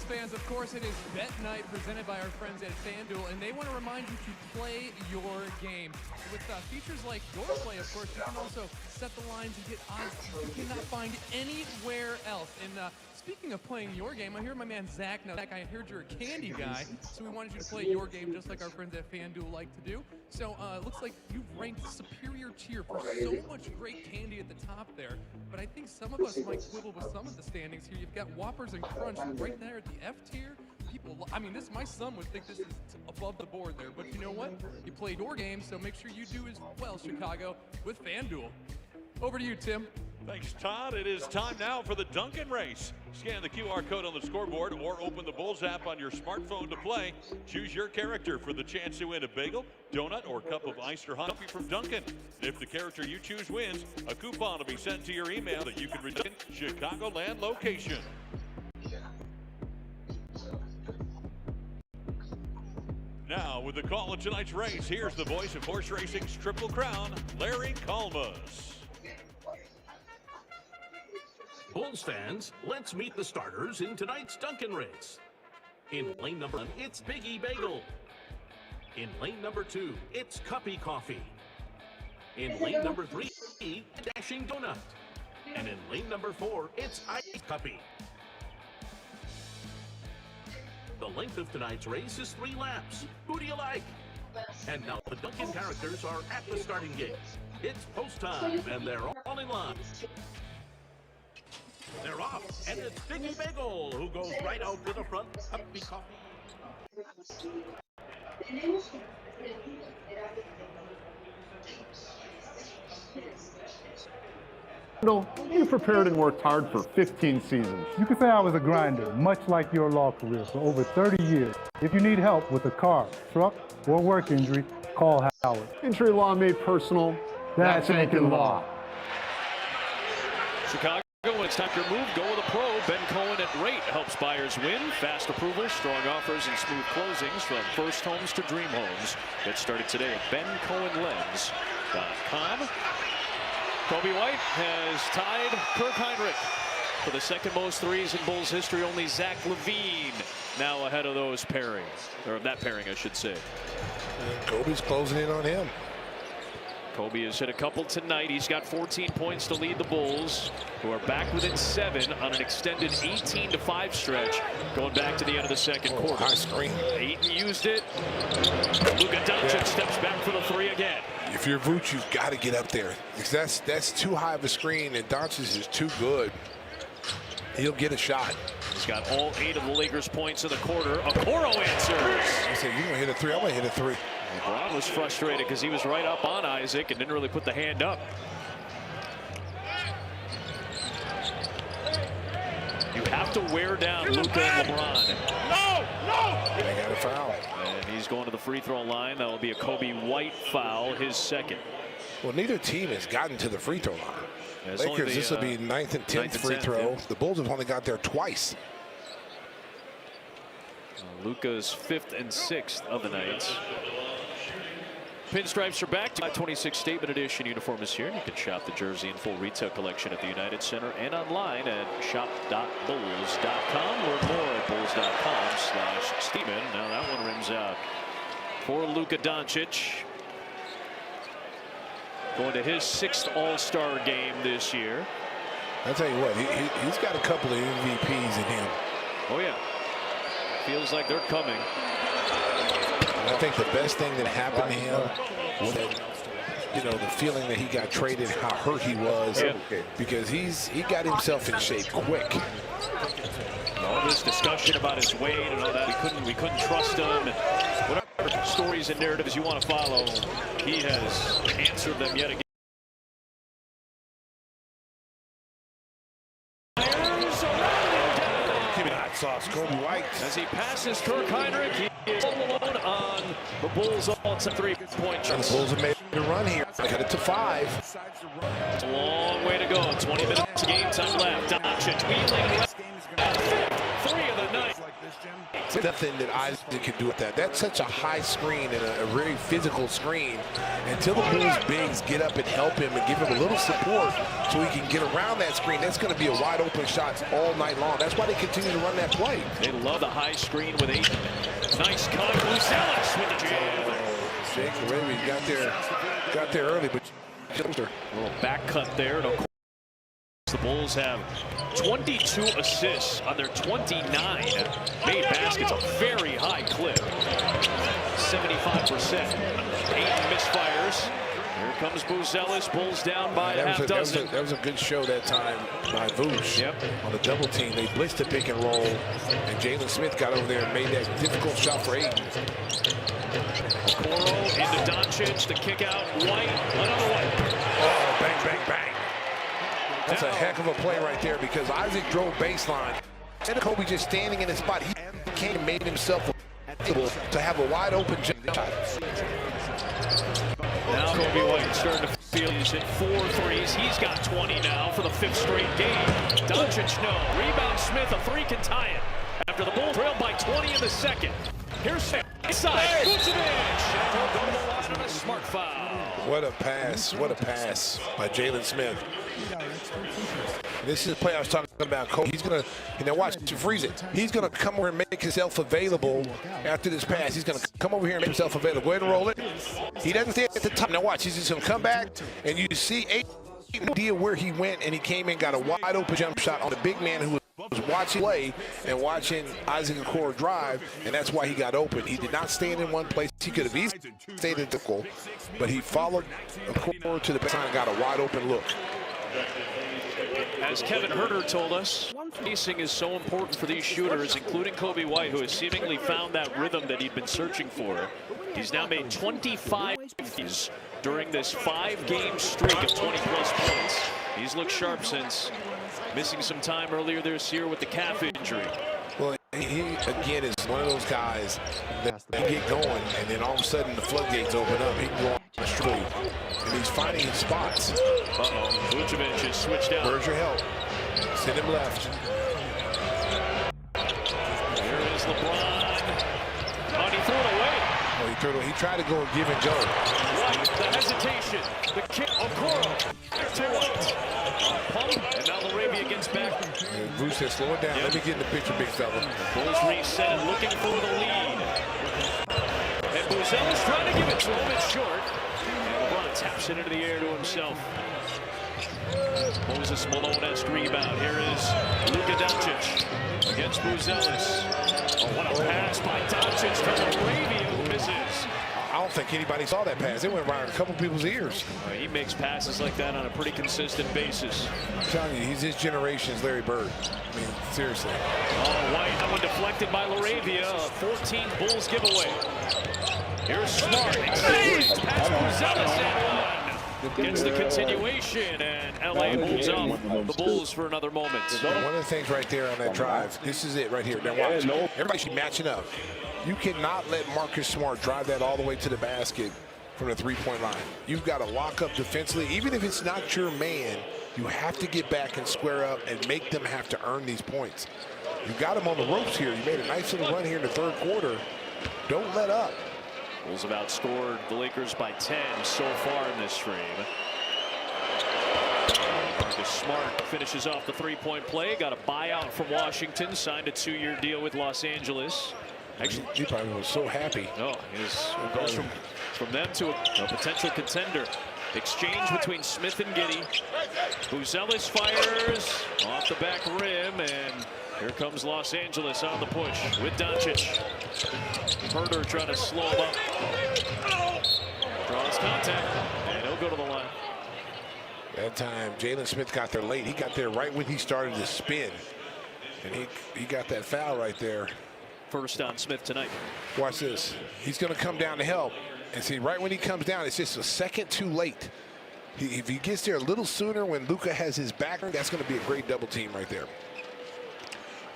Fans, of course, it is Bet Night presented by our friends at FanDuel, and they want to remind you to play your game. With features like Your Play, of course, you can also set the lines and get odds you cannot find anywhere else. And speaking of playing your game, I hear my man Zach. Now, Zach, I heard you're a candy guy, so we wanted you to play your game just like our friends at FanDuel like to do. So it looks like you've ranked superior tier for so much great candy at the top there. But I think some of us might quibble with some of the standings here. You've got Whoppers and Crunch right there at the F tier. People, I mean, my son would think this is above the board there, but you know what? You played your game, so make sure you do as well, Chicago, with FanDuel. Over to you, Tim. Thanks, Todd. It is time now for the Dunkin' Race. Scan the QR code on the scoreboard or open the Bulls app on your smartphone to play. Choose your character for the chance to win a bagel, donut, or cup of iced or hot coffee from Dunkin'. And if the character you choose wins, a coupon will be sent to your email that you can redeem in Chicagoland location. Now, with the call of tonight's race, here's the voice of horse racing's Triple Crown, Larry Kalmas. Bulls fans, let's meet the starters in tonight's Dunkin' Race. In lane number 1, it's Biggie Bagel. In lane number 2, it's Cuppy Coffee. In lane number 3, Dashing Donut. And in lane number 4, it's Ice Cuppy. The length of tonight's race is 3 laps. Who do you like? And now the Dunkin' characters are at the starting gate. It's post time, and they're all in line. They're off, and it's Biggie Bagel who goes right out to the front. Cuppy Coffee. You prepared and worked hard for 15 seasons. You could say I was a grinder, much like your law career, for over 30 years. If you need help with a car, truck, or work injury, call Howard. Injury law made personal. That's Aiken Law. Chicago, when it's time to move, go with a pro. Ben Cohen at Rate helps buyers win. Fast approval, strong offers, and smooth closings from first homes to dream homes. Get started today at bencohenlens.com. Kobe White has tied Kirk Heinrich for the second most threes in Bulls history. Only Zach LaVine now ahead of those pairings, or of that pairing, I should say. And Kobe's closing in on him. Kobe has hit a couple tonight. He's got 14 points to lead the Bulls, who are back within 7 on an extended 18-5 stretch, going back to the end of the second quarter. High screen. Ayton used it. Luka Doncic steps back for the 3 again. If you're Vooch, you've got to get up there. Because that's too high of a screen, and Doncic is too good. He'll get a shot. He's got all 8 of the Lakers' points in the quarter. Okoro answers. He said, "You're gonna hit a 3. I'm gonna hit a 3." LeBron was frustrated because he was right up on Isaac and didn't really put the hand up. You have to wear down Luka and LeBron. No! They got a foul. And he's going to the free throw line. That will be a Kobe White foul, his second. Well, neither team has gotten to the free throw line. Yeah, Lakers, this will be 9th and 10th free throw. Yeah. The Bulls have only got there twice. Luka's 5th and 6th of the night. Pinstripes are back. 26 Statement Edition uniform is here. You can shop the jersey and full retail collection at the United Center and online at shop.bulls.com. Learn more at bulls.com/Steven. Now that one rims out for Luka Doncic. Going to his 6th All-Star game this year. I'll tell you what, he's got a couple of MVPs in him. Oh, yeah. Feels like they're coming. I think the best thing that happened to him was that, the feeling that he got traded, how hurt he was, because he got himself in shape quick. All this discussion about his weight and all that, we couldn't trust him, and whatever stories and narratives you want to follow, he has answered them yet again. Sauce Kobe White. As he passes Kirk Heinrich, he is all alone on the Bulls' all-time 3-point chance. The Bulls have made a run here. Cut it to 5. It's a long way to go. 20 minutes of game time left. Doncic wheeling left. 3 of the night. Nothing that Isaac can do with that. That's such a high screen and a very physical screen. Until the Bulls bigs get up and help him and give him a little support so he can get around that screen, that's going to be a wide open shot all night long. That's why they continue to run that play. They love the high screen with Ayton. Nice cut. Buzelis with the jam. Jake Arabi got there early, but a little back cut there. No. The Bulls have 22 assists on their 29 made baskets, a very high clip. 75%. 8 misfires. Here comes Buzelis. Bulls down by a half dozen. That was a good show that time by Vooch. On the double team. They blitzed the pick and roll, and Jalen Smith got over there and made that difficult shot for Ayton. Okoro into Doncic. The kick out. White. Another one. Oh, bang, bang, bang. That's a heck of a play right there because Isaac drove baseline. Instead of Kobe just standing in his spot, he came and made himself able to have a wide open jump shot. Now Kobe White starting to feel he's hit 4 threes. He's got 20 now for the 5th straight game. Doncic no. Rebound Smith, a 3 can tie it. After the Bulls trailed by 20 in the second. Here's Sam. Inside. Vucevic. And he'll go to the line on a smart foul. What a pass. What a pass by Jalen Smith. This is the play I was talking about. Kobe. He's going to, watch, freeze it. He's going to come over and make himself available after this pass. He's going to come over here and make himself available. Go ahead and roll it. He doesn't stay at the top. Now watch, he's just going to come back, and you see no idea where he went, and he came in, got a wide open jump shot on the big man who was watching play and watching Isaac Okoro drive, and that's why he got open. He did not stand in one place. He could have easily stayed at the goal, but he followed Okoro to the baseline and got a wide open look. As Kevin Herter told us, spacing is so important for these shooters, including Kobe White, who has seemingly found that rhythm that he'd been searching for. He's now made 25 threes during this 5-game streak of 20-plus points. He's looked sharp since missing some time earlier this year with the calf injury. Well, he again is one of those guys that get going, and then all of a sudden the floodgates open up. He can go on the street, and he's finding his spots. Vucevic has switched out. Where's your help? Send him left. Here is LeBron. Oh, he threw it away. Oh, he threw it away. He tried to go and give and go. White, the hesitation. The kick. Okoro. Back to White. Pump. And now LaRavia gets back. Bruce said, slow it down. Let me get in the picture, big fella. Bulls reset, looking for the lead. And Buzel's trying to give it to him. It's short. And LeBron taps it into the air to himself. Moses Malone-esque rebound. Here is Luka Doncic against Buzelis. Oh, what a pass by Doncic to LaRavia, who misses. I don't think anybody saw that pass. It went right a couple people's ears. He makes passes like that on a pretty consistent basis. I'm telling you, he's his generation's Larry Bird. I mean, seriously. Oh, White, that one deflected by LaRavia. A 14th Bulls giveaway. Here's Smart. Extends past Buzelis and one. Gets the continuation, and LA moves up the Bulls for another moment. One of the things right there on that drive, this is it right here. Now watch. Everybody should be matching up. You cannot let Marcus Smart drive that all the way to the basket from the three-point line. You've got to lock up defensively. Even if it's not your man, you have to get back and square up and make them have to earn these points. You got them on the ropes here. You made a nice little run here in the third quarter. Don't let up. Bulls have outscored the Lakers by 10 so far in this stream. Marcus Smart finishes off the three-point play. Got a buyout from Washington. Signed a 2-year deal with Los Angeles. Actually, he probably was so happy. No, it goes from them to a potential contender. Exchange between Smith and Giddey. Buzelis fires off the back rim, and here comes Los Angeles on the push with Doncic. Herter trying to slow him up. Draws contact, and he'll go to the line. That time, Jalen Smith got there late. He got there right when he started to spin, and he got that foul right there. First on Smith tonight. Watch this. He's going to come down to help. And see, right when he comes down, it's just a second too late. If he gets there a little sooner when Luka has his back, that's going to be a great double team right there.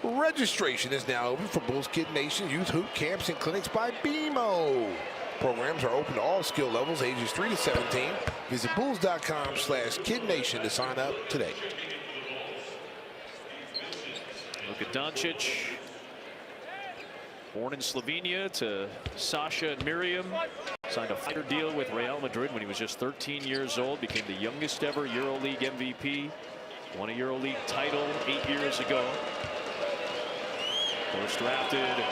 Registration is now open for Bulls Kid Nation Youth Hoop Camps and Clinics by BMO. Programs are open to all skill levels, ages 3 to 17. Visit bulls.com/kidnation to sign up today. Look at Doncic. Born in Slovenia to Sasha and Miriam. Signed a 5-year deal with Real Madrid when he was just 13 years old. Became the youngest ever EuroLeague MVP. Won a EuroLeague title 8 years ago. First drafted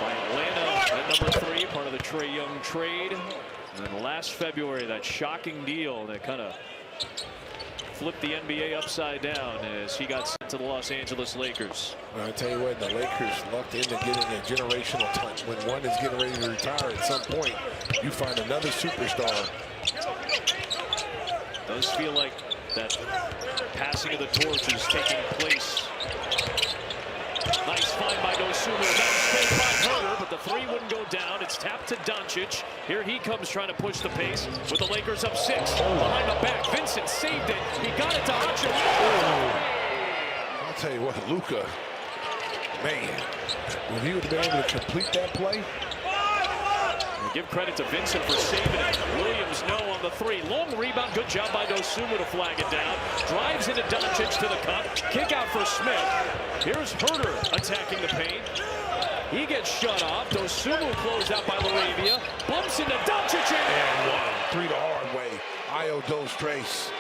by Atlanta at number 3, part of the Trae Young trade. And then last February, that shocking deal that kind of flipped the NBA upside down as he got sent to the Los Angeles Lakers. Well, I tell you what, the Lakers lucked into getting a generational touch. When one is getting ready to retire at some point, you find another superstar. Does feel like that passing of the torch is taking place Nice find by Dosunmu. Nice take by Herder, but the three wouldn't go down. It's tapped to Doncic. Here he comes trying to push the pace with the Lakers up 6. Behind the back, Vincent saved it. He got it to Hacho. I'll tell you what, Luka, man, if he would have been able to complete that play. Give credit to Vincent for saving it. Williams, no on the 3. Long rebound. Good job by Dosunmu to flag it down. Drives into Doncic to the cup. Kick out for Smith. Here's Herder attacking the paint. He gets shut off. Dosunmu closed out by Laravia. Bumps into Doncic and 1. 3 the hard way. Io dos Tres.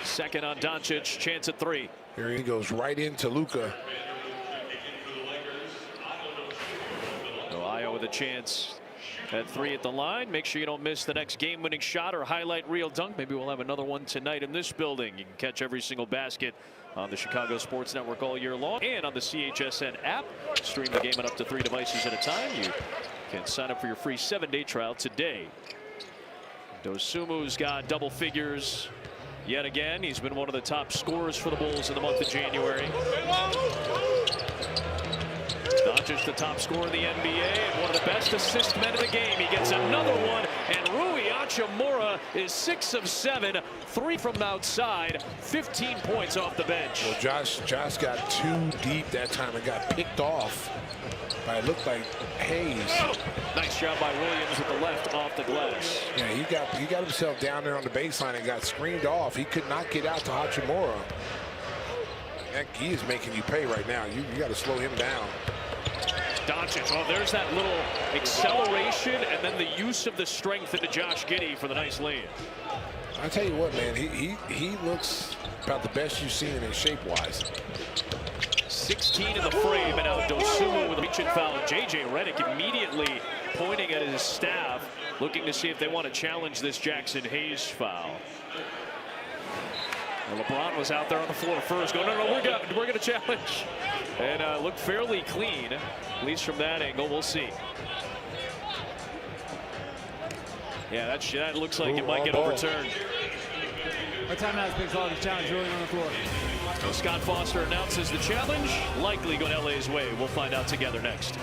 Second on Doncic. Chance at 3. Here he goes right into Luka. Io with a chance at 3 at the line. Make sure you don't miss the next game-winning shot or highlight reel dunk. Maybe we'll have another one tonight in this building. You can catch every single basket on the Chicago Sports Network all year long and on the CHSN app. Stream the game on up to 3 devices at a time. You can sign up for your free 7-day trial today. Dosunmu's got double figures yet again. He's been one of the top scorers for the Bulls in the month of January. Doncic, the top scorer in the NBA and one of the best assist men in the game. He gets another one, and Rui Hachimura is 6 of 7, 3 from outside, 15 points off the bench. Well, Josh got too deep that time and got picked off by, it looked like, Hayes. Nice job by Williams with the left off the glass. Yeah, he got himself down there on the baseline and got screened off. He could not get out to Hachimura. He is making you pay right now. You got to slow him down. Doncic, oh, there's that little acceleration and then the use of the strength into Josh Giddey for the nice lay-in. I tell you what, man, he looks about the best you've seen in shape-wise. 16 in the frame, and now Dosunmu with a reach and foul. J.J. Redick immediately pointing at his staff, looking to see if they want to challenge this Jackson Hayes foul. Well, LeBron was out there on the floor first, going, no, we're going to challenge. And looked fairly clean, at least from that angle. We'll see. Yeah, that looks like it might get overturned. Our timeout has been called. The challenge rolling on the floor. So Scott Foster announces the challenge, likely going LA's way. We'll find out together next.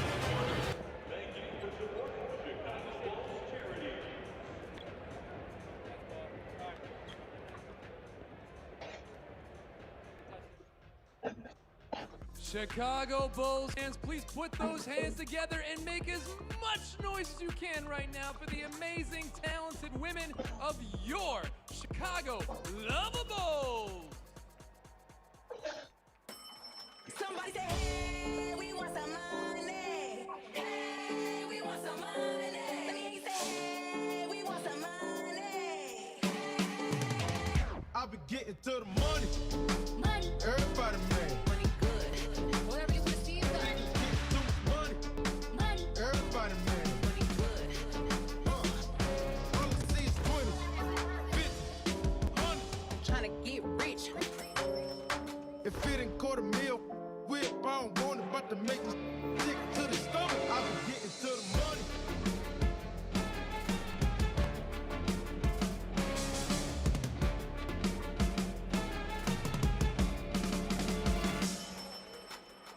Chicago Bulls fans, please put those hands together and make as much noise as you can right now for the amazing, talented women of your Chicago Lovables. Somebody say, hey, we want some money. Hey, we want some money. Let me hear you say, hey, we want some money. I be getting to the money. Money. Everybody, man. If it ain't quarter mil, whip, I don't want it, but to make this stick to the stomach, I be getting to the money.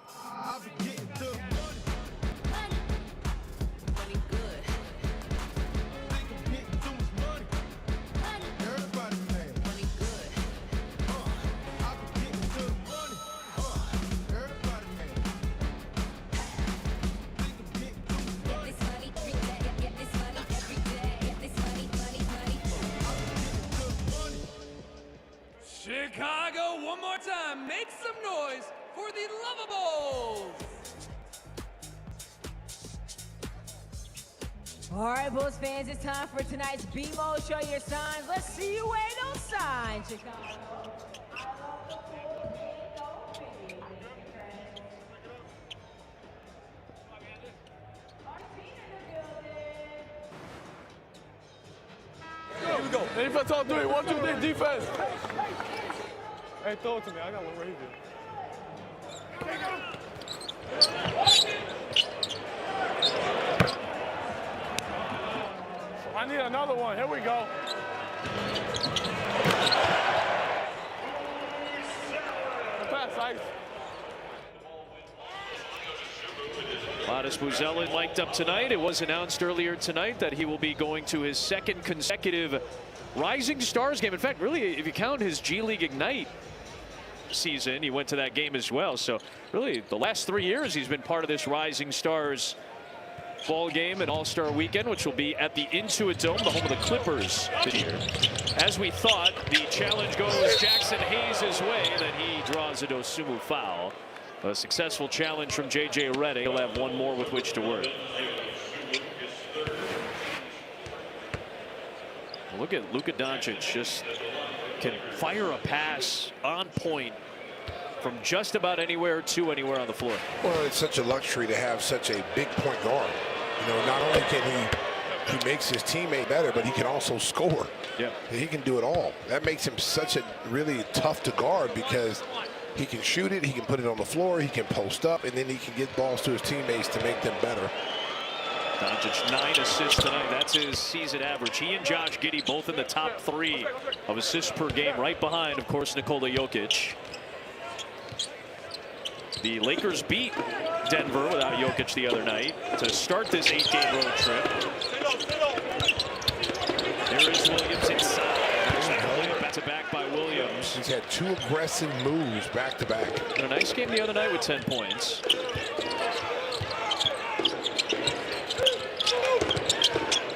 I be getting to the money. Money. Money good. Think I'm getting too much money. Money. Everybody mad. Money good. I be getting to the money. Everybody mad. Think I'm getting too much money. Get this money every day. Get this money every day. Get this money, money, money. I be getting to the money. Chicago, one more time. Make some noise for the Lovables. All right, Bulls fans, it's time for tonight's BMO Show Your Signs. Let's see you wave those signs, Chicago. Here we go. Defense on 3. 1, 2, 3, defense. Hey, throw it to me. I got one right here. I need another one. Here we go. Nice. Modest Buzella mic'd up tonight. It was announced earlier tonight that he will be going to his second consecutive Rising Stars game. In fact, really, if you count his G League Ignite season, he went to that game as well. So really, the last 3 years, he's been part of this Rising Stars ball game and All-Star Weekend, which will be at the Intuit Dome, the home of the Clippers this year. As we thought, the challenge goes Jackson Hayes' way, then he draws a Dosunmu foul. A successful challenge from J.J. Redick. He'll have one more with which to work. Look at Luka Doncic, just can fire a pass on point from just about anywhere to anywhere on the floor. Well, it's such a luxury to have such a big point guard. You know, not only can he makes his teammate better, but he can also score. Yeah, he can do it all. That makes him such a really tough to guard because he can shoot it, he can put it on the floor, he can post up, and then he can get balls to his teammates to make them better. Doncic 9 assists tonight. That's his season average. He and Josh Giddey both in the top 3 of assists per game, right behind, of course, Nikola Jokic. The Lakers beat Denver without Jokic the other night to start this 8-game road trip. There is Williams inside. Back-to-back by Williams. He's had 2 aggressive moves back-to-back. A nice game the other night with 10 points.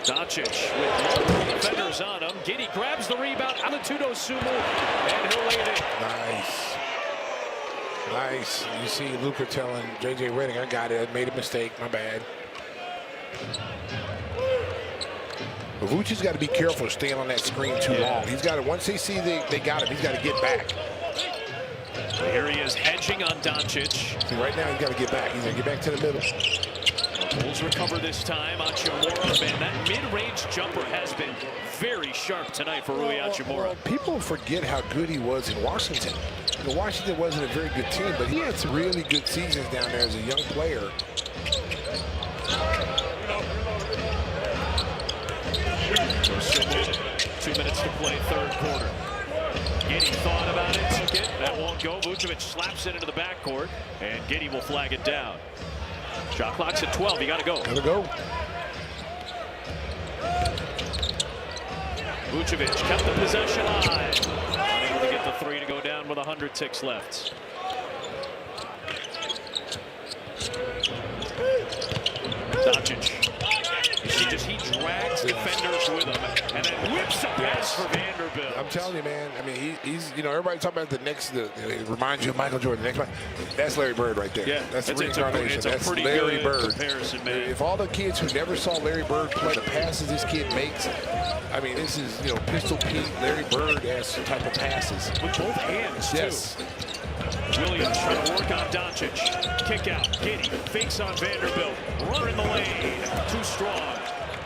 Doncic with multiple defenders on him. Giddey grabs the rebound out to Dosunmu, and he'll lay it in. Nice. Nice. You see Luka telling J.J. Redick, I got it. I made a mistake. My bad. But Vucevic's got to be careful staying on that screen too long. He's got to, once they see they got him, he's got to get back. Here he is hedging on Doncic. See, right now he's got to get back. He's going to get back to the middle. The Bulls recover this time. Hachimura, man, that mid-range jumper has been very sharp tonight for Rui Hachimura. Well, people forget how good he was in Washington. You know, Washington wasn't a very good team, but he had some really good seasons down there as a young player. 2 minutes to play, third quarter. Giddey thought about it, took it. That won't go. Vucevic slaps it into the backcourt, and Giddey will flag it down. Shot clock's at 12. You got to go. Gotta go. Vucevic kept the possession alive. Unable to get the 3 to go down with 100 ticks left. Doncic. You see, just he drags defenders with him and then whips a pass for Vanderbilt. I'm telling you, man. I mean, he's you know, everybody talking about the next. It reminds you of Michael Jordan. The next, that's Larry Bird right there. Yeah, that's the it's reincarnation. That's Larry good Bird. Comparison, man. If all the kids who never saw Larry Bird play, the passes this kid makes, I mean, this is Pistol Pete, Larry Bird-esque type of passes with both hands too. Yes. Williams trying to work on Doncic. Kick out. Giddey fakes on Vanderbilt. Runner in the lane. Too strong.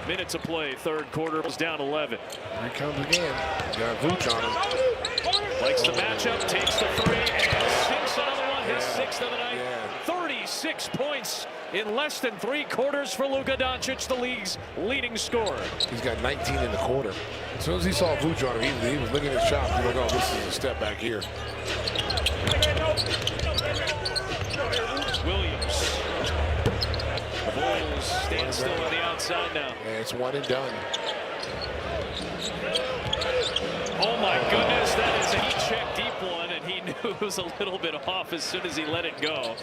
Minute to play. Third quarter was down 11. Here he comes again. Got Vooch on him. Likes the matchup. Takes the 3 and sinks another one. His 6th of the night. 36 points in less than 3 quarters for Luka Doncic, the league's leading scorer. He's got 19 in the quarter. As soon as he saw Vooch on him, he was looking at his shot. He was like, oh, this is a step back here. Williams. The Bulls stand still on the outside now. And it's one and done. Oh my goodness, that is a heat check deep one, and he knew it was a little bit off as soon as he let it go.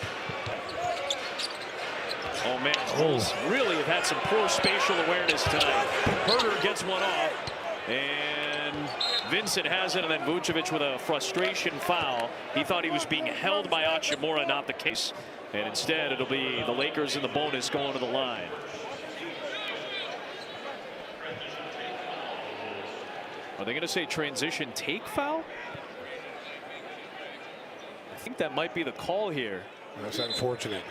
Oh man, the Bulls really have had some poor spatial awareness tonight. Herter gets one off, and Vincent has it, and then Vucevic with a frustration foul. He thought he was being held by Hachimura, not the case. And instead, it'll be the Lakers in the bonus going to the line. Are they going to say transition take foul? I think that might be the call here. That's unfortunate.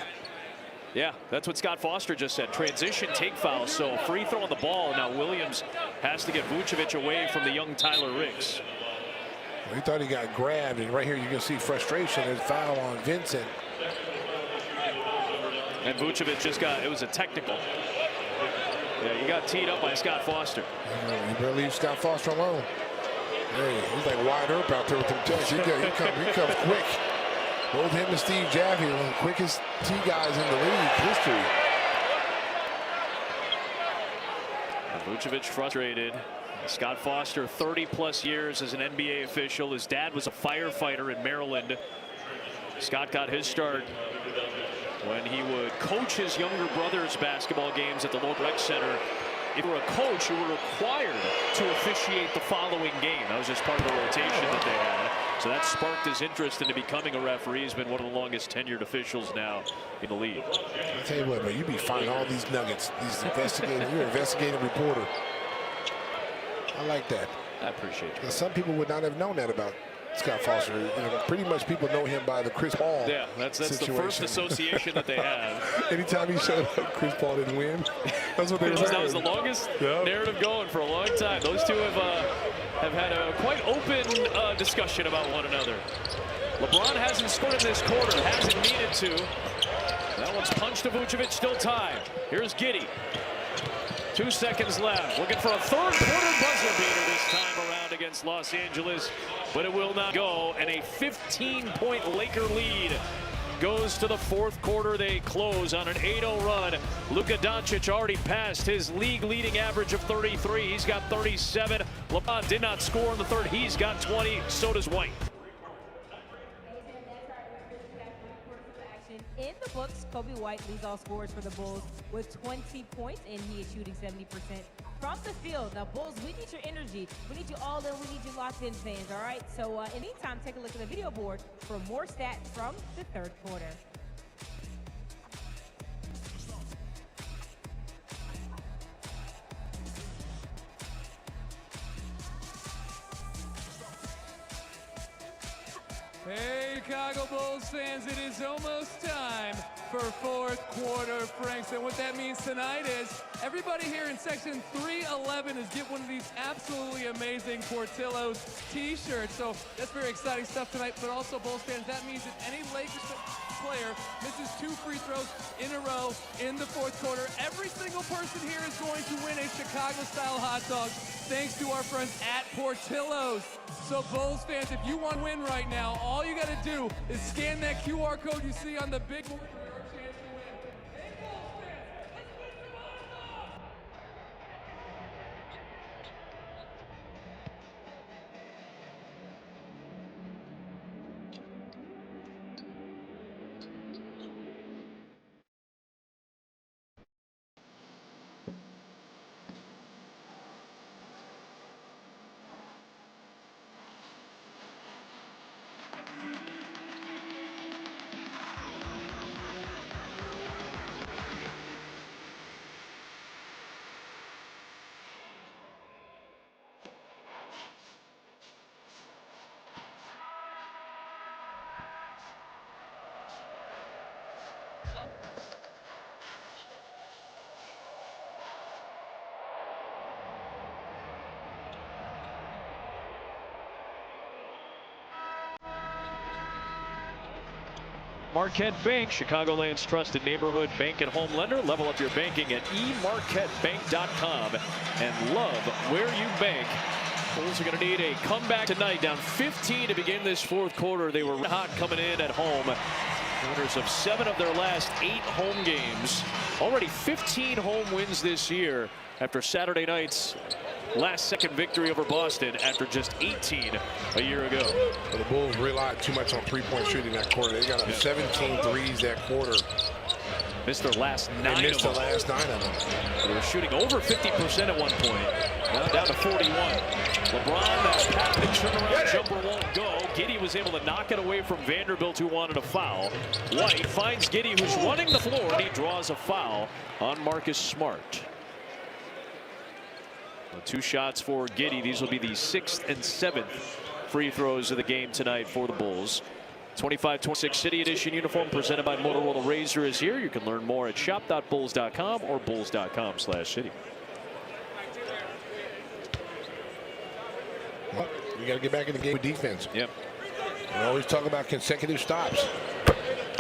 Yeah, that's what Scott Foster just said. Transition take foul, so free throw on the ball. Now Williams has to get Vucevic away from the young Tyler Riggs. Well, he thought he got grabbed, and right here you can see frustration. There's a foul on Vincent. And Vucevic just got, it was a technical. Yeah, he got teed up by Scott Foster. You better leave Scott Foster alone. Hey, he's like wide open out there with them touch. He comes quick. Both him and Steve Jaffe, one of the quickest tee guys in the league history. Vucevic frustrated. Scott Foster, 30-plus years as an NBA official. His dad was a firefighter in Maryland. Scott got his start when he would coach his younger brother's basketball games at the local rec center. If you were a coach, you were required to officiate the following game. That was just part of the rotation that they had. So that sparked his interest into becoming a referee. He's been one of the longest tenured officials now in the league. I'll tell you what, man, you be finding all these nuggets, these investigating. You're an investigative reporter. I like that. I appreciate you. Some people would not have known that about Scott Foster. You know, pretty much people know him by the Chris Paul. Yeah, that's the first association that they have. Anytime he showed up, Chris Paul didn't win. That's what they were saying. That was the longest narrative going for a long time. Those two have had a quite open discussion about one another. LeBron hasn't scored in this quarter, hasn't needed to. That one's punched to Vucevic, still tied. Here's Giddey. 2 seconds left. Looking for a third quarter buzzer beater this time around against Los Angeles, but it will not go. And a 15-point Laker lead goes to the fourth quarter. They close on an 8-0 run. Luka Doncic already passed his league-leading average of 33. He's got 37. LeBron did not score in the third. He's got 20. So does White. In the books, Kobe White leads all scorers for the Bulls with 20 points, and he is shooting 70% from the field. Now, Bulls, we need your energy. We need you all in. We need you locked in, fans, all right? So, in the meantime, take a look at the video board for more stats from the third quarter. Hey, Chicago Bulls fans, it is almost time for fourth quarter, Franks. And what that means tonight is everybody here in section 311 is get one of these absolutely amazing Portillo's t-shirts. So that's very exciting stuff tonight. But also, Bulls fans, that means if any Lakers player misses 2 free throws in a row in the fourth quarter, every single person here is going to win a Chicago-style hot dog, thanks to our friends at Portillo's. So Bulls fans, if you want to win right now, all you got to do is scan that QR code you see on the big board for your chance to win. Hey, Bulls fans, let's win some hot dogs! Marquette Bank, Chicagoland's trusted neighborhood bank and home lender. Level up your banking at emarquettebank.com and love where you bank. Bulls are going to need a comeback tonight, down 15 to begin this fourth quarter. They were hot coming in at home. Winners of 7 of their last 8 home games. Already 15 home wins this year after Saturday night's last-second victory over Boston after just 18 a year ago. Well, the Bulls relied too much on three-point shooting that quarter. They got up 17 threes that quarter. Missed their last 9 They missed of the them. last 9 of them. They were shooting over 50% at one point. Now down to 41. LeBron, that patented turnaround jumper won't go. Giddey was able to knock it away from Vanderbilt, who wanted a foul. White finds Giddey, who's running the floor, and he draws a foul on Marcus Smart. 2 shots for Giddey. These will be the 6th and 7th free throws of the game tonight for the Bulls. 25-26 City Edition uniform presented by Motorola Razr is here. You can learn more at shop.bulls.com or bulls.com/city. Well, we got to get back in the game with defense. Yep. We always talk about consecutive stops.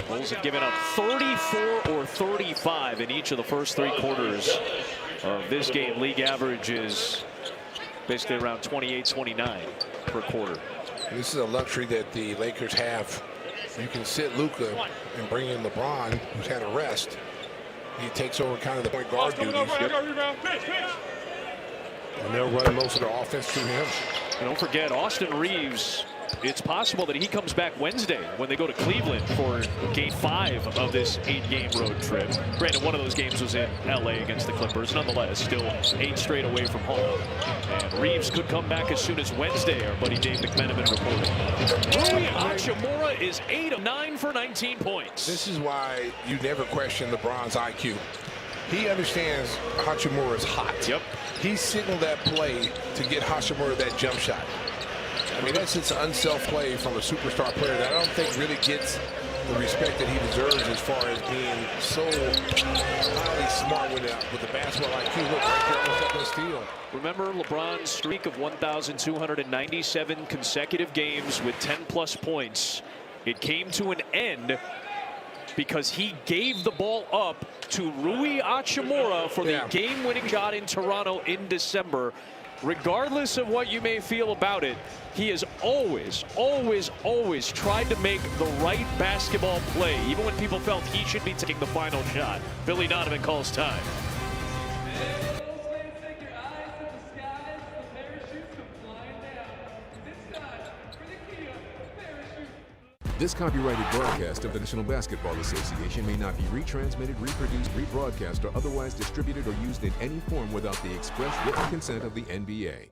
Bulls have given up 34 or 35 in each of the first 3 quarters of this game. League average is basically around 28-29 per quarter. This is a luxury that the Lakers have You can sit Luka and bring in LeBron, who's had a rest. He takes over kind of the point guard duties. And they'll run most of their offense through him. And don't forget, Austin Reeves, it's possible that he comes back Wednesday when they go to Cleveland for Game 5 of this 8-game road trip. Granted, one of those games was in LA against the Clippers. Nonetheless, still 8 straight away from home. And Reeves could come back as soon as Wednesday, our buddy Dave McMenamin reporting. Rui Hachimura is 8 of 9 for 19 points. This is why you never question LeBron's IQ. He understands Hachimura is hot. Yep. He signaled that play to get Hachimura that jump shot. I mean, that's just an unself play from a superstar player that I don't think really gets the respect that he deserves as far as being so highly smart with the basketball IQ. Look, right there, almost up in steal. Remember LeBron's streak of 1,297 consecutive games with 10-plus points. It came to an end because he gave the ball up to Rui Hachimura for the game-winning shot in Toronto in December. Regardless of what you may feel about it, he has always, always, always tried to make the right basketball play, even when people felt he should be taking the final shot. Billy Donovan calls time. This copyrighted broadcast of the National Basketball Association may not be retransmitted, reproduced, rebroadcast, or otherwise distributed or used in any form without the express written consent of the NBA.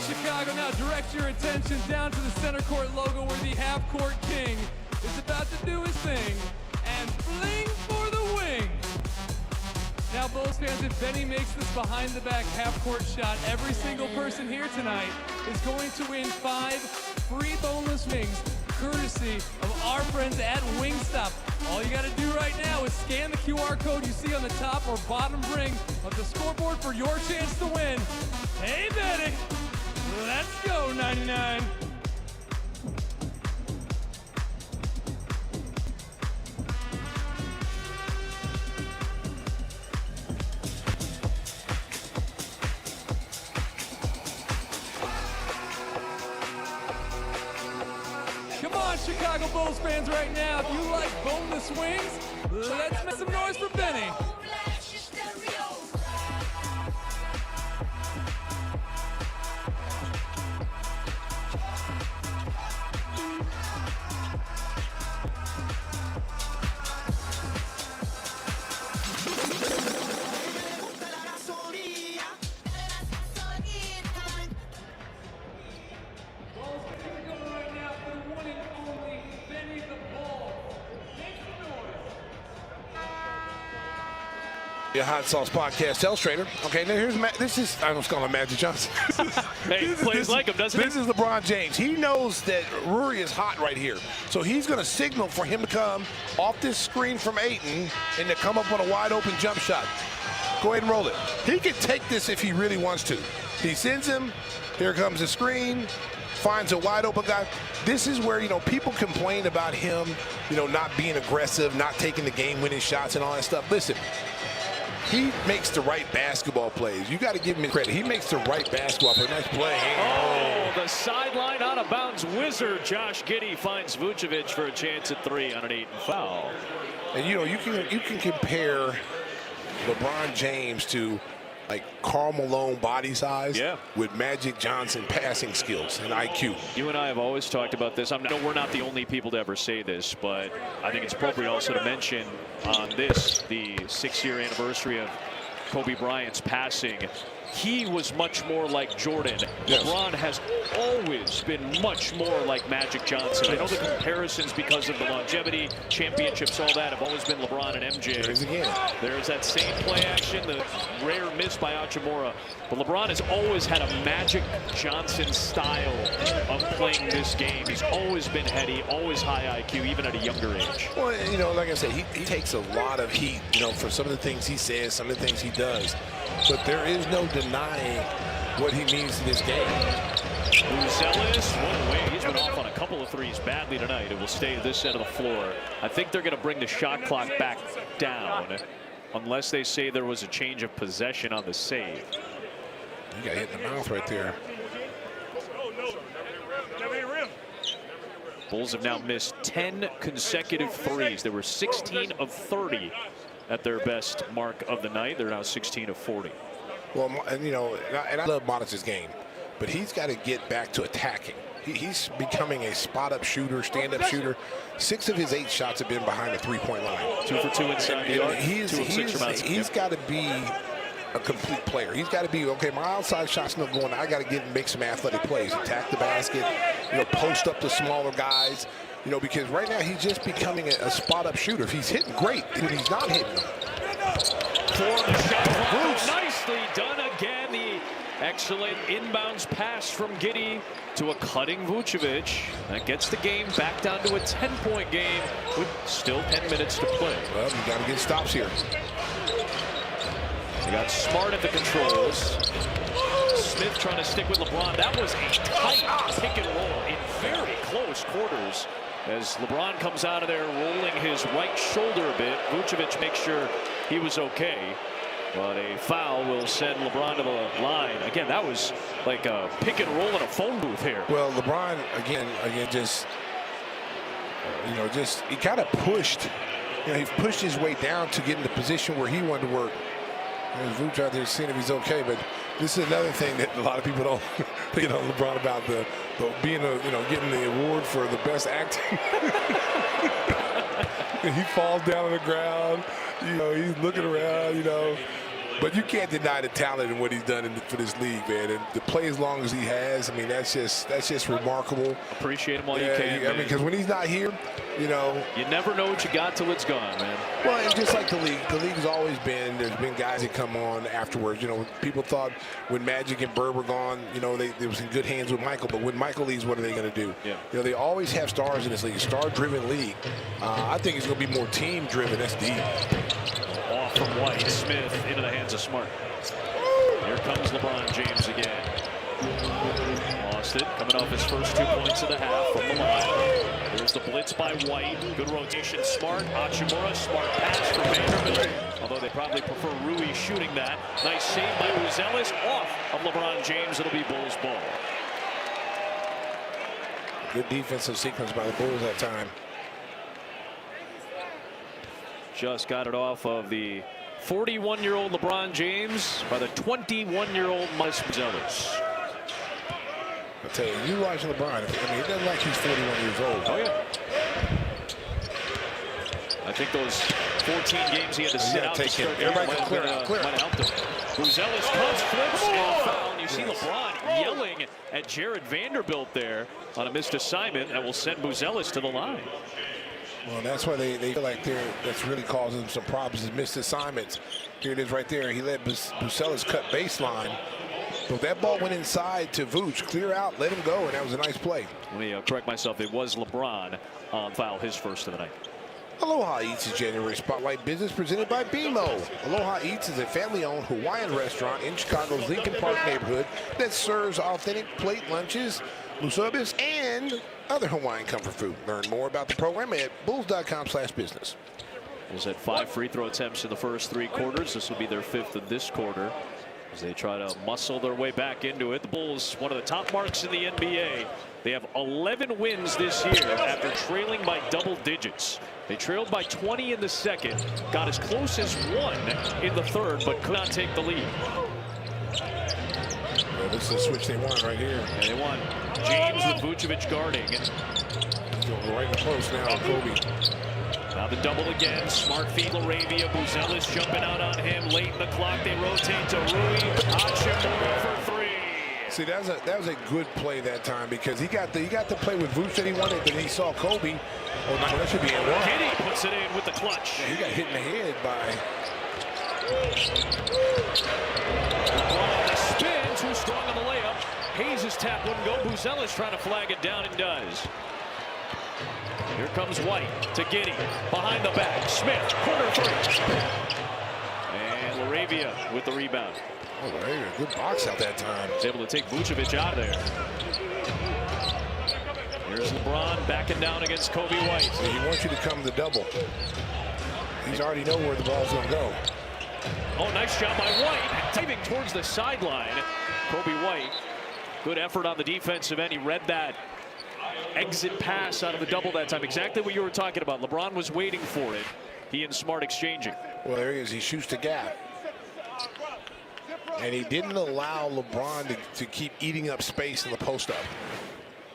Chicago, now direct your attention down to the center court logo where the half-court king is about to do his thing and fling for the wing. Now, Bulls fans, if Benny makes this behind-the-back half-court shot, every single person here tonight is going to win 5 free boneless wings, courtesy of our friends at Wingstop. All you got to do right now is scan the QR code you see on the top or bottom ring of the scoreboard for your chance to win. Hey, Benny! Let's go, 99. Come on, Chicago Bulls fans, right now. If you like boneless wings, let's make some noise for Benny. Hot Sauce Podcast illustrator. Okay, now here's this is I was calling him Magic Johnson. Hey, he plays like him, doesn't he? This is LeBron James. He knows that Rui is hot right here, so he's going to signal for him to come off this screen from Ayton and to come up on a wide open jump shot. Go ahead and roll it. He can take this if he really wants to. He sends him. Here comes the screen. Finds a wide open guy. This is where, people complain about him, not being aggressive, not taking the game-winning shots and all that stuff. Listen. He makes the right basketball plays. You got to give him credit. He makes the right basketball play. Nice play. Oh, the sideline out of bounds wizard. Josh Giddey finds Vucevic for a chance at 3 on an 8 foul. And you can compare LeBron James to like Karl Malone body size with Magic Johnson passing skills and IQ. You and I have always talked about this. We're not the only people to ever say this, but I think it's appropriate also to mention on this, the 6-year anniversary of Kobe Bryant's passing, he was much more like Jordan. LeBron has always been much more like Magic Johnson. I know the comparisons because of the longevity, championships, all that have always been LeBron and MJ. There's that same play action, the rare miss by Hachimura. But LeBron has always had a Magic Johnson style of playing this game. He's always been heady, always high IQ, even at a younger age. Well, you know, like I said, he takes a lot of heat, you know, for some of the things he says, some of the things he does. But there is no denying what he means to this game. Buzelis, what a way. He's been off on a couple of threes badly tonight. It will stay this end of the floor. I think they're going to bring the shot clock back down unless they say there was a change of possession on the save. You got hit in the mouth right there. Bulls have now missed 10 consecutive threes. They were 16 of 30 at their best mark of the night. They're now 16 of 40. Well, and you know, and I love Modest's game, but he's got to get back to attacking. He's becoming a spot-up shooter, stand-up shooter. 6 of his 8 shots have been behind the three-point line. 2 for 2 inside the arc. He's got to be a complete player. He's got to be, okay, my outside shot's not going. I got to get and make some athletic plays, attack the basket, you know, post up the smaller guys, you know, because right now he's just becoming a spot-up shooter. If he's hitting, great. When he's not hitting, for the shot clock. Nicely done again. The excellent inbounds pass from Giddey to a cutting Vucevic. That gets the game back down to a 10-point game with still 10 minutes to play. Well, you got to get stops here. They got Smart at the controls. Smith trying to stick with LeBron. That was a tight pick and roll in very close quarters as LeBron comes out of there rolling his right shoulder a bit. Vucevic makes sure he was okay. But a foul will send LeBron to the line. Again, that was like a pick and roll in a phone booth here. Well, LeBron, again, just, you know, he kind of pushed. You know, he pushed his way down to get in the position where he wanted to work. There's Vooch out there seeing if he's okay, but this is another thing that a lot of people don't think on LeBron about the being getting the award for the best acting. He falls down on the ground, you know, he's looking around, you know. But you can't deny the talent and what he's done for this league, man. And to play as long as he has, I mean, that's just remarkable. Appreciate him while you can. I mean, because when he's not here, you know, you never know what you got till it's gone, man. Well, and just like the league's always been. There's been guys that come on afterwards. You know, people thought when Magic and Bird were gone, you know, they was in good hands with Michael. But when Michael leaves, what are they going to do? Yeah. You know, they always have stars in this league, star-driven league. I think it's going to be more team-driven. That's deep. Off from White. Smith into the hands of Smart. Here comes LeBron James again. Lost it. Coming off his first 2 points of the half from the line. There's the blitz by White. Good rotation. Smart. Hachimura. Smart pass for Vanderbilt. Although they probably prefer Rui shooting that. Nice save by Buzelis. Off of LeBron James. It'll be Bulls ball. Good defensive sequence by the Bulls that time. Just got it off of the 41-year-old LeBron James by the 21-year-old Miles Buzelis. I tell you, watch LeBron. I mean, it doesn't like he's 41 years old. Oh, yeah. I think those 14 games he had to sit out to start the year might have helped him. Buzelis cuts, flips, and foul. And you see LeBron yelling at Jared Vanderbilt there on a missed assignment that will send Buzelis to the line. Well, that's why they feel like that's really causing them some problems. Is missed assignments. Here it is right there. He let Buzelis cut baseline. But that ball went inside to Vooch. Clear out, let him go, and that was a nice play. Let me correct myself. It was LeBron on foul, his first of the night. Aloha Eats is January Spotlight Business presented by BMO. Aloha Eats is a family-owned Hawaiian restaurant in Chicago's Lincoln Park neighborhood that serves authentic plate lunches, musubis, and other Hawaiian comfort food. Learn more about the program at bulls.com/business. Bulls had 5 free throw attempts in the first 3 quarters. This will be their 5th of this quarter as they try to muscle their way back into it. The Bulls, one of the top marks in the NBA. They have 11 wins this year after trailing by double digits. They trailed by 20 in the second, got as close as 1 in the third, but could not take the lead. Well, this is the switch they want right here. And they want James with Vucevic guarding. He's going right in the post now, Kobe. Now the double again. Smart feed Laravia. Buzelis jumping out on him. Late in the clock, they rotate to Rui Hachimura for three. See, that was a good play that time because he got the play with Vooch that he wanted, but he saw Kobe. Oh, no, that should be in one. Giddy puts it in with the clutch. Yeah, he got hit in the head by. LeBron spin, too strong on the layup. Hayes' tap wouldn't go. Buzelis trying to flag it down and does. Here comes White to Giddy. Behind the back. Smith, corner three. And Laravia with the rebound. Oh, Laravia, good box out that time. He's able to take Vucevic out of there. Here's LeBron backing down against Kobe White. So he wants you to come to double. He's already know where the ball's going to go. Oh, nice job by White. Diving towards the sideline. Kobe White. Good effort on the defensive end. He read that exit pass out of the double that time. Exactly what you were talking about. LeBron was waiting for it. He and Smart exchanging. Well, there he is. He shoots the gap. And he didn't allow LeBron to keep eating up space in the post-up.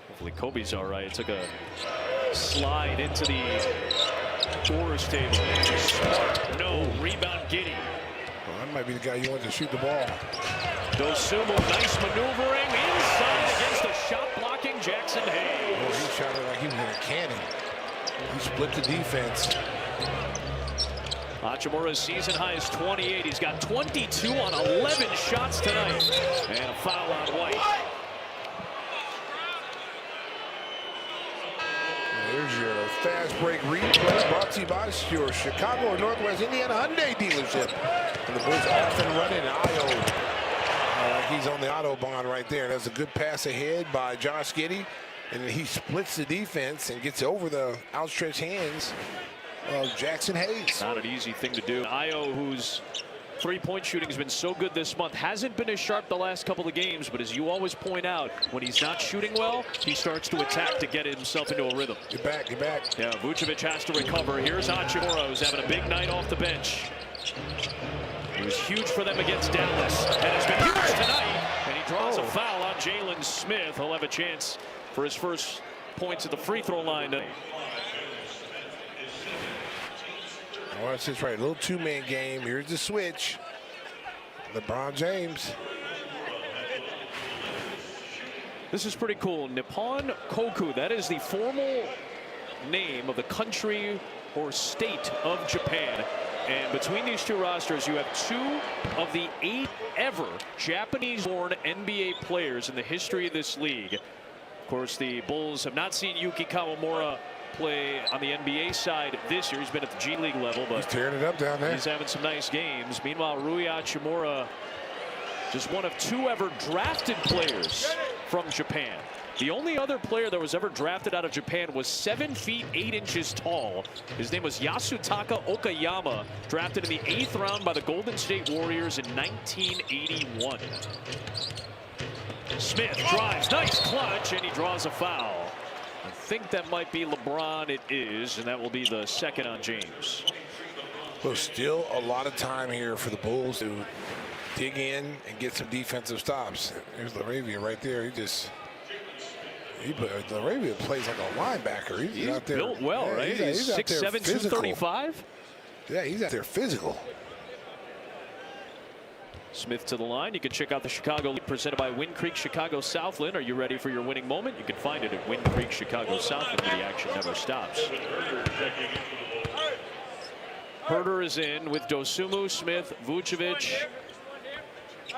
Hopefully Kobe's all right. It took a slide into the scorer's table. Smart. No. Rebound Giddy. Well, that might be the guy you want to shoot the ball. Dosumu, nice maneuvering inside against the shot-blocking Jackson Hayes. Oh, he shot it like he was in a cannon. He split the defense. Hachimura's season high is 28. He's got 22 on 11 shots tonight. And a foul on White. There's your fast break replay brought to you by your Chicago or Northwest Indiana Hyundai dealership. And the Bulls off and running. Ayo. He's on the Autobahn right there. That's a good pass ahead by Josh Giddey. And he splits the defense and gets over the outstretched hands of Jackson Hayes. Not an easy thing to do. Ayo, whose three-point shooting has been so good this month, hasn't been as sharp the last couple of games, but as you always point out, when he's not shooting well, he starts to attack to get himself into a rhythm. Get back, get back. Yeah, Vucevic has to recover. Here's Hachimura, who's having a big night off the bench. He was huge for them against Dallas, and has been huge tonight. And he draws a foul on Jalen Smith. He'll have a chance for his first points at the free throw line tonight. Watch this right, a little two-man game. Here's the switch. LeBron James. This is pretty cool. Nippon Koku, that is the formal name of the country or state of Japan. And between these two rosters, you have 2 of the 8 ever Japanese-born NBA players in the history of this league. Of course, the Bulls have not seen Yuki Kawamura play on the NBA side this year. He's been at the G League level, but he's tearing it up down there. He's having some nice games. Meanwhile, Rui Hachimura, just one of 2 ever drafted players from Japan. The only other player that was ever drafted out of Japan was 7 feet 8 inches tall. His name was Yasutaka Okayama, drafted in the 8th round by the Golden State Warriors in 1981. Smith drives, nice clutch, and he draws a foul. I think that might be LeBron. It is, and that will be the second on James. Well, still a lot of time here for the Bulls to dig in and get some defensive stops. There's Laravia right there. Laravia plays like a linebacker. He's out there built well, yeah, right? He's 6'7", 235. Yeah, he's out there physical. Smith to the line. You can check out the Chicago League presented by Wind Creek Chicago Southland. Are you ready for your winning moment? You can find it at Wind Creek Chicago Southland, where the action never stops. Herter is in with Dosumu, Smith, Vucevic,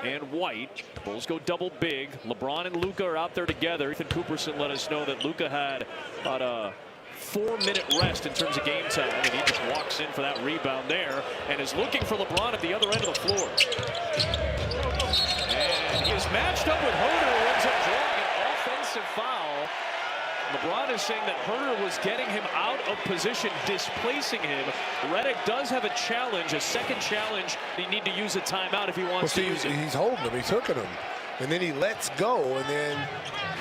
and White. Bulls go double big. LeBron and Luka are out there together. Ethan Cooperson let us know that Luka had about a 4-minute rest in terms of game time, and he just walks in for that rebound there and is looking for LeBron at the other end of the floor. And he is matched up with Herter, who ends up drawing an offensive foul. LeBron is saying that Herter was getting him out of position, displacing him. Redick does have a challenge, a second challenge. They need to use a timeout if he wants to use it. He's holding him, he's hooking him. And then he lets go, and then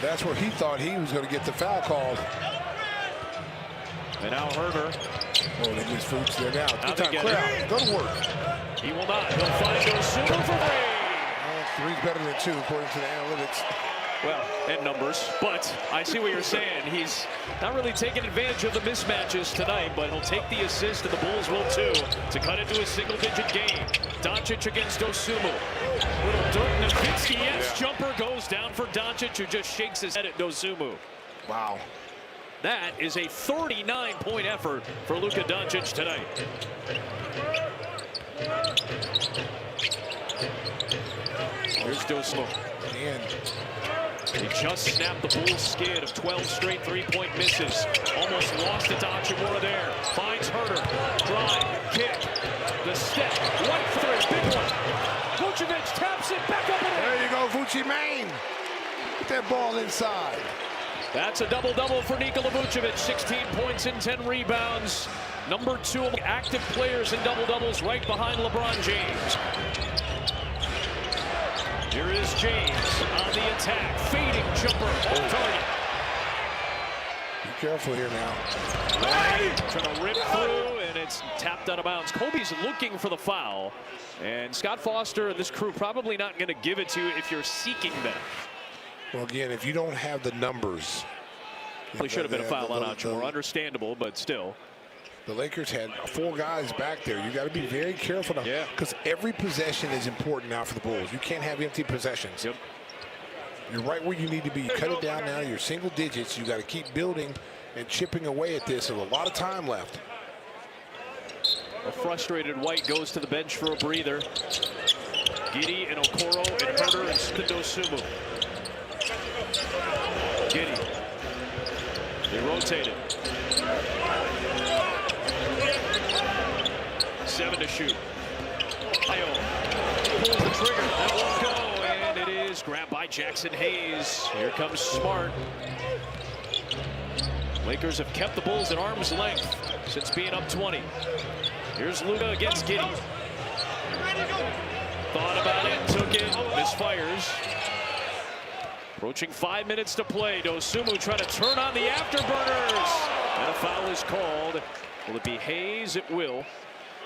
that's where he thought he was going to get the foul called. And now Herter. Oh, they just Fuchs there now. Now they Clear out. Go to work. He will not. He'll find Dosumu for 3. Three's better than 2, according to the analytics. Well, and numbers, but I see what you're saying. He's not really taking advantage of the mismatches tonight, but he'll take the assist, and the Bulls will too, to cut into a single-digit game. Doncic against Dosunmu. Little Dirk Nowitzki jumper goes down for Doncic, who just shakes his head at Dosunmu. Wow. That is a 39-point effort for Luka Doncic tonight. Here's Dosunmu. He just snapped the Bulls' skid of 12 straight three-point misses. Almost lost to Hachimura there. Finds Herter. Drive, kick, the step. White for three, big one. Vucevic taps it back up and in. There you go, Vucci Main. Get that ball inside. That's a double-double for Nikola Vucevic. 16 points and 10 rebounds. Number 2 active players in double-doubles, right behind LeBron James. Here is James on the attack. Fading jumper off target. Be careful here now. Trying to rip through, and it's tapped out of bounds. Kobe's looking for the foul. And Scott Foster and this crew probably not going to give it to you if you're seeking them. Well, again, if you don't have the numbers. Probably should have been a foul on Hachimura. Understandable, but still. The Lakers had 4 guys back there. You got to be very careful now. Yeah. Because every possession is important now for the Bulls. You can't have empty possessions. Yep. You're right where you need to be. You cut it down now. You're single digits. You got to keep building and chipping away at this. There's a lot of time left. A frustrated White goes to the bench for a breather. Giddey and Okoro and Herter and Dosunmu. Giddey. They rotate it. 7 to shoot. Ayo pulls the trigger. That won't go, and it is grabbed by Jackson Hayes. Here comes Smart. Lakers have kept the Bulls at arm's length since being up 20. Here's Luka against Giddey. Thought about it, took it, misfires. Approaching 5 minutes to play. Dosunmu trying to turn on the afterburners. And a foul is called. Will it be Hayes? It will.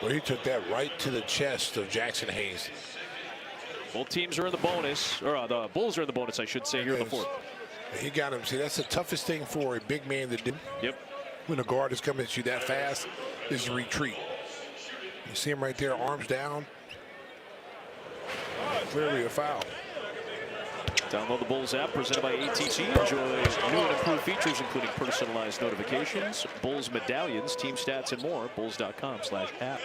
Well, he took that right to the chest of Jackson Hayes. Both teams are in the bonus, or the Bulls are in the bonus, I should say, here in the fourth. He got him. See, that's the toughest thing for a big man to do. Yep. When a guard is coming at you that fast, is retreat. You see him right there, arms down. Clearly a foul. Download the Bulls app presented by AT&T. Enjoy new and improved features, including personalized notifications, Bulls medallions, team stats, and more. Bulls.com/app.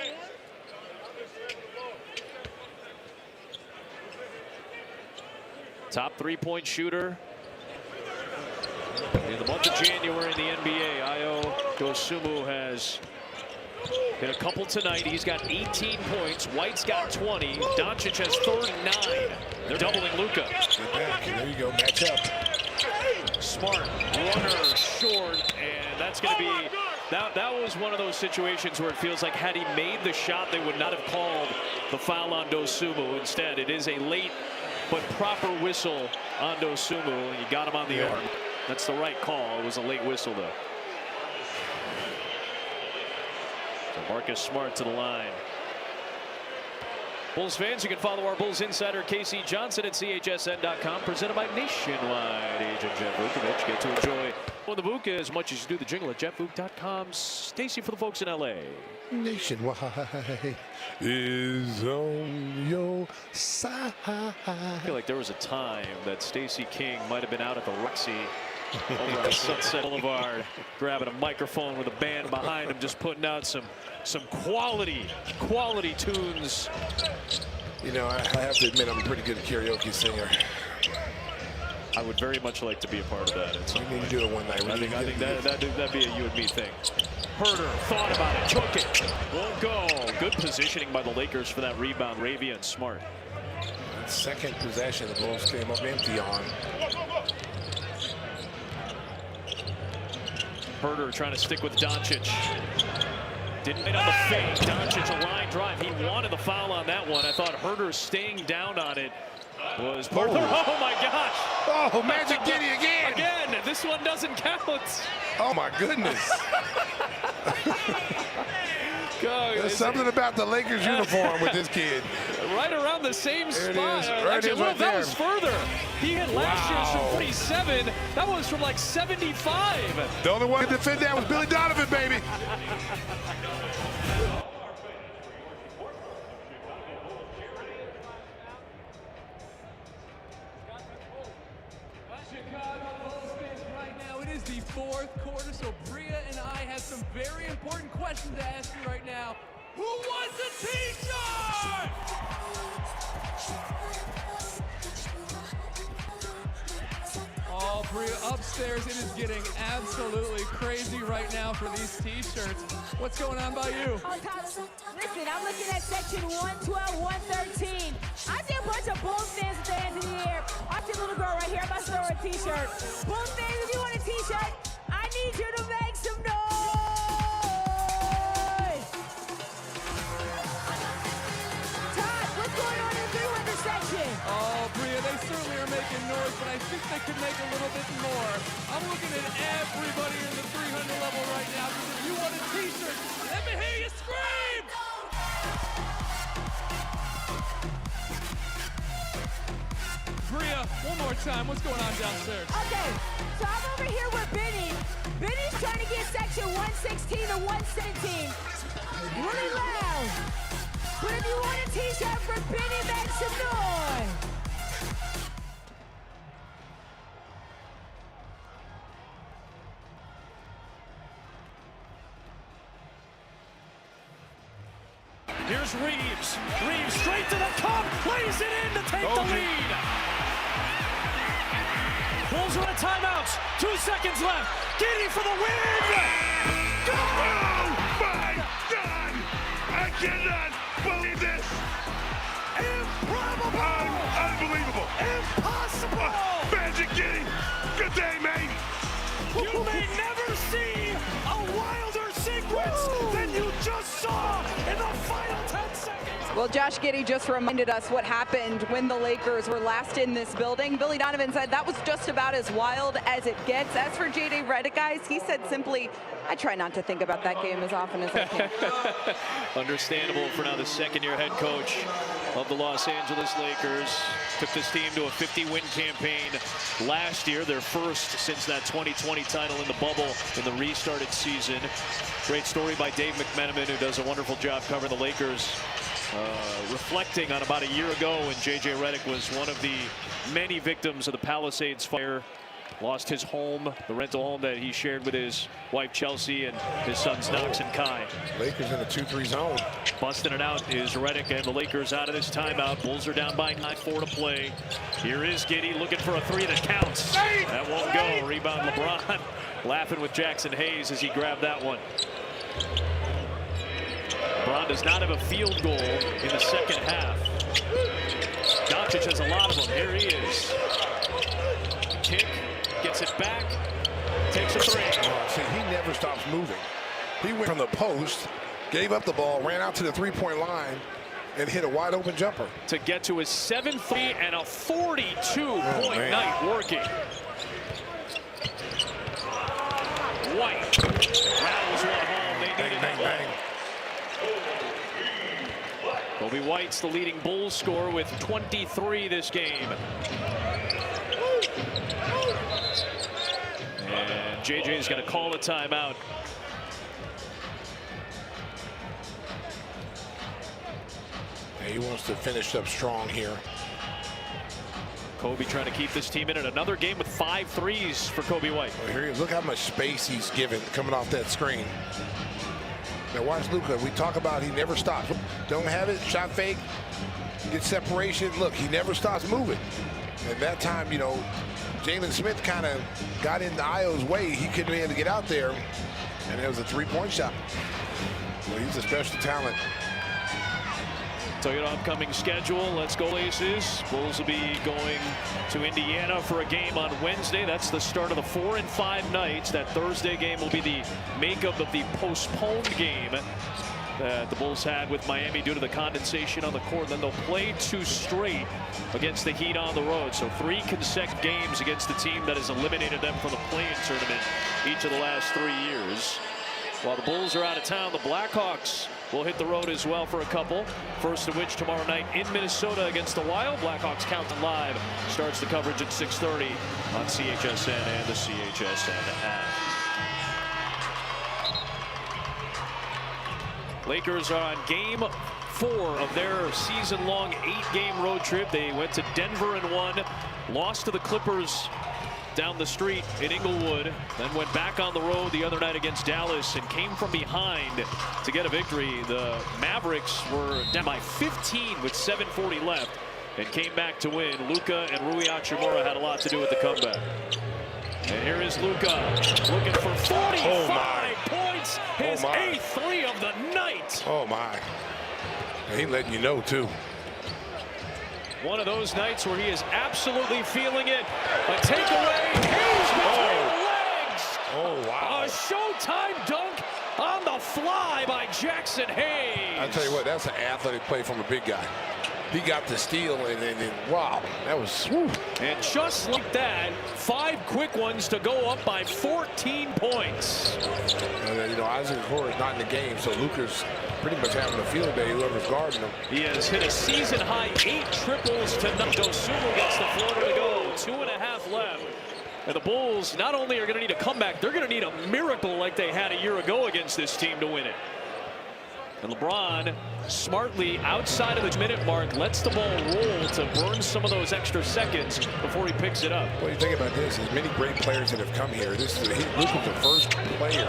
Top three-point shooter in the month of January in the NBA. Ayo Dosunmu has hit a couple tonight. He's got 18 points. White's got 20. Doncic has 39. They're doubling Luka. There you go, match up. Smart, runner, short, and that's going to be, that was one of those situations where it feels like had he made the shot, they would not have called the foul on Dosunmu. Instead, it is a late but proper whistle on Dosunmu, and you got him on the arm. That's the right call. It was a late whistle, though. So Marcus Smart to the line. Bulls fans, you can follow our Bulls insider Casey Johnson at CHSN.com, presented by Nationwide agent Jeff Vukovic. Get to enjoy the Vuka as much as you do the jingle at JeffVuk.com. Stacy for the folks in LA. Nationwide is on your side. I feel like there was a time that Stacey King might have been out at the Roxy over at Sunset Boulevard, grabbing a microphone with a band behind him, just putting out some quality tunes. You know, I have to admit, I'm a pretty good karaoke singer. I would very much like to be a part of that. We need to do it one night. I think that'd be a you and me thing. Herter thought about it, took it, won't go. Good positioning by the Lakers for that rebound. Ravia and Smart. Second possession, the Bulls came up empty on. Herter trying to stick with Doncic. Didn't get on the fake. Doncic a line drive. He wanted the foul on that one. I thought Herter staying down on it was part of the, oh my gosh. Oh, Magic Giddey again. Again, this one doesn't count. Oh my goodness. There's something about the Lakers uniform with this kid. Right around the same There it spot. is. Right Actually, it is well, right that there. was further. He hit last year's from 47. That was from like 75. The only one to defend that was Billy Donovan, baby. It is the fourth quarter, so Bria and I have some very important questions to ask you right now. Who wants a t-shirt? Oh, Bria, upstairs it is getting absolutely crazy right now for these t-shirts. What's going on by you? Listen, I'm looking at section 112, 113. I see a bunch of Bulls fans with their hands in the air. I see a little girl right here. I'm about to throw her a t-shirt. Bulls fans, if you want a t-shirt, I need you to make some noise. Todd, what's going on in the 300 section? Oh, Bria, they certainly are making noise, but I think they could make a little bit more. I'm looking at everybody in the 300 level right now, because if you want a t-shirt, let me hear you scream! Bria, one more time, what's going on downstairs? Okay, so I'm over here with Benny. Benny's trying to get section 116 to 117. Really loud. But if you want a t-shirt for Benny, make some noise. Here's Reeves. Reeves straight to the cup. Lays it in to take the lead. Bulls are in timeouts. 2 seconds left. Giddey for the win. Oh my God! I cannot believe this! Improbable! Unbelievable! Impossible! Magic Giddey! Good day, mate! You may never see a wilder sequence than you just saw in the final 10 seconds. Well, Josh Giddey just reminded us what happened when the Lakers were last in this building. Billy Donovan said that was just about as wild as it gets. As for J.J. Redick, guys, he said simply, I try not to think about that game as often as I can. Understandable for now the second-year head coach of the Los Angeles Lakers. Took this team to a 50-win campaign last year, their first since that 2020 title in the bubble in the restarted season. Great story by Dave McMenamin, who does a wonderful job covering the Lakers. Reflecting on about a year ago when J.J. Redick was one of the many victims of the Palisades fire. Lost his home, the rental home that he shared with his wife Chelsea and his sons Knox and Kai. Lakers in a 2-3 zone. Busting it out is Redick, and the Lakers out of this timeout. Bulls are down by 9-4 to play. Here is Giddey looking for a three that counts. That won't go. Rebound LeBron laughing with Jackson Hayes as he grabbed that one. LeBron does not have a field goal in the second half. Doncic has a lot of them. Here he is. Kick, gets it back, takes a three. See, he never stops moving. He went from the post, gave up the ball, ran out to the three-point line, and hit a wide-open jumper. To get to his 7-3 and a 42-point night working. White rattles one home. They needed that bang. Kobe White's the leading Bulls scorer with 23 this game. And JJ is going to call a timeout. He wants to finish up strong here. Kobe trying to keep this team in it. Another game with 5 threes for Kobe White. Well, here he is. Look how much space he's given coming off that screen. Now watch Luka. We talk about he never stops. Don't have it, shot fake, get separation. Look, he never stops moving. And that time, you know, Jalen Smith kind of got in Io's way. He couldn't be able to get out there. And it was a three-point shot. Well, he's a special talent. So your upcoming schedule, let's go Aces. Bulls will be going to Indiana for a game on Wednesday. That's the start of the 4 and 5 nights. That Thursday game will be the makeup of the postponed game that the Bulls had with Miami due to the condensation on the court. Then they'll play 2 straight against the Heat on the road. So 3 consecutive games against the team that has eliminated them from the play-in tournament each of the last 3 years. While the Bulls are out of town, the Blackhawks will hit the road as well for a couple. First of which tomorrow night in Minnesota against the Wild. Blackhawks Countdown Live starts the coverage at 6:30 on CHSN and the CHSN app. Lakers are on game 4 of their season-long 8-game road trip. They went to Denver and won, lost to the Clippers down the street in Inglewood, then went back on the road the other night against Dallas and came from behind to get a victory. The Mavericks were down by 15 with 7:40 left and came back to win. Luka and Rui Hachimura had a lot to do with the comeback. And here is Luka looking for 45 points, his 8th 3 of the night. Oh my. He letting you know too. One of those nights where he is absolutely feeling it. A takeaway. Hayes between legs. Oh wow. A showtime dunk on the fly by Jackson Hayes. I'll tell you what, that's an athletic play from a big guy. He got the steal and wow, that was whew. And just like that, 5 quick ones to go up by 14 points. You know, Isaac Okoro is not in the game, so Luka's pretty much having a field day, whoever's guarding him. He has hit a season-high 8 triples tonight. Dosunmu gets the floater to go. 2.5 left. And the Bulls not only are going to need a comeback, they're going to need a miracle like they had a year ago against this team to win it. And LeBron, smartly outside of the minute mark, lets the ball roll to burn some of those extra seconds before he picks it up. What do you think about this? There's many great players that have come here. This is Luka's the first player,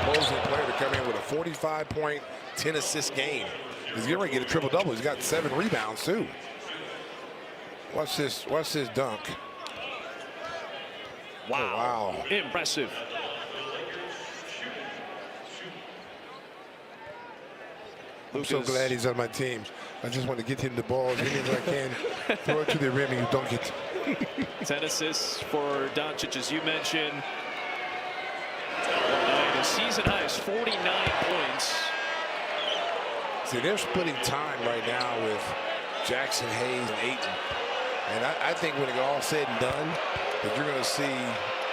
opposing player, to come in with a 45-point, 10-assist game. He's getting ready to get a triple-double. He's got 7 rebounds too. Watch this dunk. Wow. Oh, wow. Impressive. I'm so glad he's on my team. I just want to get him the ball as many as I can. Throw it to the rim and you dunk it. 10 assists for Doncic, as you mentioned. The season high is 49 points. See, they're splitting time right now with Jackson Hayes and Ayton. And I think when it all said and done, that you're going to see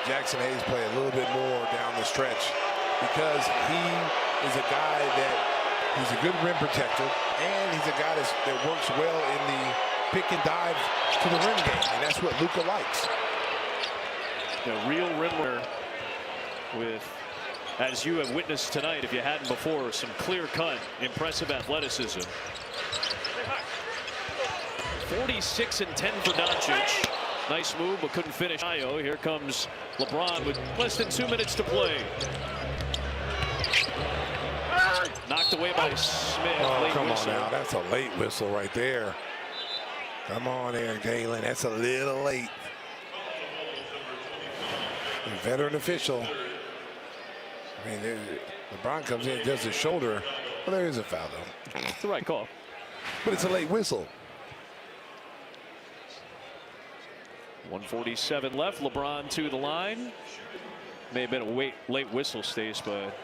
Jackson Hayes play a little bit more down the stretch, because he is a guy that he's a good rim protector, and he's a guy that works well in the pick and dive to the rim game, and that's what Luka likes. A real rim runner with, as you have witnessed tonight, if you hadn't before, some clear-cut, impressive athleticism. 46 and 10 for Doncic. Nice move, but couldn't finish. Here comes LeBron with less than 2 minutes to play. Knocked away by Smith. Oh, come on now. That's a late whistle right there. Come on there, Galen. That's a little late. The veteran official. I mean, LeBron comes in, does his shoulder. Well, there is a foul, though. It's the right call. But it's a late whistle. 1:47 left. LeBron to the line. May have been a late whistle, Stace, but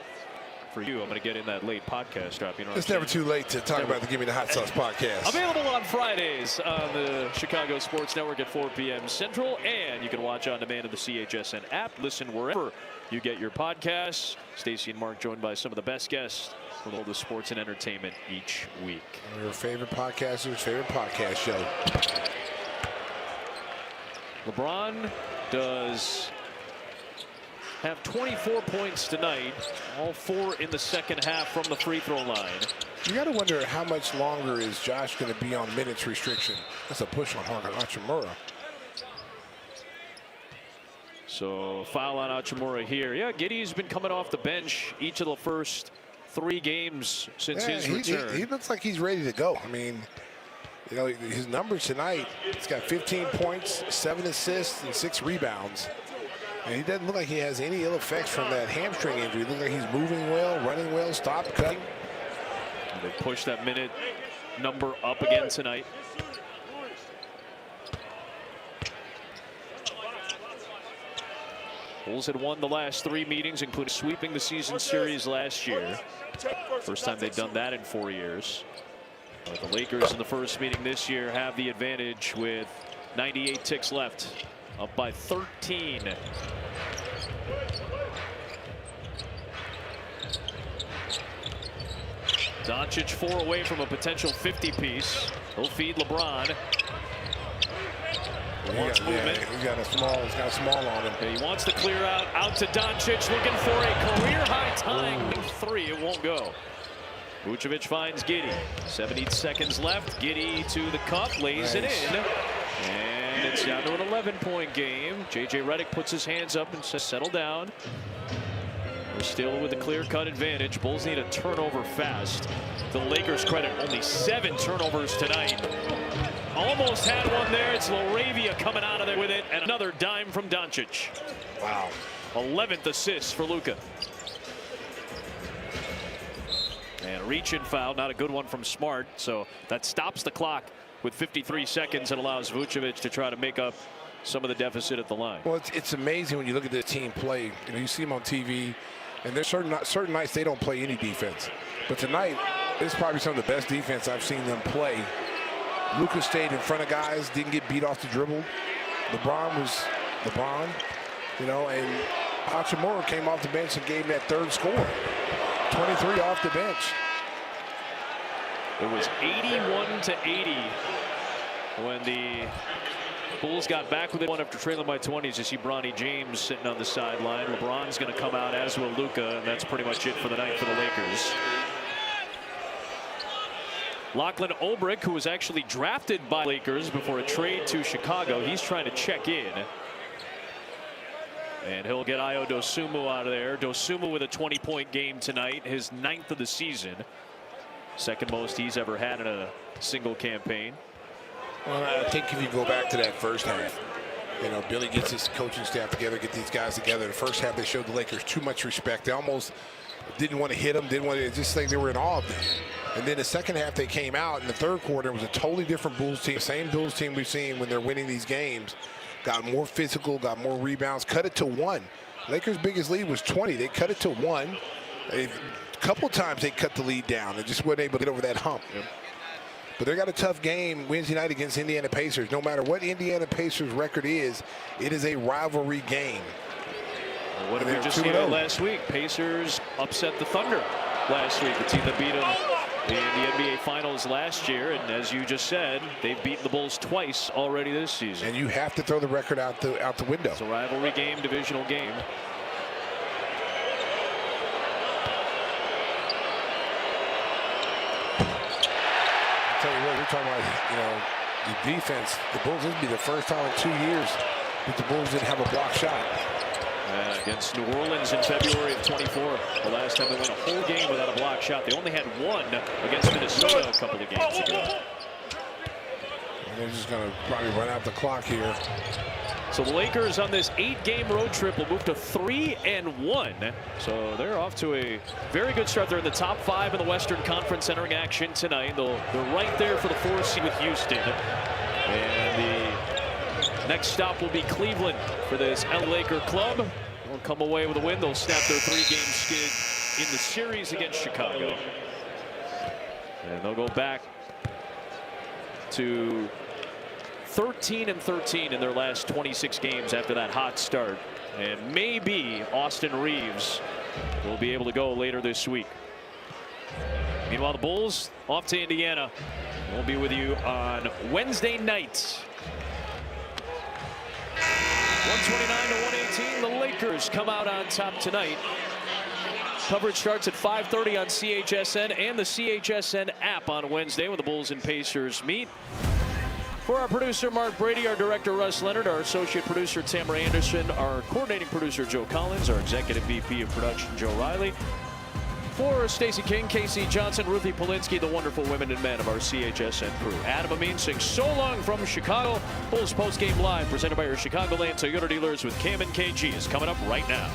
for you, I'm going to get in that late podcast drop. You know, it's never too late to talk about the Give Me the Hot Sauce podcast. Available on Fridays on the Chicago Sports Network at 4 p.m. Central, and you can watch on demand of the CHSN app. Listen wherever you get your podcasts. Stacey and Mark joined by some of the best guests from all the sports and entertainment each week. Your favorite podcaster's favorite podcast show. LeBron does have 24 points tonight, all 4 in the second half from the free throw line. You got to wonder how much longer is Josh going to be on minutes restriction. That's a push on Hachimura. So foul on Hachimura here. Yeah, Giddey's been coming off the bench each of the first 3 games since his return. He looks like he's ready to go. I mean, you know, his numbers tonight, he's got 15 points, 7 assists, and 6 rebounds. And he doesn't look like he has any ill effects from that hamstring injury. He looks like he's moving well, running well, stop, cutting. They push that minute number up again tonight. Bulls had won the last 3 meetings, including sweeping the season series last year. First time they've done that in 4 years. The Lakers in the first meeting this year have the advantage with 98 ticks left, up by 13. Doncic 4 away from a potential 50-piece. He'll feed LeBron. Wants movement. He's got a small on him. He wants to clear out to Doncic, looking for a career-high tying three. It won't go. Vucevic finds Giddey. 70 seconds left. Giddey to the cup, lays it in. And it's down to an 11-point game. J.J. Redick puts his hands up and says, settle down. We're still with a clear-cut advantage. Bulls need a turnover fast. The Lakers credit only 7 turnovers tonight. Almost had one there. It's Laravia coming out of there with it. And another dime from Doncic. Wow. 11th assist for Luka. And a reach-in foul. Not a good one from Smart. So that stops the clock with 53 seconds and allows Vucevic to try to make up some of the deficit at the line. Well, it's amazing when you look at this team play. You know, you see them on TV, and there's certain nights they don't play any defense. But tonight, this is probably some of the best defense I've seen them play. Luka stayed in front of guys, didn't get beat off the dribble. LeBron was LeBron, you know, and Hachimura came off the bench and gave him that third score. 23 off the bench. It was 81-80 when the Bulls got back within one after trailing by 20s. You see Bronny James sitting on the sideline. LeBron's going to come out, as will Luka, and that's pretty much it for the night for the Lakers. Lachlan Olbrich, who was actually drafted by Lakers before a trade to Chicago, he's trying to check in. And he'll get Ayo Dosunmu out of there. Dosunmu with a 20-point game tonight, his 9th of the season. Second most he's ever had in a single campaign. Well, I think if you go back to that first half, you know, Billy gets his coaching staff together, get these guys together. The first half, they showed the Lakers too much respect. They almost didn't want to hit them, didn't want to, just like they were in awe of them. And then the second half, they came out. In the third quarter, it was a totally different Bulls team. Same Bulls team we've seen when they're winning these games. Got more physical, got more rebounds, cut it to 1. Lakers' biggest lead was 20. They cut it to 1. A couple times they cut the lead down and just weren't able to get over that hump. Yep. But they got a tough game Wednesday night against Indiana Pacers. No matter what Indiana Pacers' record is, it is a rivalry game. Well, what did we just see last week? Pacers upset the Thunder last week, the team that beat them in the NBA Finals last year. And as you just said, they've beaten the Bulls twice already this season. And you have to throw the record out the window. It's a rivalry game, divisional game. Tell you what, we're talking about, you know, the defense. The Bulls, this would be the first time in 2 years that the Bulls didn't have a block shot. Against New Orleans in February of 24, the last time they went a whole game without a block shot. They only had one against Minnesota a couple of games ago. And they're just going to probably run out the clock here. So the Lakers on this 8-game road trip will move to 3-1. So they're off to a very good start. They're in the top 5 in the Western Conference entering action tonight. They're right there for the 4th seed with Houston. And the next stop will be Cleveland for this LA Laker club. They'll come away with a win. They'll snap their 3-game skid in the series against Chicago. And they'll go back to 13-13 in their last 26 games after that hot start. And maybe Austin Reeves will be able to go later this week. Meanwhile, the Bulls off to Indiana. We'll be with you on Wednesday night. 129-118. The Lakers come out on top tonight. Coverage starts at 5:30 on CHSN and the CHSN app on Wednesday when the Bulls and Pacers meet. For our producer, Mark Brady, our director, Russ Leonard, our associate producer, Tamara Anderson, our coordinating producer, Joe Collins, our executive VP of production, Joe Riley. For Stacey King, Casey Johnson, Ruthie Polinsky, the wonderful women and men of our CHSN crew. Adam Amin sings So Long from Chicago. Bulls Postgame Live, presented by your Chicagoland Toyota dealers with Cam and KG, is coming up right now.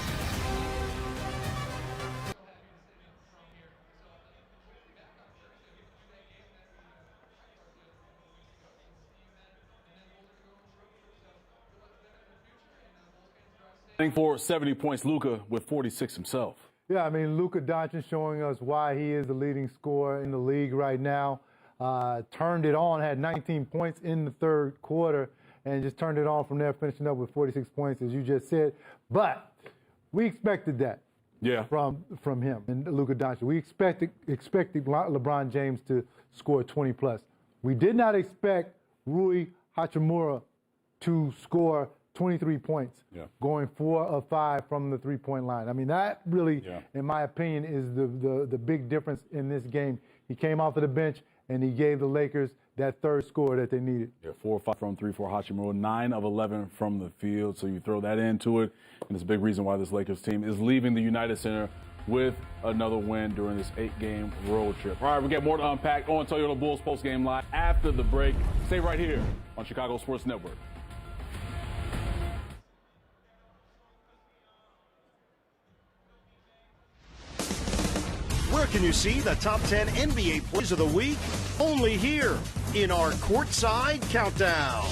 For 70 points, Luka with 46 himself. Yeah, I mean, Luka Doncic showing us why he is the leading scorer in the league right now. Turned it on, had 19 points in the third quarter, and just turned it on from there, finishing up with 46 points, as you just said. But we expected that. from him and Luka Doncic. We expected LeBron James to score 20 plus. We did not expect Rui Hachimura to score 23 points, going 4 of 5 from the three-point line. I mean, that really, in my opinion, is the big difference in this game. He came off of the bench and he gave the Lakers that third score that they needed. 4 of 5 from 3 for Hachimura, 9 of 11 from the field. So you throw that into it, and it's a big reason why this Lakers team is leaving the United Center with another win during this 8-game road trip. All right, we got more to unpack on Toyota Bulls Postgame Live after the break. Stay right here on Chicago Sports Network. Where can you see the top 10 NBA plays of the week? Only here in our Courtside Countdown.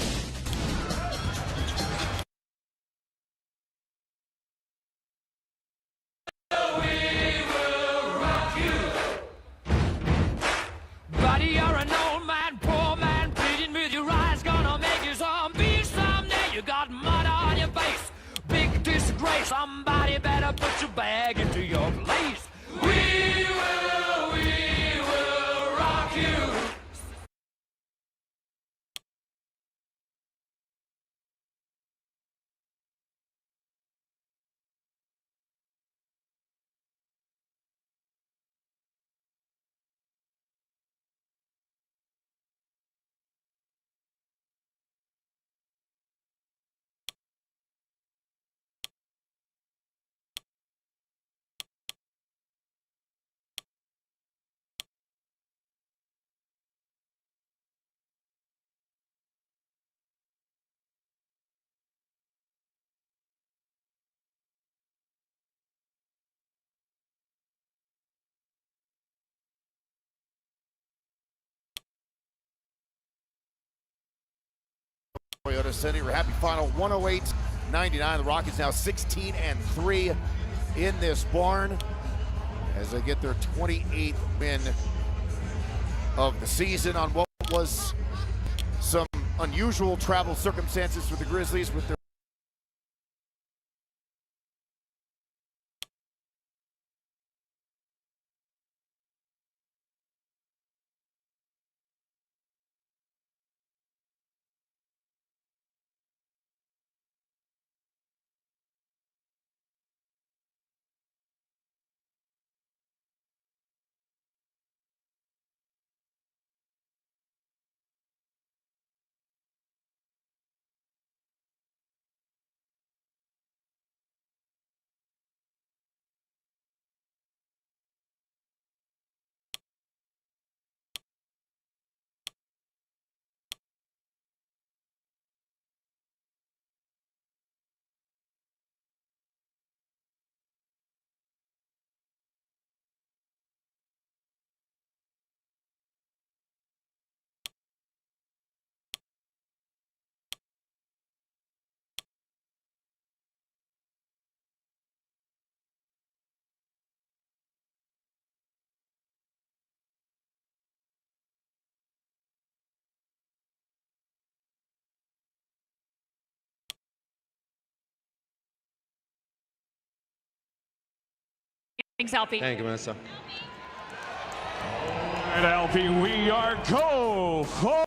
Buddy, you're an old man, poor man, pleading with your eyes, gonna make you zombie someday. You got mud on your face, big disgrace. Somebody better put your bag into your place. We will rock you. Toyota City, we're happy final 108-99. The Rockets now 16-3 in this barn as they get their 28th win of the season on what was some unusual travel circumstances for the Grizzlies with their Thanks, Alfie. Thank you, Vanessa. All right, Alfie, we are go for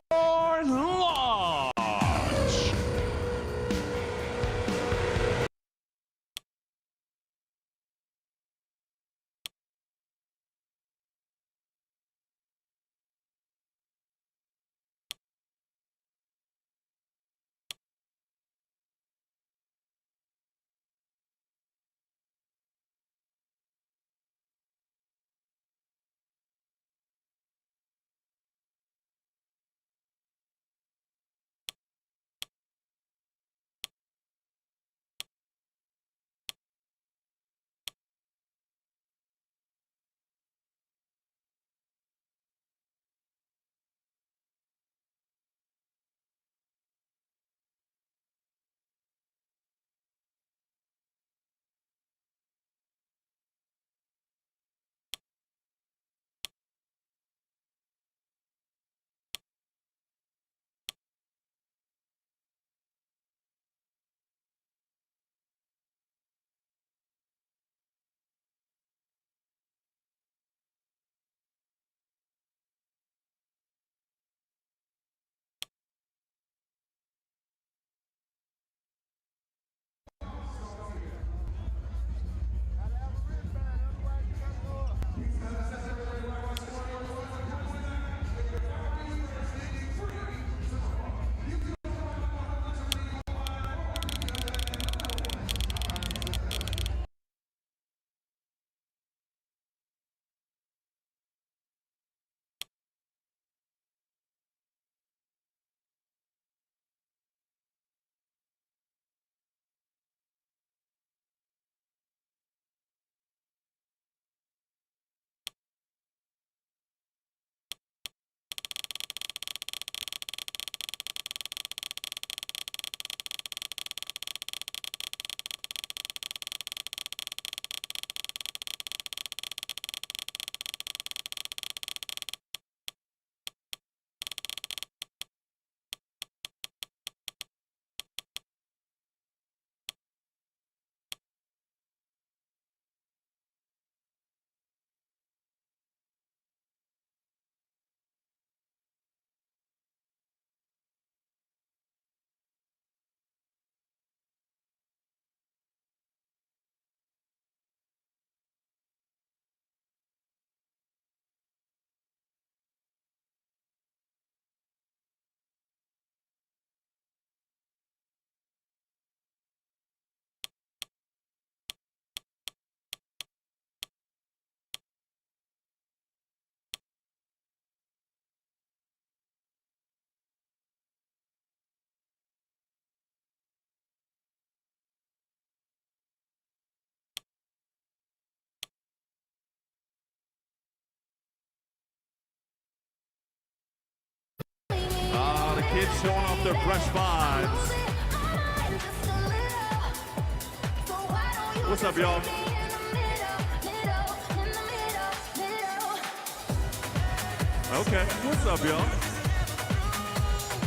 showing off their fresh vibes. What's up, y'all? Okay, what's up, y'all?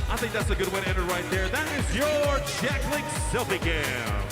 I think that's a good way to end it right there. That is your Jack Link selfie cam.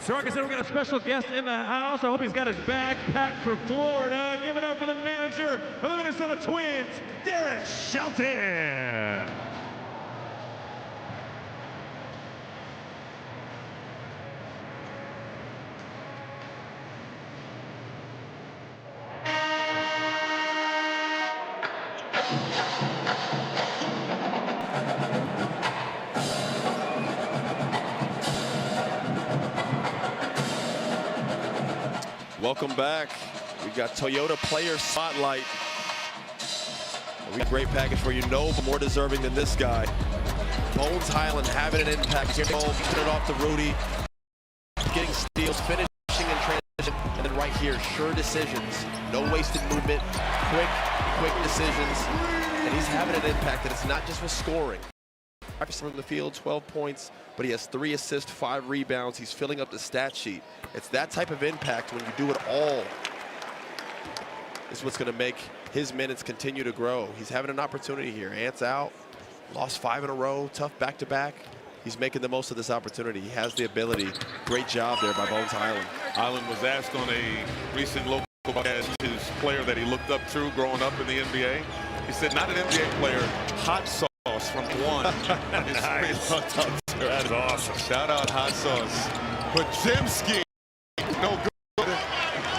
So like I said, we got a special guest in the house. I hope he's got his bag packed for Florida. Give it up for the manager of the Minnesota Twins, Derek Shelton. Welcome back. We got Toyota Player Spotlight. We got a great package for you. No more deserving than this guy. Bones Highland having an impact. Getting it off to Rudy. Getting steals, finishing in transition. And then right here, sure decisions. No wasted movement. Quick decisions. And he's having an impact, and it's not just with scoring. From the field, 12 points, but he has 3 assists, 5 rebounds. He's filling up the stat sheet. It's that type of impact when you do it all. This is what's going to make his minutes continue to grow. He's having an opportunity here. Ant's out, lost 5 in a row, tough back-to-back. He's making the most of this opportunity. He has the ability. Great job there by Bones Highland. Highland was asked on a recent local as his player that he looked up to growing up in the NBA. He said, not an NBA player, hot sauce from one. Nice. That is awesome. Shout out Hot Sauce. Pajimski, no good.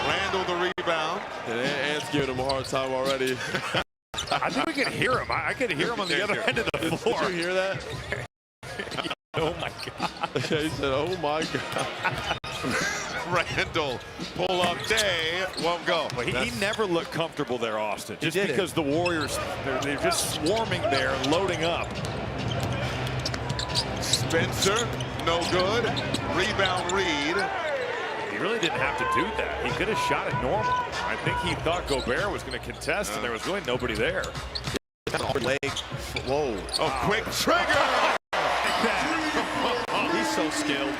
Randall the rebound. And Ant's giving him a hard time already. I think we can hear him. I could hear him on the other end of the floor. Did you hear that? Oh my God. He said, oh my God. Randall, pull-up day, won't go. Well, he never looked comfortable there, Austin. Just didn't. because the Warriors, they're just swarming there, loading up. Spencer, no good. Rebound Reed. He really didn't have to do that. He could have shot it normal. I think he thought Gobert was going to contest, and there was really nobody there. Whoa. Oh, quick trigger! He's so skilled.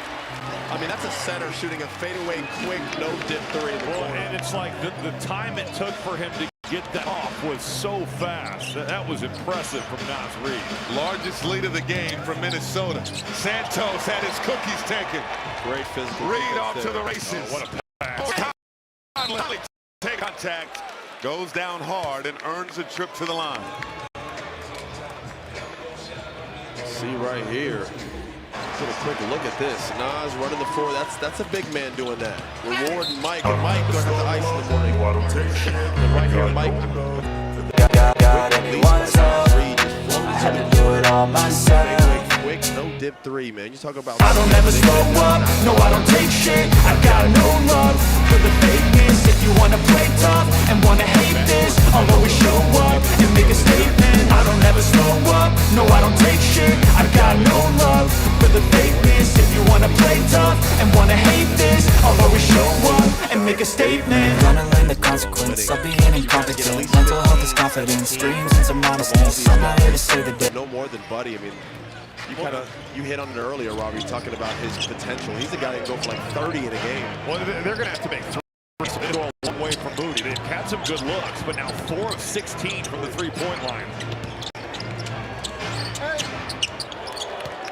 I mean, that's a center shooting a fadeaway quick, no-dip 3 in the corner. And it's like the time it took for him to get that off was so fast. That was impressive from Naz Reid. Largest lead of the game from Minnesota. Santos had his cookies taken. Great physical. Reid off to the races. Oh, what a pass. Conley take contact, goes down hard and earns a trip to the line. See right here. Get a quick look at this. Naz running the floor. That's a big man doing that. Rewarding Mike. And Mike going to have the ice in the morning. And right here, Mike. Got anyone's up. Had to do it all myself. Quick, no dip 3, man. You talk about. I don't ever slow up. No, I don't take shit. I got no love for the fakeness. If you wanna play tough and wanna hate this, I'll always show up and make a statement. I don't ever slow up. No, I don't take shit. I got no love for the fakeness. If you wanna play tough and wanna hate this, I'll always show up and make a statement. Gonna learn the consequence of being incompetent. Mental health is confidence, dreams into modestness. I'm not here to save the day. No more than Buddy. I mean, you hit on it earlier, Robbie, talking about his potential. He's a guy that can go for like 30 in a game. Well, they're going to have to make 3 a long way from Moody. They've had some good looks, but now 4 of 16 from the three-point line.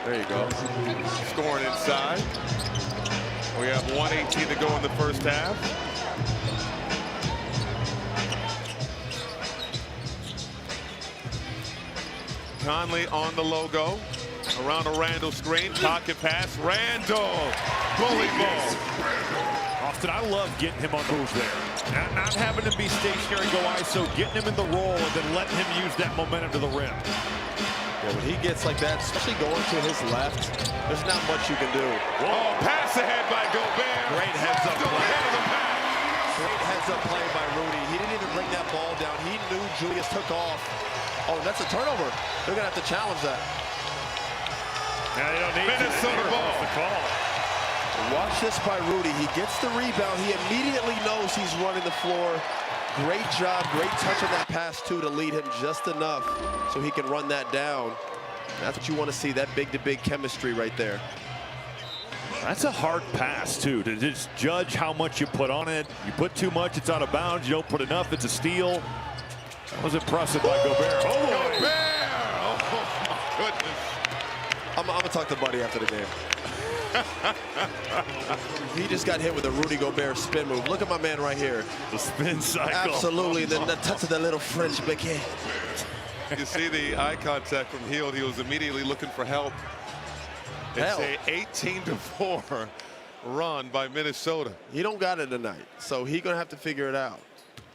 There you go. Scoring inside. We have 1:18 to go in the first half. Conley on the logo. Around a Randall screen, pocket pass, Randall, bully ball. Austin, I love getting him on the move there. Not having him be stationary, go ISO, getting him in the roll, and then letting him use that momentum to the rim. Yeah, when he gets like that, especially going to his left, there's not much you can do. Oh, pass ahead by Gobert. Great heads up play. Head of the pass. Great heads up play by Rudy. He didn't even bring that ball down. He knew Julius took off. Oh, that's a turnover. They're going to have to challenge that. Yeah, they don't need Minnesota ball. The call. Watch this by Rudy. He gets the rebound. He immediately knows he's running the floor. Great job, great touch on that pass, too, to lead him just enough so he can run that down. That's what you want to see, that big-to-big chemistry right there. That's a hard pass, too, to just judge how much you put on it. You put too much, it's out of bounds. You don't put enough, it's a steal. That was impressive by Gobert. Oh, Gobert! Oh, my goodness. I'm going to talk to Buddy after the game. He just got hit with a Rudy Gobert spin move. Look at my man right here. The spin cycle. Absolutely. Then the touch of the little French baguette. You see the eye contact from Hield. He was immediately looking for help. It's a 18-4 run by Minnesota. He don't got it tonight, so he's going to have to figure it out.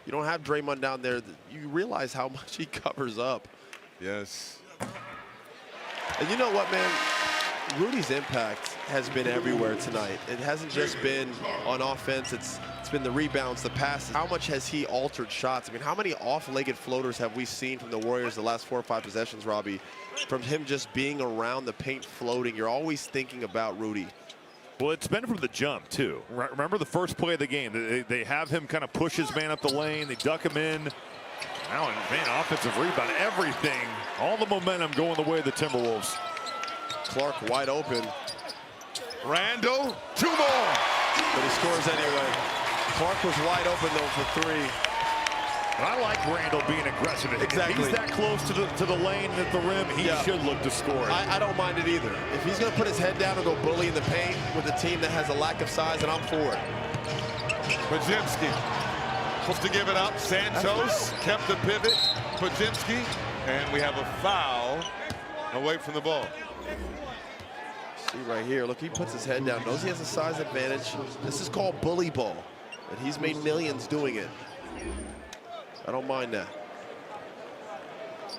You don't have Draymond down there. You realize how much he covers up. Yes. And you know what, man? Rudy's impact has been everywhere tonight. It hasn't just been on offense. It's been the rebounds, the passes. How much has he altered shots? I mean, how many off-legged floaters have we seen from the Warriors the last 4 or 5 possessions, Robbie? From him just being around the paint floating, you're always thinking about Rudy. Well, it's been from the jump, too. Remember the first play of the game. They have him kind of push his man up the lane. They duck him in. Now, man, offensive rebound, everything. All the momentum going the way of the Timberwolves. Clark wide open. Randall, 2 more. But he scores anyway. Clark was wide open, though, for 3. But I like Randall being aggressive. Exactly. If he's that close to the lane and at the rim, he should look to score. I don't mind it either. If he's going to put his head down and go bully in the paint with a team that has a lack of size, then I'm for it. Podziemski supposed to give it up. Santos kept the pivot. Podziemski, and we have a foul away from the ball. See right here, look, he puts his head down, knows he has a size advantage. This is called bully ball, and he's made millions doing it. I don't mind that.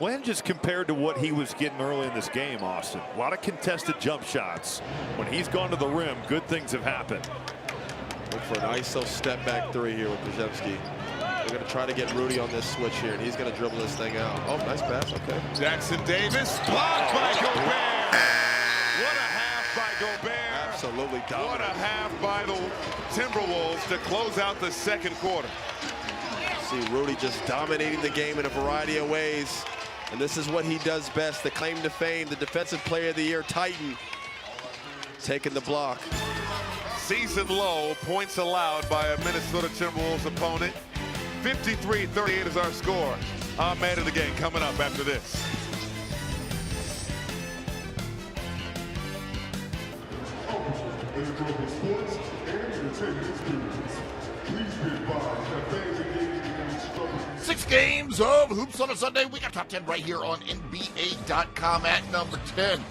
When just compared to what he was getting early in this game, Austin, a lot of contested jump shots. When he's gone to the rim, good things have happened. Look for an ISO step back 3 here with Podziemski. They're going to try to get Rudy on this switch here, and he's going to dribble this thing out. Oh, nice pass, okay. Jackson Davis, blocked by Gobert. What a half by Gobert. Absolutely dominant. What a half by the Timberwolves to close out the second quarter. See Rudy just dominating the game in a variety of ways. And this is what he does best, the claim to fame, the Defensive Player of the Year Titan. Taking the block. Season low points allowed by a Minnesota Timberwolves opponent. 53-38 is our score. Our man of the game coming up after this. Six games of Hoops on a Sunday. We got top 10 right here on NBA.com at number 10.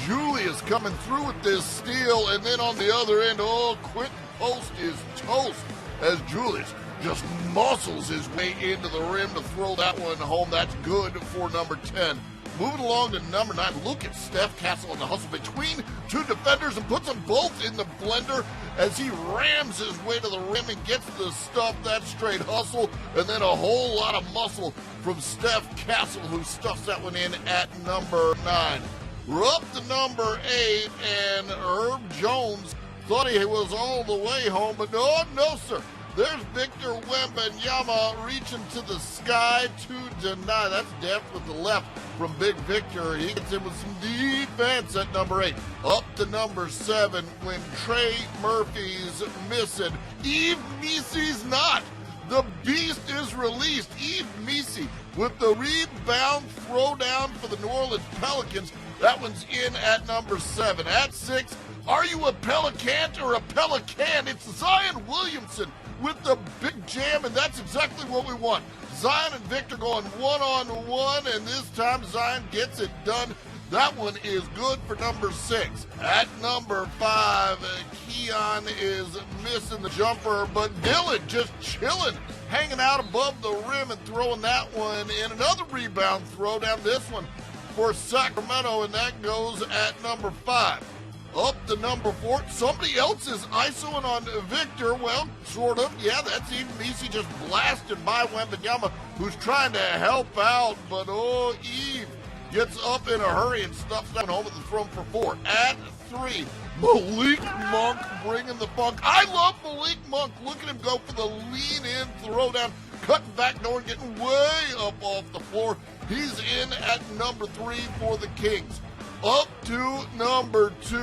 Julius coming through with this steal, and then on the other end, Quentin Post is toast as Julius just muscles his way into the rim to throw that one home. That's good for number 10. Moving along to number 9, look at Steph Castle in the hustle between 2 defenders and puts them both in the blender as he rams his way to the rim and gets the stuff. That straight hustle, and then a whole lot of muscle from Steph Castle, who stuffs that one in at number 9. We're up to number 8, and Herb Jones thought he was all the way home, but no, sir. There's Victor Wembanyama reaching to the sky to deny. That's depth with the left from Big Victor. He gets in with some defense at number 8. Up to number 7 when Trey Murphy's missing. Yves Missy's not. The beast is released. Yves Missy with the rebound throwdown for the New Orleans Pelicans. That one's in at number 7. At 6, are you a Pelican or a Pelican? It's Zion Williamson with the big jam, and that's exactly what we want. Zion and Victor going one-on-one, and this time Zion gets it done. That one is good for number 6. At number 5, Keon is missing the jumper, but Dylan just chilling, hanging out above the rim and throwing that one in. Another rebound throw down this one for Sacramento, and that goes at number 5. Up to number 4. Somebody else is isoing on Victor. Well, sort of. Yeah, that's even easy. Just blasted by Wembanyama, who's trying to help out. But, oh, Eve gets up in a hurry and stuffs down home at the throne for 4. At 3, Malik Monk bringing the funk. I love Malik Monk. Look at him go for the lean-in throwdown, cutting back door and getting way up off the floor. He's in at number 3 for the Kings. Up to number 2,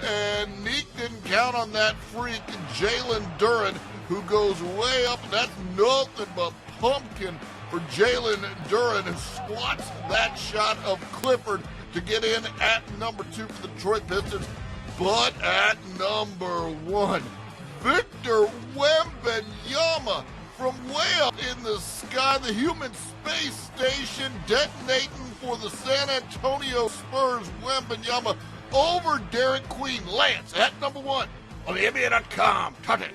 and Neek didn't count on that freak, Jalen Duren, who goes way up. That's nothing but pumpkin for Jalen Duren, who squats that shot of Clifford to get in at number 2 for the Detroit Pistons. But at number 1, Victor Wembanyama from way up in the sky, the human space station detonating for the San Antonio Spurs. Wembanyama over Derek Queen. Lance at number 1 on the NBA.com. Touch it.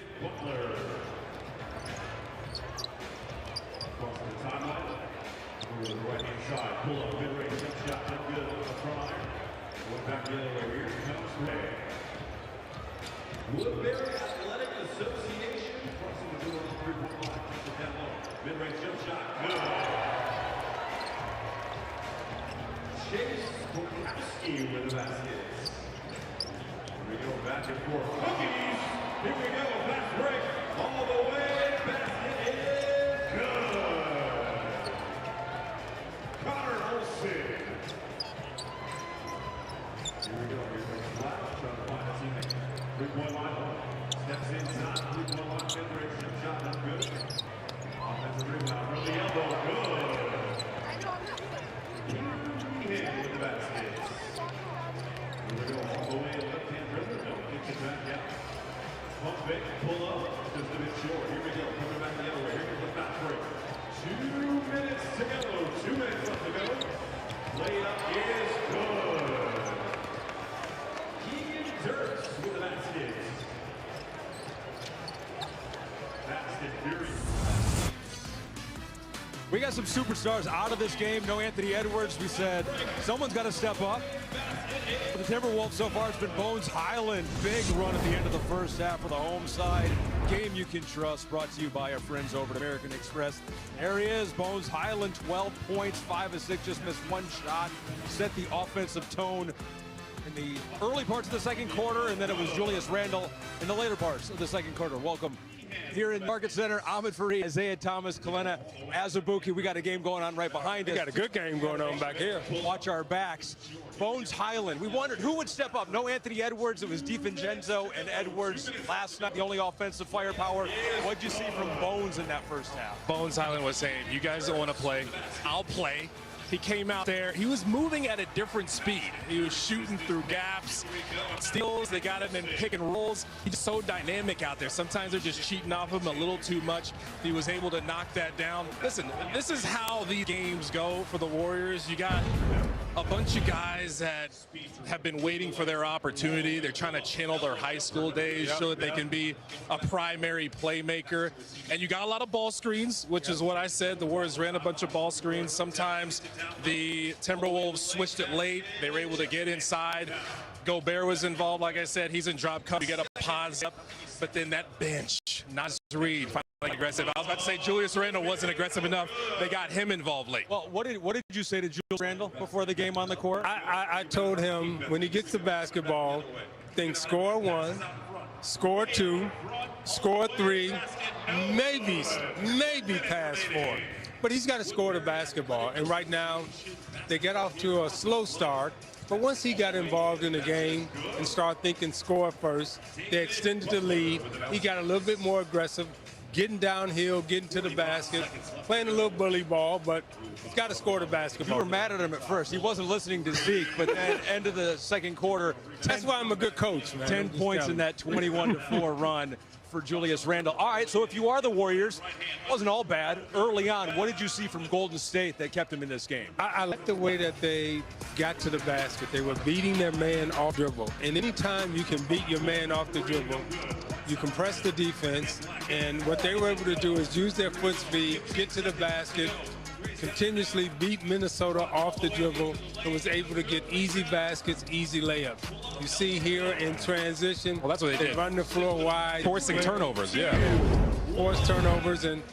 Woodbury Athletic Association crossing the middle of the three-point line. Down low. Mid-range jump shot. Good. Chase Bukowski with the basket. Here we go back and forth. Cookies. Here we go. Fast break. All the way. Basket is good. Connor Olsen. Here we go. Here's the flash. Trying to find a teammate. 3-point line. Steps inside. 3-point line. Mid-range jump shot. That's good. Offensive rebound from the elbow. Good. Hit with the basket. Here we go. All the way. Left-hand dribble. No. Kicks it back out. Pump fake. Pull up. Just a bit short. Here we go. Coming back the other way. Here comes the fast break. 2 minutes to go. 2 minutes left to go. Layup is good. Dirks with the basket. Basket Fury. We got some superstars out of this game. No Anthony Edwards. We said someone's got to step up. For the Timberwolves so far, it's been Bones Highland. Big run at the end of the first half for the home side. Game you can trust, brought to you by our friends over at American Express. There he is, Bones Highland, 12 points, 5 of 6, just missed one shot. Set the offensive tone in the early parts of the second quarter, and then it was Julius Randle in the later parts of the second quarter. Welcome here in Market Center, Ahmed Fareed, Isaiah Thomas, Kalena Azubuike. We got a game going on right behind us. We got a good game going on back here. Watch our backs. Bones Highland. We wondered who would step up. No Anthony Edwards. It was DiVincenzo and Edwards last night, the only offensive firepower. What'd you see from Bones in that first half? Bones Highland was saying, you guys don't want to play, I'll play. He came out there. He was moving at a different speed. He was shooting through gaps, steals. They got him in pick and rolls. He's just so dynamic out there. Sometimes they're just cheating off him a little too much. He was able to knock that down. Listen, this is how these games go for the Warriors. You got a bunch of guys that have been waiting for their opportunity. They're trying to channel their high school days, show that they can be a primary playmaker. And you got a lot of ball screens, which is what I said. The Warriors ran a bunch of ball screens. Sometimes the Timberwolves switched it late. They were able to get inside. Gobert was involved, like I said. He's in drop cover. You get a pause up. But then that bench, Naz Reid, finally aggressive. I was about to say Julius Randle wasn't aggressive enough. They got him involved late. Well, what did you say to Julius Randle before the game on the court? I told him when he gets the basketball, think score 1, score 2, score 3, maybe pass 4. But he's got to score the basketball. And right now, they get off to a slow start. But once he got involved in the game and started thinking score first, they extended the lead. He got a little bit more aggressive, getting downhill, getting to the basket, playing a little bully ball, but he's got to score the basketball. You were mad at him at first. He wasn't listening to Zeke, but then end of the second quarter. That's why I'm a good coach, man. 10 points in that 21-4 run for Julius Randle. All right, so if you are the Warriors, it wasn't all bad early on. What did you see from Golden State that kept them in this game? I like the way that they got to the basket. They were beating their man off dribble. And anytime you can beat your man off the dribble, you compress the defense. And what they were able to do is use their foot speed, get to the basket, continuously beat Minnesota off the dribble, and was able to get easy baskets, easy layups. You see here in transition, well, that's what they did. Run the floor wide. Forcing turnovers, yeah. Force turnovers and,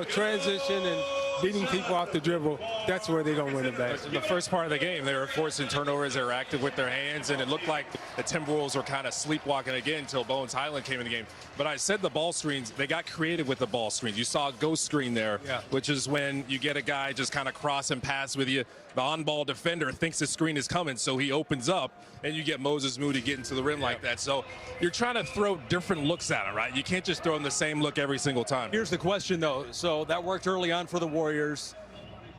transition and beating people off the dribble. That's where they're going to win the basket. In the first part of the game, they were forcing turnovers. They were active with their hands, and it looked like the Timberwolves were kind of sleepwalking again until Bones Highland came in the game. But I said the ball screens, they got creative with the ball screens. You saw a ghost screen there, which is when you get a guy just kind of cross and pass with you. The on-ball defender thinks the screen is coming, so he opens up, and you get Moses Moody getting to the rim like that. So you're trying to throw different looks at him, right? You can't just throw him the same look every single time. Here's the question, though. So that worked early on for the Warriors.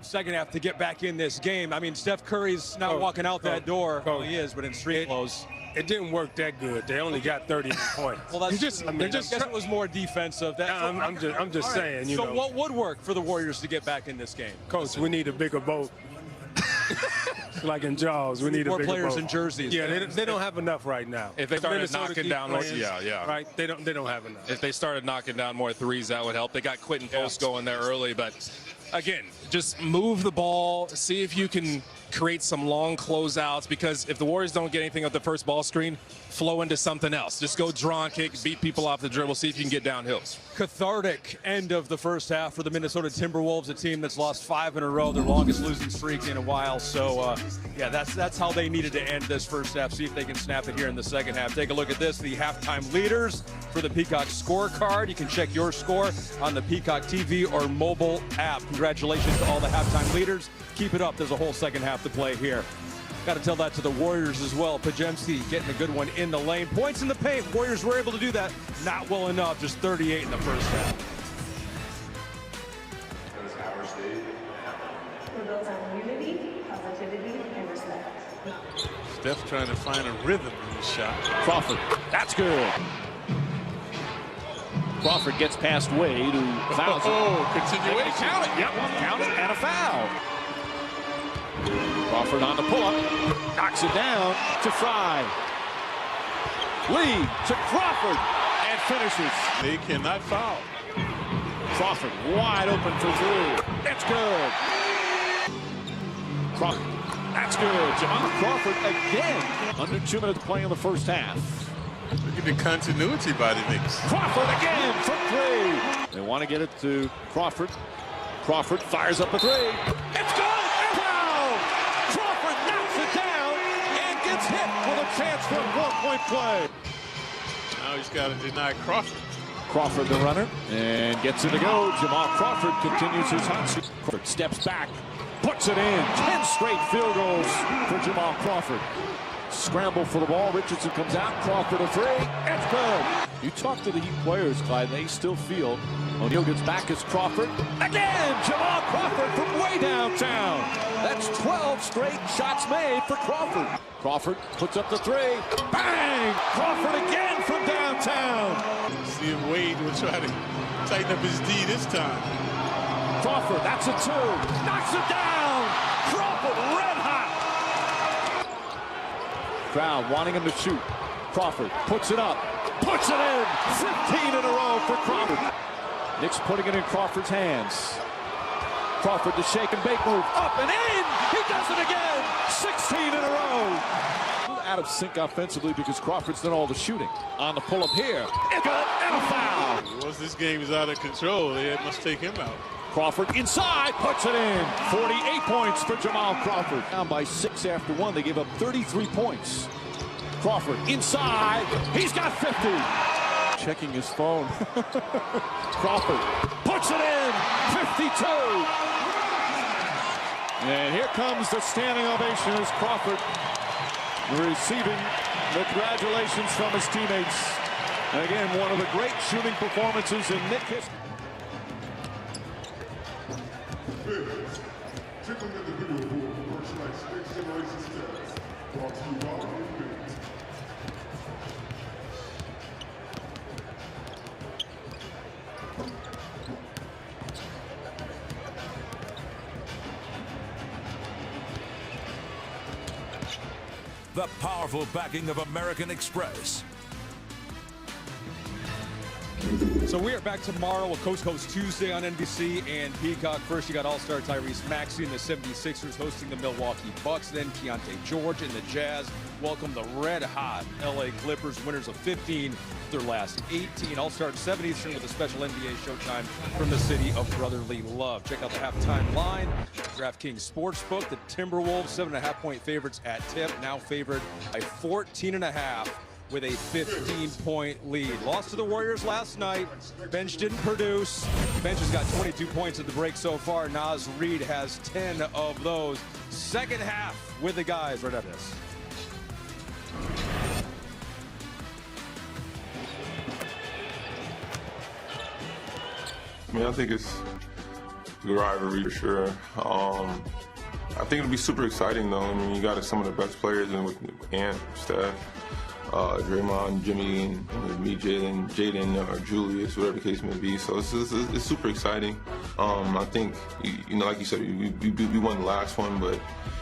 Second half to get back in this game. I mean, Steph Curry's not walking out that door. Well, he is, but in street clothes. It didn't work that good. They only got 30 points. Well, that's just. I guess it was more defensive. I'm just saying. So what would work for the Warriors to get back in this game? Coach, we need a bigger boat. Like in Jaws, we need more a bigger players boat. in jerseys. Yeah, they don't have enough right now. If they started knocking down more, right? They don't have enough. If they started knocking down more threes, that would help. They got Quentin Post going there early, but again, just move the ball, see if you can create some long closeouts, because if the Warriors don't get anything at the first ball screen, flow into something else. Just go draw and kick, beat people off the dribble, see if you can get downhill. Cathartic end of the first half for the Minnesota Timberwolves, a team that's lost 5 in a row, their longest losing streak in a while. So, yeah, that's how they needed to end this first half. See if they can snap it here in the second half. Take a look at this, the halftime leaders for the Peacock scorecard. You can check your score on the Peacock TV or mobile app. Congratulations to all the halftime leaders. Keep it up. There's a whole second half to play here. Got to tell that to the Warriors as well. Pajemski getting a good one in the lane. Points in the paint. Warriors were able to do that. Not well enough. Just 38 in the first half. We're built on unity, positivity, and respect. Steph trying to find a rhythm in his shot. Crawford, that's good. Crawford gets past Wade, who fouls it. Oh, continuation. Count it. Yep, count it, and a foul. Crawford on the pull-up, knocks it down to Fry. Lee to Crawford, and finishes. They cannot foul. Crawford wide open for three. That's good. Crawford, that's good. Jamal Crawford again. Under 2 minutes to play in the first half. Look at the continuity by the Knicks. Crawford again from three. They want to get it to Crawford. Crawford fires up a three. It's good. Hit with a chance for a 4-point play. Now he's got to deny Crawford. Crawford the runner and gets it to go. Jamal Crawford continues his hot streak. Crawford steps back, puts it in. 10 straight field goals for Jamal Crawford. Scramble for the ball. Richardson comes out. Crawford a three. It's good. You talk to the Heat players, Clyde, they still feel. O'Neal gets back as Crawford. Again, Jamal Crawford from way downtown. That's 12 straight shots made for Crawford. Crawford puts up the three. Bang! Crawford again from downtown. See if Wade will try to tighten up his D this time. Crawford, that's a two. Knocks it down. Crawford red hot. Crowd wanting him to shoot. Crawford puts it up. Puts it in. 15 in a row for Crawford. Knicks putting it in Crawford's hands. Crawford, the shake and bake move. Up and in. He does it again. 16 in a row. Out of sync offensively because Crawford's done all the shooting. On the pull-up here. It's good. And a foul. Once this game is out of control, they must take him out. Crawford inside. Puts it in. 48 points for Jamal Crawford. Down by 6 after 1. They gave up 33 points. Crawford inside. He's got 50. Checking his phone. Crawford puts it in. 52. And here comes the standing ovation as Crawford receiving the congratulations from his teammates. And again, one of the great shooting performances in Knick history. the powerful backing of American Express. So we are back tomorrow with Coast Coast Tuesday on NBC and Peacock. First, you got All-Star Tyrese Maxey and the 76ers hosting the Milwaukee Bucks. Then Keontae George and the Jazz welcome the red-hot LA Clippers, winners of 15, their last 18. All-Star at 7 Eastern with a special NBA showtime from the city of brotherly love. Check out the halftime line. DraftKings Sportsbook, the Timberwolves, 7.5-point favorites at tip, now favored by 14.5. with a 15-point lead. Lost to the Warriors last night. Bench didn't produce. Bench has got 22 points at the break so far. Naz Reid has 10 of those. Second half with the guys right after this. I mean, I think it's a rivalry for sure. I think it'll be super exciting though. I mean, you got some of the best players in with Ant, Steph, Draymond, Jimmy, and me, Jaden, or Julius, whatever the case may be. So it's super exciting. I think, you know, like you said, we won the last one, but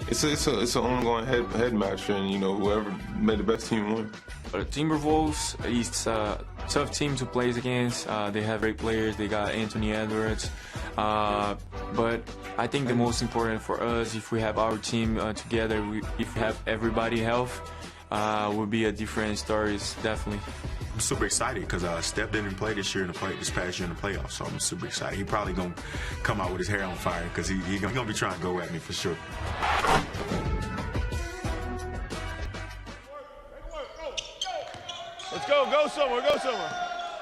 it's an ongoing head match, and you know, whoever made the best team win. Timberwolves is a tough team to play against. They have great players. They got Anthony Edwards. But I think the most important for us, if we have our team together, if we have everybody healthy, would be a different story, definitely. I'm super excited because Steph didn't play this past year in the playoffs, so I'm super excited. He probably gonna come out with his hair on fire because he gonna be trying to go at me for sure. Let's go somewhere.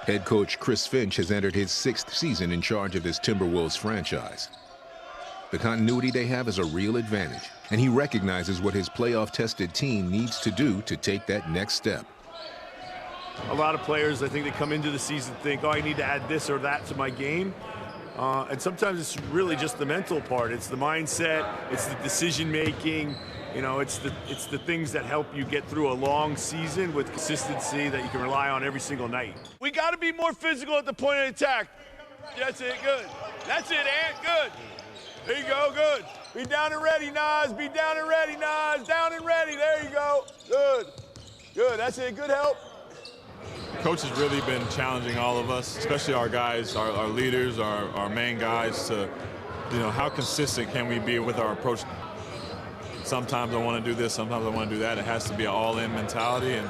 Head coach Chris Finch has entered his 6th season in charge of this Timberwolves franchise. The continuity they have is a real advantage, and he recognizes what his playoff-tested team needs to do to take that next step. A lot of players, I think, that come into the season think, oh, I need to add this or that to my game. And sometimes it's really just the mental part. It's the mindset, it's the decision-making. You know, it's the things that help you get through a long season with consistency that you can rely on every single night. We got to be more physical at the point of attack. That's it, good. That's it, Ant, good. There you go, good. Be down and ready, Naz. Be down and ready, Naz. Down and ready, there you go. Good. Good, that's it, good help. Coach has really been challenging all of us, especially our guys, our leaders, our main guys, to, you know, how consistent can we be with our approach. Sometimes I want to do this, sometimes I want to do that. It has to be an all-in mentality. And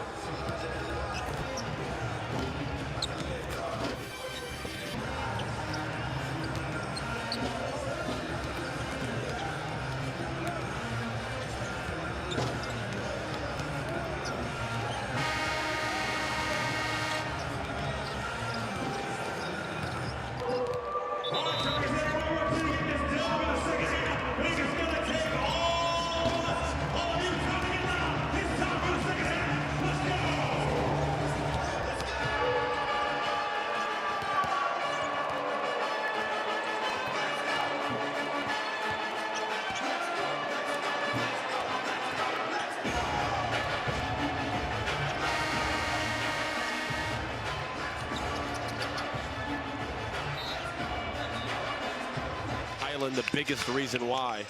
the biggest reason why.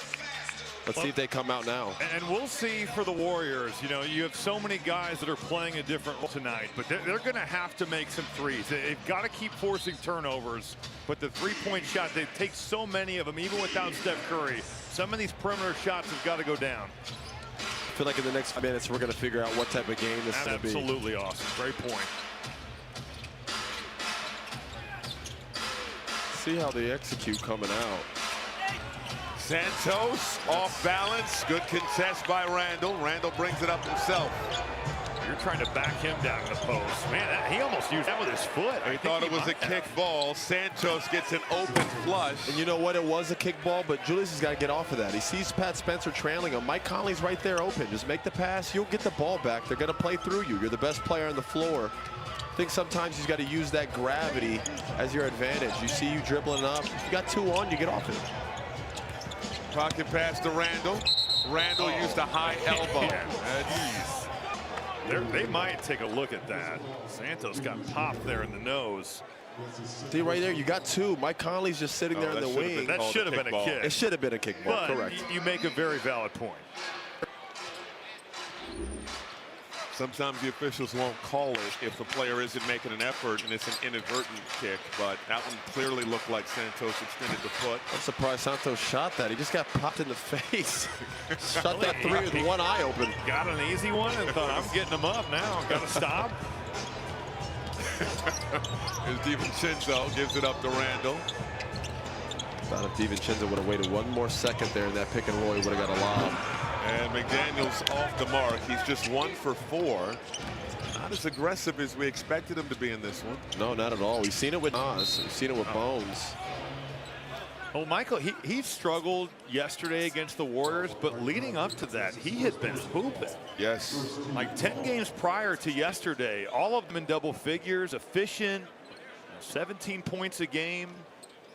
Let's see if they come out now. And we'll see for the Warriors. You know, you have so many guys that are playing a different role tonight, but they're going to have to make some threes. They've got to keep forcing turnovers, but the three-point shot, they take so many of them, even without Steph Curry. Some of these perimeter shots have got to go down. I feel like in the next 5 minutes, we're going to figure out what type of game this is going to be. Absolutely awesome. Great point. See how they execute coming out. Santos off balance. Good contest by Randall. Randall brings it up himself. You're trying to back him down the post. Man, he almost used that with his foot. I thought it was a kick ball. Santos gets an open flush. And you know what? It was a kick ball, but Julius has got to get off of that. He sees Pat Spencer trailing him. Mike Conley's right there open. Just make the pass. You'll get the ball back. They're going to play through you. You're the best player on the floor. I think sometimes you've got to use that gravity as your advantage. You see you dribbling up. If you got 2 on, you get off it. Pocket pass to Randall. Randall used a high elbow. They might take a look at that. Santos got popped there in the nose. See right there, you got 2. Mike Conley's just sitting there in the wing. That should have been a kick. It should have been a kick ball, but correct. You make a very valid point. Sometimes the officials won't call it if the player isn't making an effort and it's an inadvertent kick, but that one clearly looked like Santos extended the foot. I'm surprised Santos shot that. He just got popped in the face. Shot that three with one eye open. Got an easy one and thought, I'm getting him up now. Got to stop. Here's DiVincenzo, gives it up to Randall. Thought if DiVincenzo would have waited one more second there in that pick and roll, he would have got a lob. And McDaniels off the mark. He's just 1 for 4. Not as aggressive as we expected him to be in this one. No, not at all. We've seen it with Nas. We've seen it with Bones. Well, Michael, he struggled yesterday against the Warriors, but leading up to that, he had been hooping. Yes. Like 10 games prior to yesterday, all of them in double figures, efficient, 17 points a game.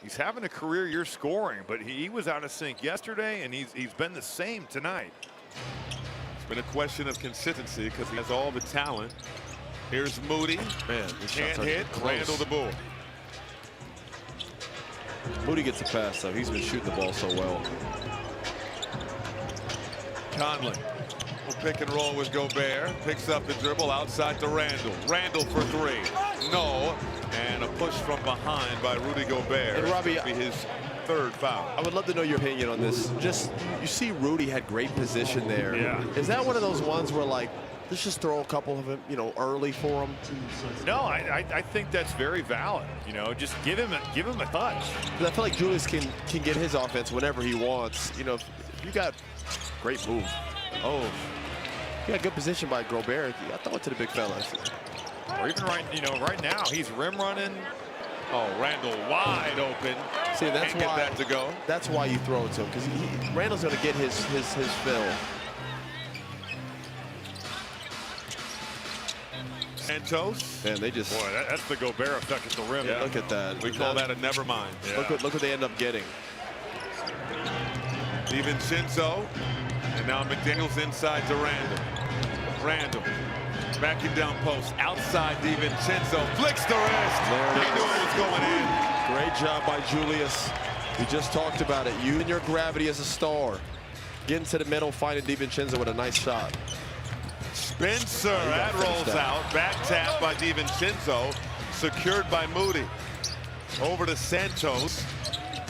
He's having a career year scoring, but he was out of sync yesterday, and he's been the same tonight. It's been a question of consistency because he has all the talent. Here's Moody. Man, can't hit. Randall the bull. Moody gets a pass, though. He's been shooting the ball so well. Conley will pick and roll with Gobert. Picks up the dribble outside to Randall. Randall for 3. No. And a push from behind by Rudy Gobert. And Robbie, be his 3rd foul. I would love to know your opinion on this. Just, you see Rudy had great position there. Yeah. Is that one of those ones where, like, let's just throw a couple of them, you know, early for him? No, I think that's very valid. You know, just give him a touch. Because I feel like Julius can get his offense whenever he wants. You know, if you got great move. Oh, you got good position by Gobert. I throw it to the big fella. Or even right now, he's rim running. Oh, Randall wide open. See, that's Can't why get that to go. That's why you throw it to him, because Randall's going to get his fill. Santos. Man, they just. Boy, that's the Gobert effect at the rim. Yeah. Look at that. We call that a never mind. Yeah. Look what they end up getting. DiVincenzo. And now McDaniels inside to Randall. Randall. Backing down post. Outside DiVincenzo. Flicks the wrist. He knew it was going in. Great job by Julius. We just talked about it. You and your gravity as a star. Get into the middle, finding DiVincenzo with a nice shot. Spencer, that rolls out. Back tap by DiVincenzo. Secured by Moody. Over to Santos.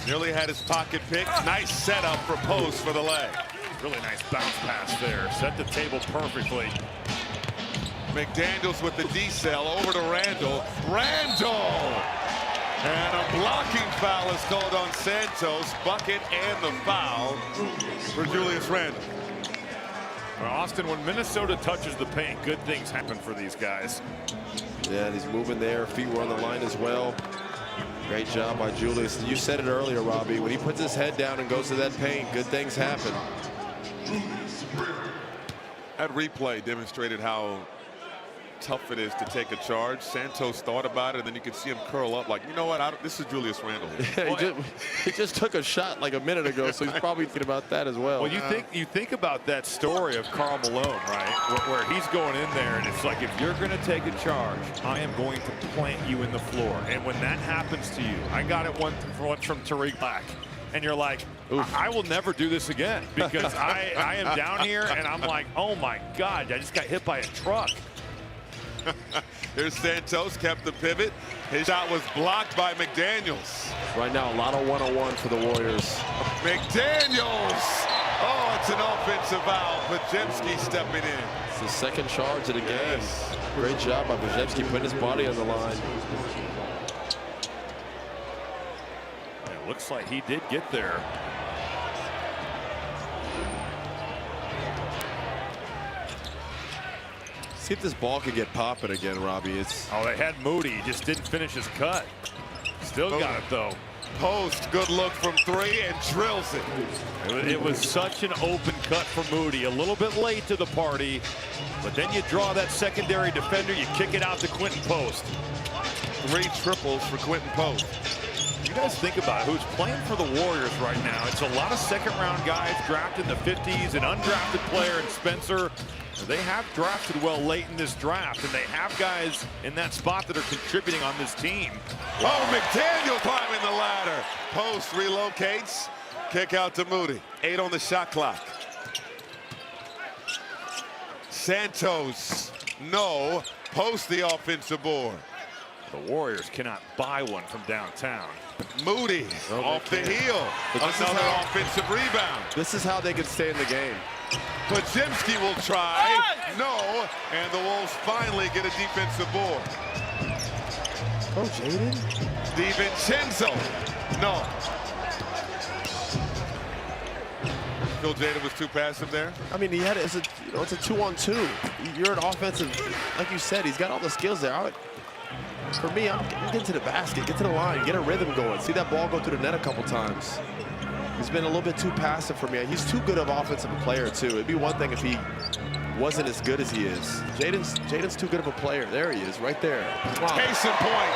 Nearly had his pocket picked. Nice setup for post for the leg. Really nice bounce pass there. Set the table perfectly. McDaniels with the decel over to Randall. Randall! And a blocking foul is called on Santos. Bucket and the foul for Julius Randall. Well, Austin, when Minnesota touches the paint, good things happen for these guys. Yeah, and he's moving there. Feet were on the line as well. Great job by Julius. You said it earlier, Robbie. When he puts his head down and goes to that paint, good things happen. That replay demonstrated how tough it is to take a charge. Santos thought about it, and then you could see him curl up like, you know what, this is Julius Randall. Yeah, he just took a shot like a minute ago, so he's probably thinking about that as well. Well, you think about that story of Karl Malone, right? Where he's going in there, and it's like, if you're going to take a charge, I am going to plant you in the floor. And when that happens to you, I got it once from Tariq Black. And you're like, I will never do this again, because I am down here and I'm like, oh my God, I just got hit by a truck. Here's Santos, kept the pivot. His shot was blocked by McDaniels. Right now, a lot of one-on-one for the Warriors. McDaniels! Oh, it's an offensive foul. Podziemski stepping in. It's the second charge of the game. Great job by Podziemski putting his body on the line. It looks like he did get there. See if this ball could get popping again, Robbie. Oh, they had Moody. He just didn't finish his cut. Still got it, though. Post, good look from 3 and drills it. It was such an open cut for Moody. A little bit late to the party, but then you draw that secondary defender, you kick it out to Quentin Post. 3 triples for Quentin Post. You guys think about who's playing for the Warriors right now. It's a lot of second-round guys drafted in the 50s, an undrafted player in Spencer. They have drafted well late in this draft, and they have guys in that spot that are contributing on this team. Oh, McDaniel climbing the ladder. Post relocates. Kick out to Moody. 8 on the shot clock. Santos No. Post the offensive board. The Warriors cannot buy one from downtown. Moody off the heel. Another offensive rebound. This is how they can stay in the game. Podziemski will try. No. And the Wolves finally get a defensive board. Oh, Jaden. DiVincenzo. No. Phil Jaden was too passive there. I mean, it's a 2-on-2. You're an offensive, like you said, he's got all the skills there. For me, I'm getting to the basket, get to the line, get a rhythm going. See that ball go through the net a couple times. He's been a little bit too passive for me. He's too good of an offensive player, too. It'd be one thing if he wasn't as good as he is. Jaden's too good of a player. There he is, right there. Wow. Case in point.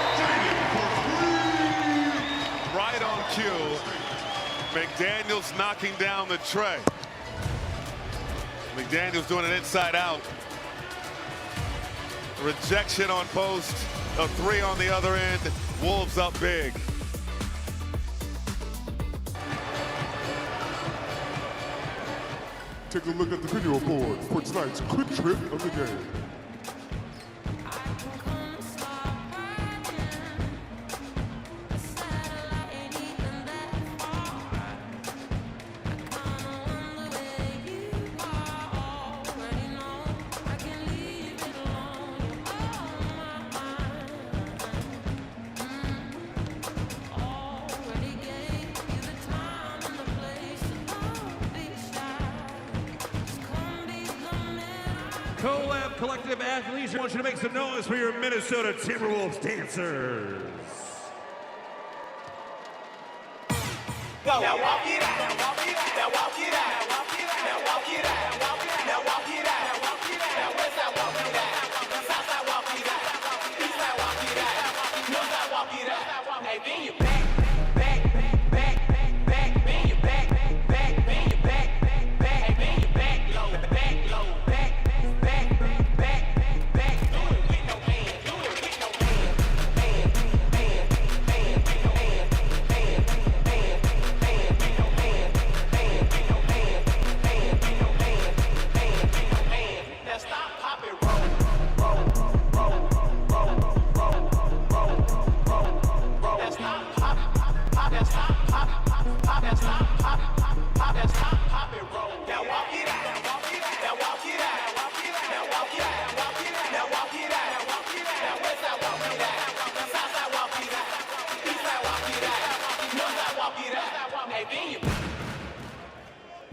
Right on cue. McDaniels knocking down the tray. McDaniels doing it inside out. Rejection on post. A three on the other end. Wolves up big. Take a look at the video board for tonight's quick trip of the game. Collab Collective Athletes, I want you to make some noise for your Minnesota Timberwolves dancers. Now walk it out, now walk it out, now walk it out, now walk it out, now walk it out, now walk it out, now walk it out, now walk it out, now west side walk it out, south side walk it out, east side walk it out, north side walk it out. Hey, bend your back, back, back, back, bend your back, back, bend your back, back, hey, bend your back low, back low, back, back, back, back. Do it with no hand, do it with no hand, hand, hand, hand, hand, hand. Now stop, pop it, roll, roll, roll, roll, roll, roll, roll. Now stop, pop, pop, now stop, pop, pop, now stop, pop, pop, now stop, pop it, roll. Now walk it out, now walk it out, now walk it out, now walk it out, now walk it out, now walk it out, now walk it out, now west side walk it out, south side walk it out, east side walk it out, north side walk it out. Hey, bend your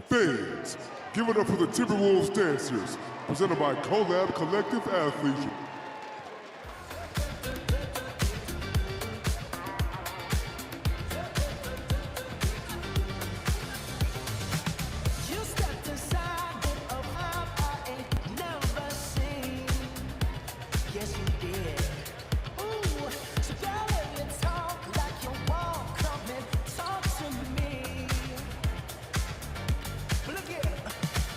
Fans, give it up for the Timberwolves dancers, presented by Collab Collective Athletes. You stepped inside of how I ain't never seen. Yes, you did. Ooh, so girl, let me talk like you won't come and talk to me. But look here,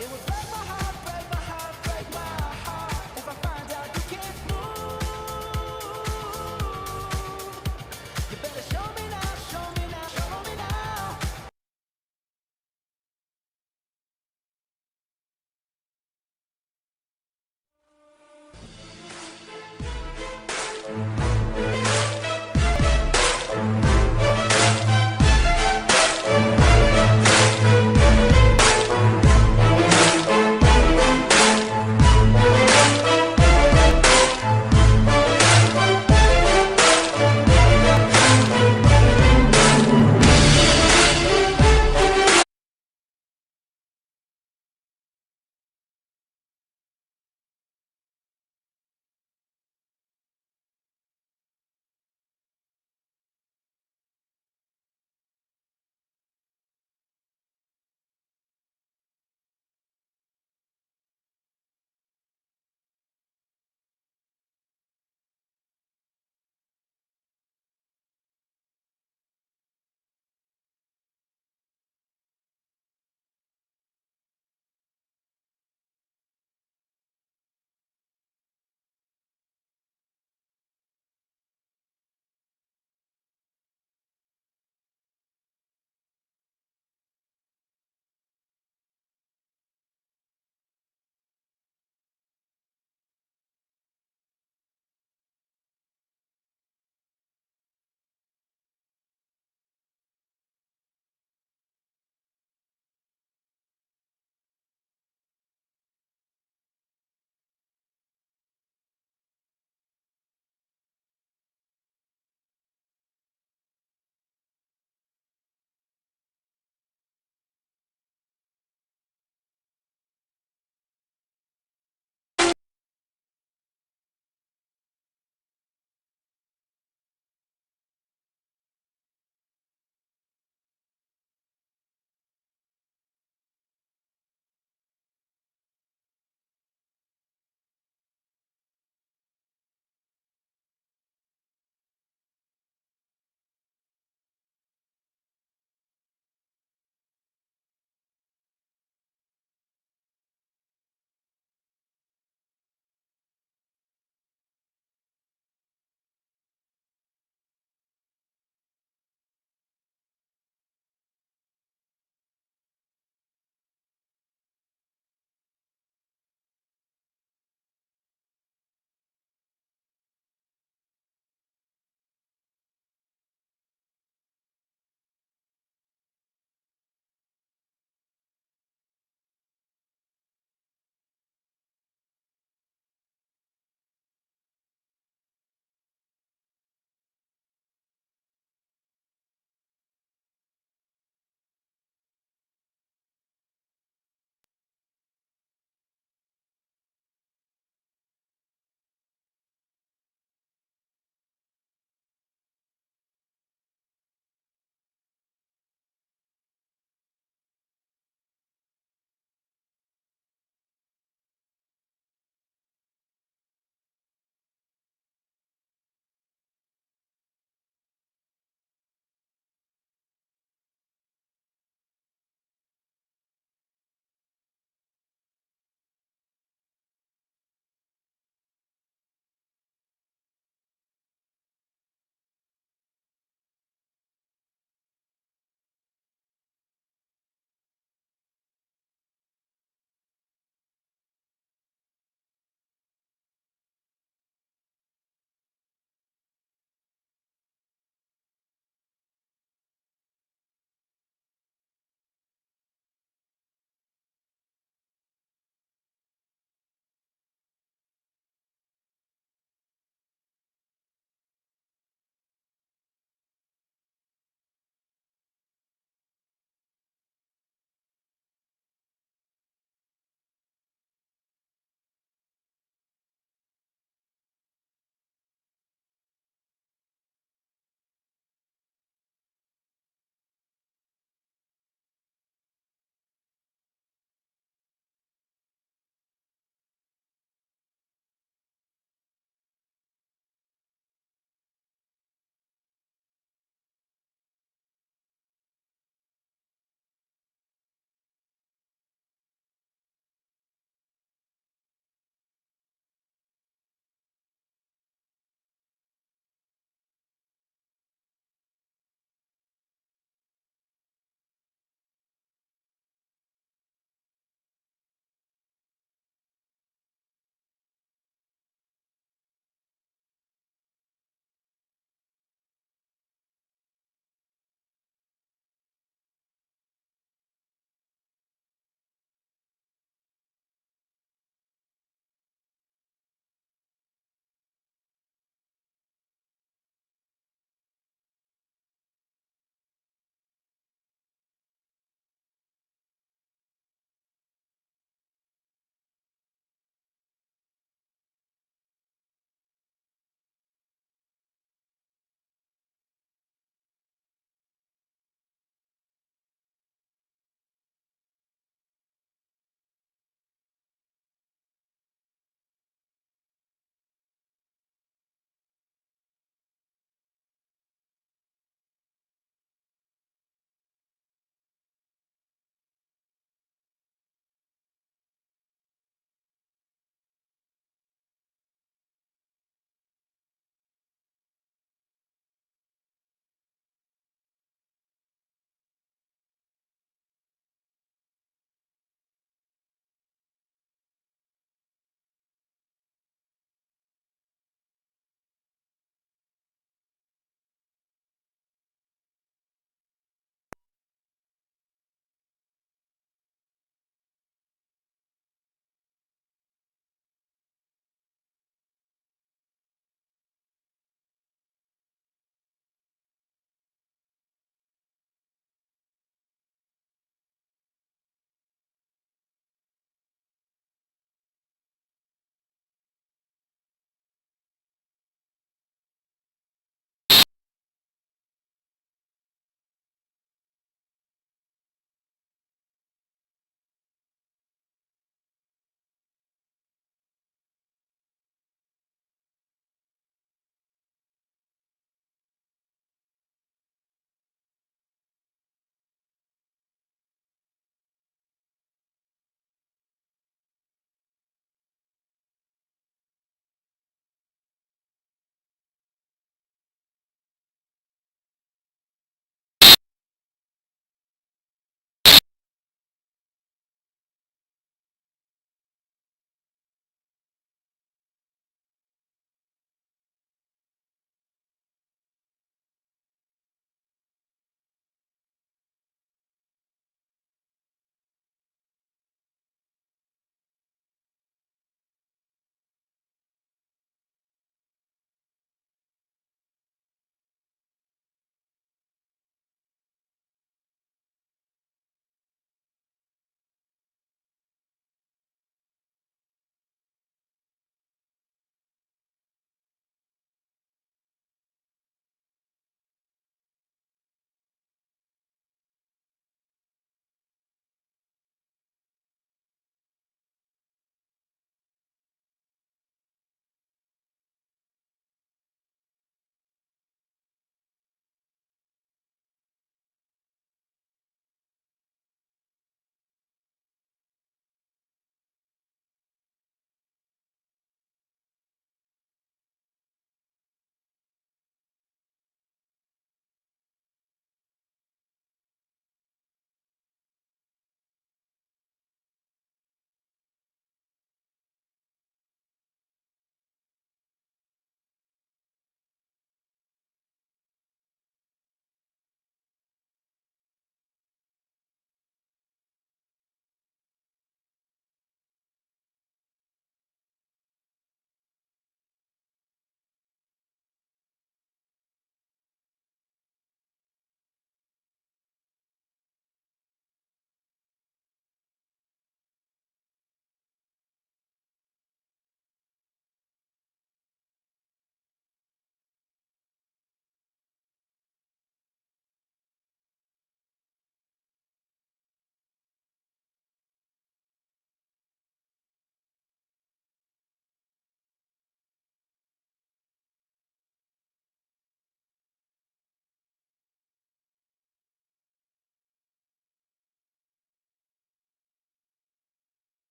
it would break my heart, break my heart, break my heart if I find out you can't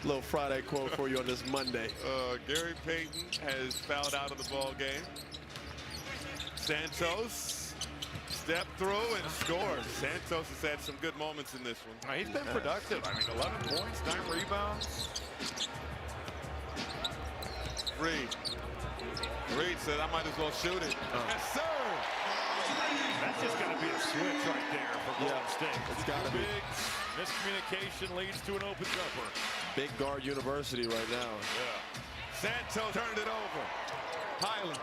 Little Friday quote for you on this Monday. Gary Payton has fouled out of the ball game. Santos step through and scores. Santos has had some good moments in this one. He's been productive. I mean, 11 points, 9 rebounds. Reed said, I might as well shoot it. Yes, sir. That's just got to be a switch right there for Golden State. It's got to be. Big miscommunication leads to an open jumper. Big guard university right now. Yeah. Santos turned it over. Highland.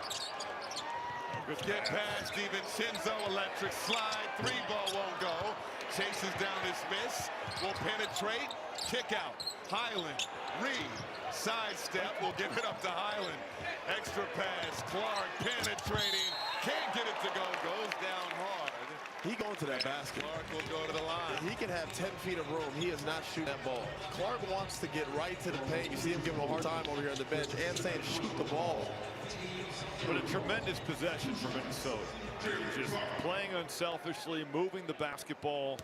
Get past DiVincenzo, electric slide. 3-ball won't go. Chases down his miss. Will penetrate. Kick out. Highland. Reed. Sidestep. Will give it up to Highland. Extra pass. Clark penetrating. Can't get it to go. Goes down hard. He going to that basket. Clark will go to the line. He can have 10 feet of room. He is not shooting that ball. Clark wants to get right to the paint. You see him giving a hard time over here on the bench and saying shoot the ball. But a tremendous possession for Minnesota. Just playing unselfishly, moving the basketball.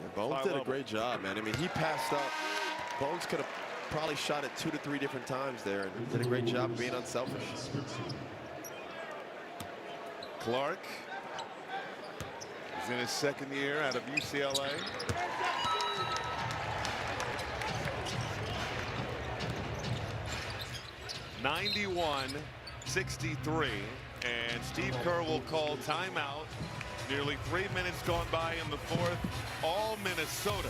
Yeah, Bones did a great job, man. I mean, he passed up. Bones could have probably shot it 2 to 3 different times there and did a great job of being unselfish. Clark is in his second year out of UCLA. (91-63), and Steve Kerr will call timeout. Nearly 3 minutes gone by in the fourth. All Minnesota.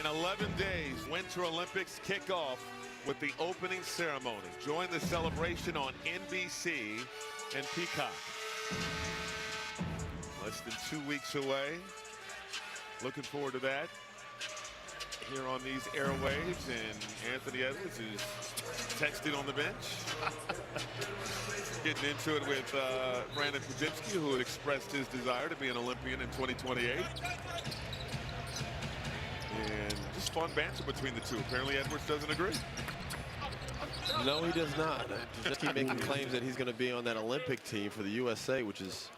In 11 days, Winter Olympics kick off with the opening ceremony. Join the celebration on NBC and Peacock. Less than 2 weeks away. Looking forward to that. here on these airwaves, and Anthony Edwards is texting on the bench. Getting into it with Brandon Podziemski, who had expressed his desire to be an Olympian in 2028. And just fun banter between the two. Apparently Edwards doesn't agree. No, he does not. Just keep making claims that he's going to be on that Olympic team for the USA, which is...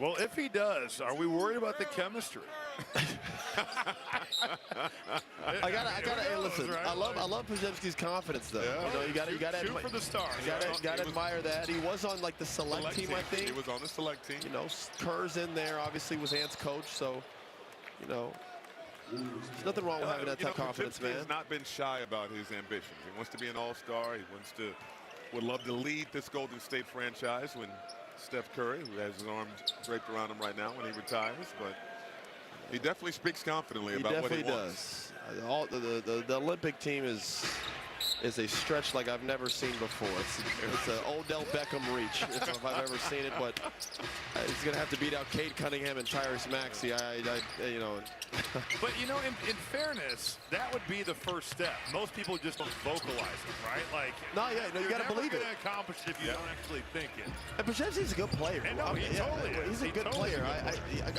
Well, if he does, are we worried about the chemistry? I gotta hey, listen. Right? I love Podziemski's confidence, though. Yeah. You know, you gotta shoot for the stars. You gotta admire that. He was on like the select team, I think. He was on the select team. You know, Kerr's in there. Obviously, was Ant's coach, so you know, there's nothing wrong with having that type of confidence, man. He's not been shy about his ambitions. He wants to be an all-star. He would love to lead this Golden State franchise when Steph Curry, who has his arms draped around him right now, when he retires, but he definitely speaks confidently about what he wants. He definitely does. The Olympic team is a stretch like I've never seen before. It's an Odell Beckham reach if I've ever seen it, but he's going to have to beat out Cade Cunningham and Tyrese Maxey. You know. But, you know, in fairness, that would be the first step. Most people just don't vocalize it, right? Like, no, you got to believe it. You're never going to accomplish it if you don't actually think it. And Podziemski's a good player. And no, he totally is. He's a good player.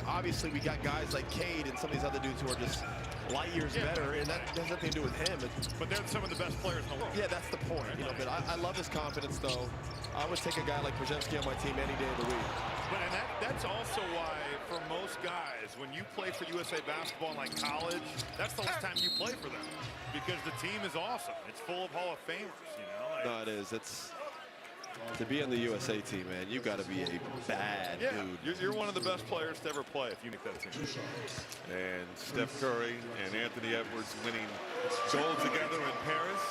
Obviously, we got guys like Cade and some of these other dudes who are just light years better, and that has nothing to do with him. But they're some of the best players in the world. Yeah, that's the point. You know, but I love his confidence, though. I would take a guy like Podziemski on my team any day of the week. But and that's also why, for most guys, when you play for USA basketball in like college, that's the last time you play for them, because the team is awesome. It's full of Hall of Famers, you know. Like, no, it is. It's to be on the USA team, man. You got to be a bad dude. You're one of the best players to ever play if you make that team. And Steph Curry and Anthony Edwards winning gold together in Paris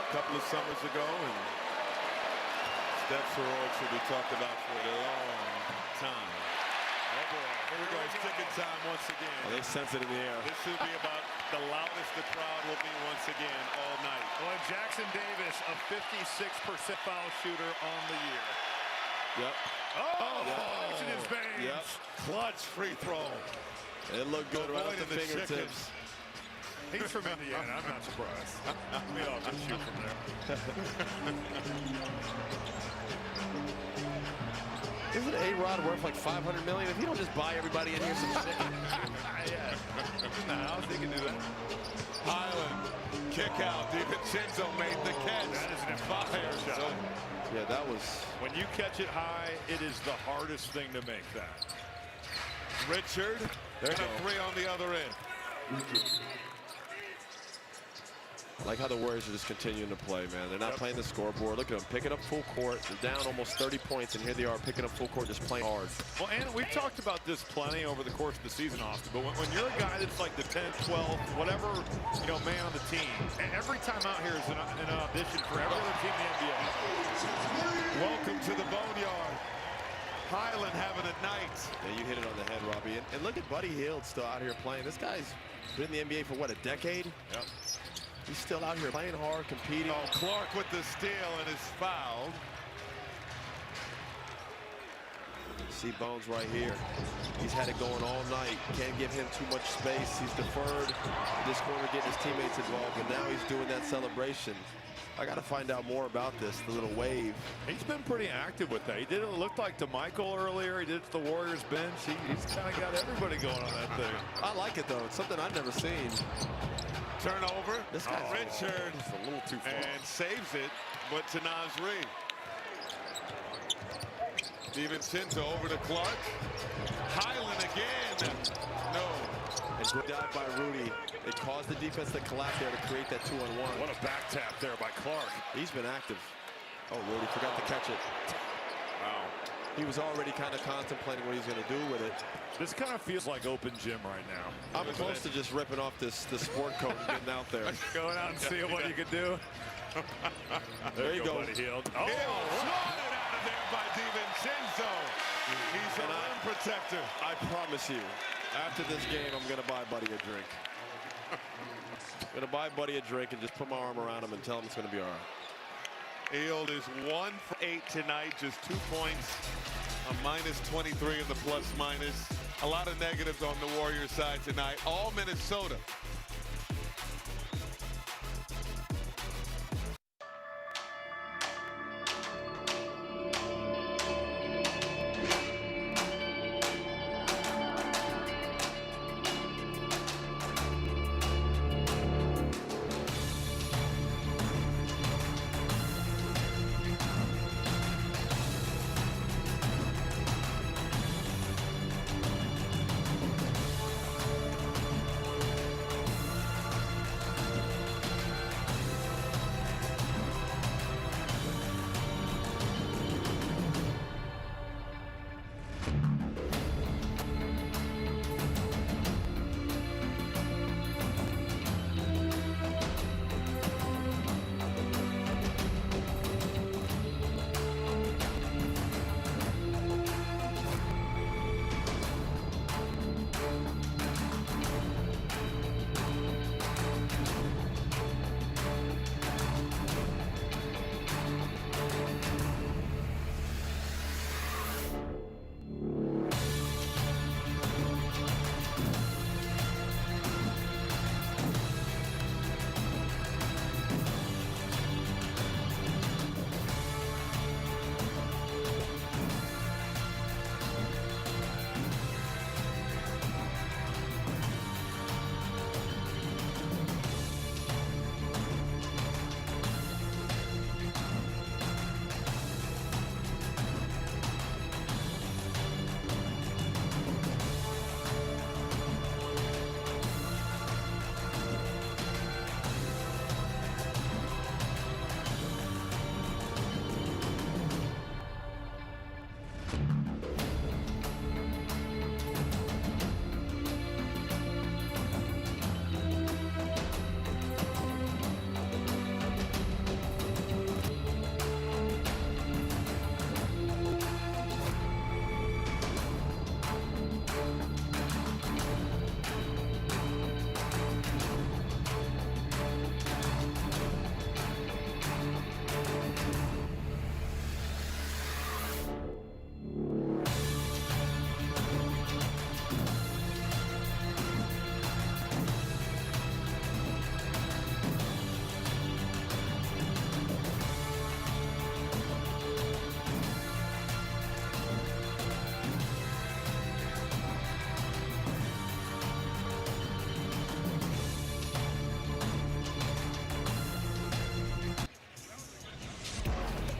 a couple of summers ago, and Steph's heroics will be talked about for a long time. Oh boy, here we go, it's ticket time once again. Oh, they sense it in the air. This will be about the loudest the crowd will be once again all night. Well, Jackson Davis, a 56% foul shooter on the year. Yep. Oh, in his veins. Yep. Clutch free throw. It looked good right off the fingertips. He's from Indiana. I'm not surprised. We all can shoot from there. Isn't A-Rod worth like $500 million? If you don't just buy everybody in here some shit. Yeah. No, they can do that. Highland, kick out. DiVincenzo made the catch. That is an fire shot. Yeah, that was. When you catch it high, it is the hardest thing to make that. Richard, there's a three on the other end. I like how the Warriors are just continuing to play, man. They're not playing the scoreboard. Look at them picking up full court. They're down almost 30 points, and here they are picking up full court, just playing hard. Well, and we've talked about this plenty over the course of the season, Austin, but when you're a guy that's like the 10th, 12th, whatever, you know, man on the team, and every time out here is an audition for every other team in the NBA. Welcome to the Boneyard. Highland having a night. Yeah, you hit it on the head, Robbie. And look at Buddy Hield still out here playing. This guy's been in the NBA for, what, a decade? Yep. He's still out here playing hard, competing. Oh, Clark with the steal and is fouled. See Bones right here. He's had it going all night. Can't give him too much space. He's deferred this corner, getting his teammates involved, and now he's doing that celebration. I got to find out more about this, the little wave. He's been pretty active with that. He did it looked like to Michael earlier. He did it to the Warriors bench. He's kind of got everybody going on that thing. I like it, though. It's something I've never seen. Turnover. This guy's Richard a little too far. And saves it, but to Nasri. DiVincenzo over to Clark. Highland again. No. And good dive by Rudy. It caused the defense to collapse there to create that 2-on-1. What a back tap there by Clark. He's been active. Oh, Rudy forgot to catch it. Wow. He was already kind of contemplating what he's going to do with it. This kind of feels like open gym right now. I'm close to just ripping off this sport coat and getting out there. Going out and seeing what you can do. There you go. Buddy Hield. Oh, swatted out of there by DiVincenzo. He's a rim protector. I promise you, after this game, I'm going to buy Buddy a drink. I'm going to buy Buddy a drink and just put my arm around him and tell him it's going to be all right. Hield is 1 for 8 tonight, just 2 points, a -23 in the plus-minus. A lot of negatives on the Warriors side tonight. All Minnesota.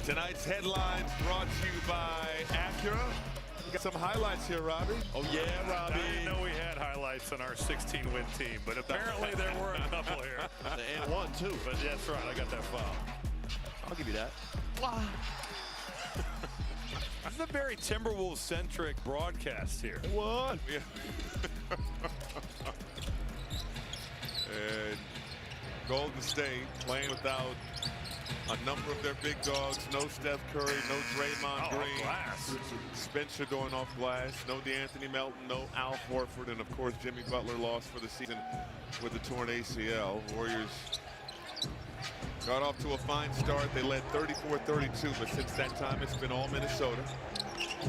Tonight's headlines brought to you by Acura. We got some highlights here, Robbie. Oh, yeah, Robbie. I didn't know we had highlights on our 16-win team, but apparently there were a couple here. And one, too. But that's right, I got that foul. I'll give you that. This is a very Timberwolves-centric broadcast here. What? Yeah. And Golden State playing without a number of their big dogs. No Steph Curry, no Draymond Green. Glass. Spencer going off glass. No DeAnthony Melton, no Al Horford, and of course Jimmy Butler lost for the season with a torn ACL. Warriors got off to a fine start. They led 34-32, but since that time it's been all Minnesota.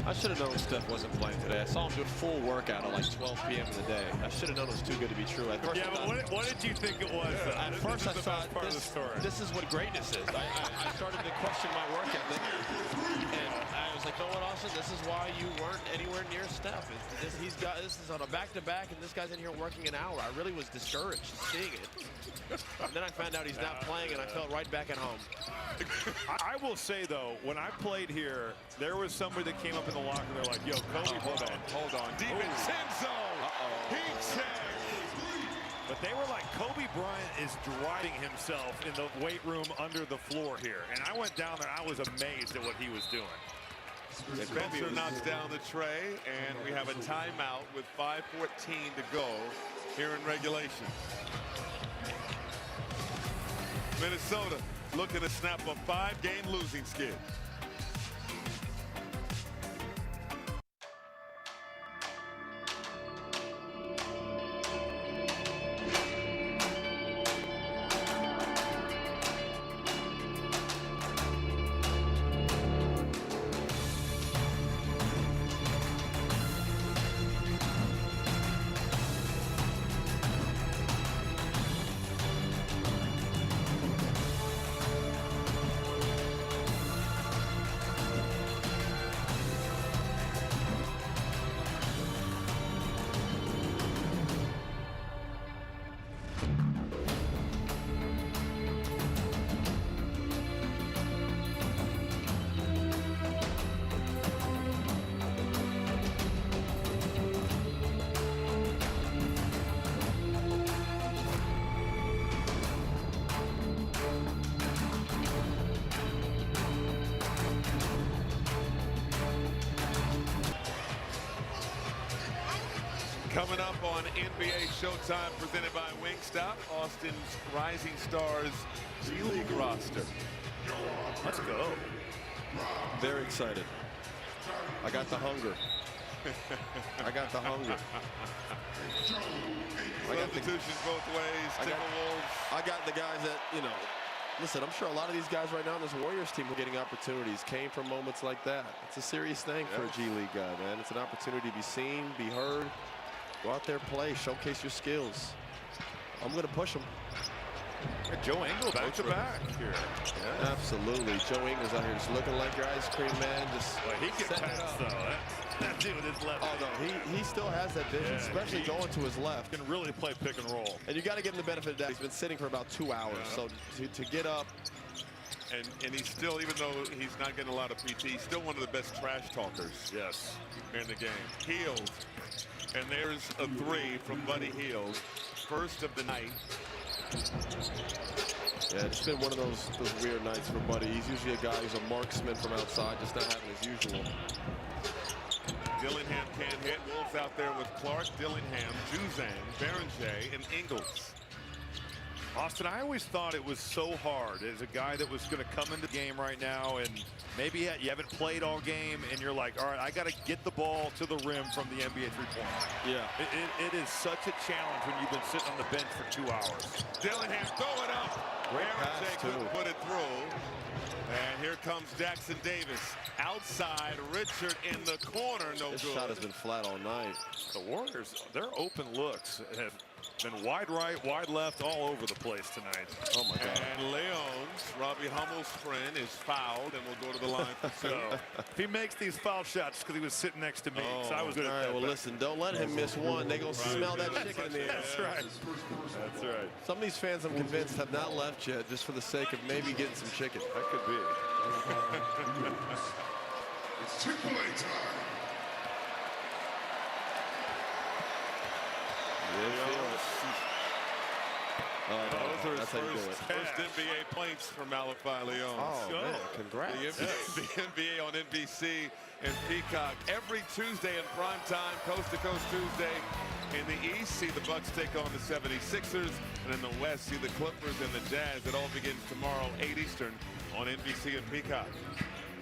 I should have known Steph wasn't playing today. I saw him do a full workout at like 12 p.m. in the day. I should have known it was too good to be true. At first, Yeah, but what did you think it was? At first I thought part of the story. This is what greatness is. I started to question my work ethic, and I was like, you know what, Austin, this is why you weren't anywhere near Steph. This is on a back-to-back, and this guy's in here working an hour. I really was discouraged seeing it. And then I found out he's not playing, and I felt right back at home. I will say, though, when I played here, there was somebody that came up in the locker and they're like, yo, Kobe, hold on. DiVincenzo! Heat check! But they were like, Kobe Bryant is driving himself in the weight room under the floor here. And I went down there, I was amazed at what he was doing. Spencer knocks down the tray, and we have a timeout with 5:14 to go here in regulation. Minnesota looking to snap a 5-game losing skid. Coming up on NBA Showtime, presented by Wingstop, Austin's Rising Stars G League roster. Let's go. Very excited. I got the hunger. I got the hunger. Substitutions both ways. Timberwolves. I got the guys that, you know, listen, I'm sure a lot of these guys right now on this Warriors team who are getting opportunities came from moments like that. It's a serious thing for a G League guy, man. It's an opportunity to be seen, be heard. Go out there, play, showcase your skills. I'm going to push them. Joe Ingles back to back here. Yeah. Absolutely. Joe Ingles out here just looking like your ice cream man. Just he can pass, though. That dude with his left. Oh, no, he still has that vision, especially going to his left. Can really play pick and roll. And you got to give him the benefit of that. He's been sitting for about 2 hours. So to get up. And he's still, even though he's not getting a lot of PT, he's still one of the best trash talkers. Yes. In the game. Heels. And there's a three from Buddy Hield. First of the night. Yeah, it's been one of those weird nights for Buddy. He's usually a guy who's a marksman from outside, just not having his usual. Dillingham can't hit. Wolves out there with Clark, Dillingham, Juzang, Berenger, and Ingles. Austin, I always thought it was so hard as a guy that was going to come into the game right now, and maybe you haven't played all game, and you're like, all right, I got to get the ball to the rim from the NBA three-point. Yeah. It is such a challenge when you've been sitting on the bench for 2 hours. Dillingham, throw it up. Berenger couldn't put it through. And here comes Jackson Davis. Outside, Richard in the corner, no this good. This shot has been flat all night. The Warriors, their open looks have been wide right, wide left, all over the place tonight. Oh, my God. And Leon's Robbie Hummel's friend is fouled and will go to the line for two. If he makes these foul shots because he was sitting next to me, so I was good all at right, that. well, listen, don't let him miss one. They're going to smell that chicken in the air. That's right. That's right. Some of these fans, I'm convinced, have not left yet just for the sake of maybe getting some chicken. That could be. It's Chick-fil-A time. Those are his That's how you do it. first NBA points for Malachi Leon. Oh, man, congrats. The NBA on NBC and Peacock every Tuesday in prime time, Coast to Coast Tuesday. In the East, see the Bucks take on the 76ers, and in the West, see the Clippers and the Jazz. It all begins tomorrow, 8 Eastern, on NBC and Peacock.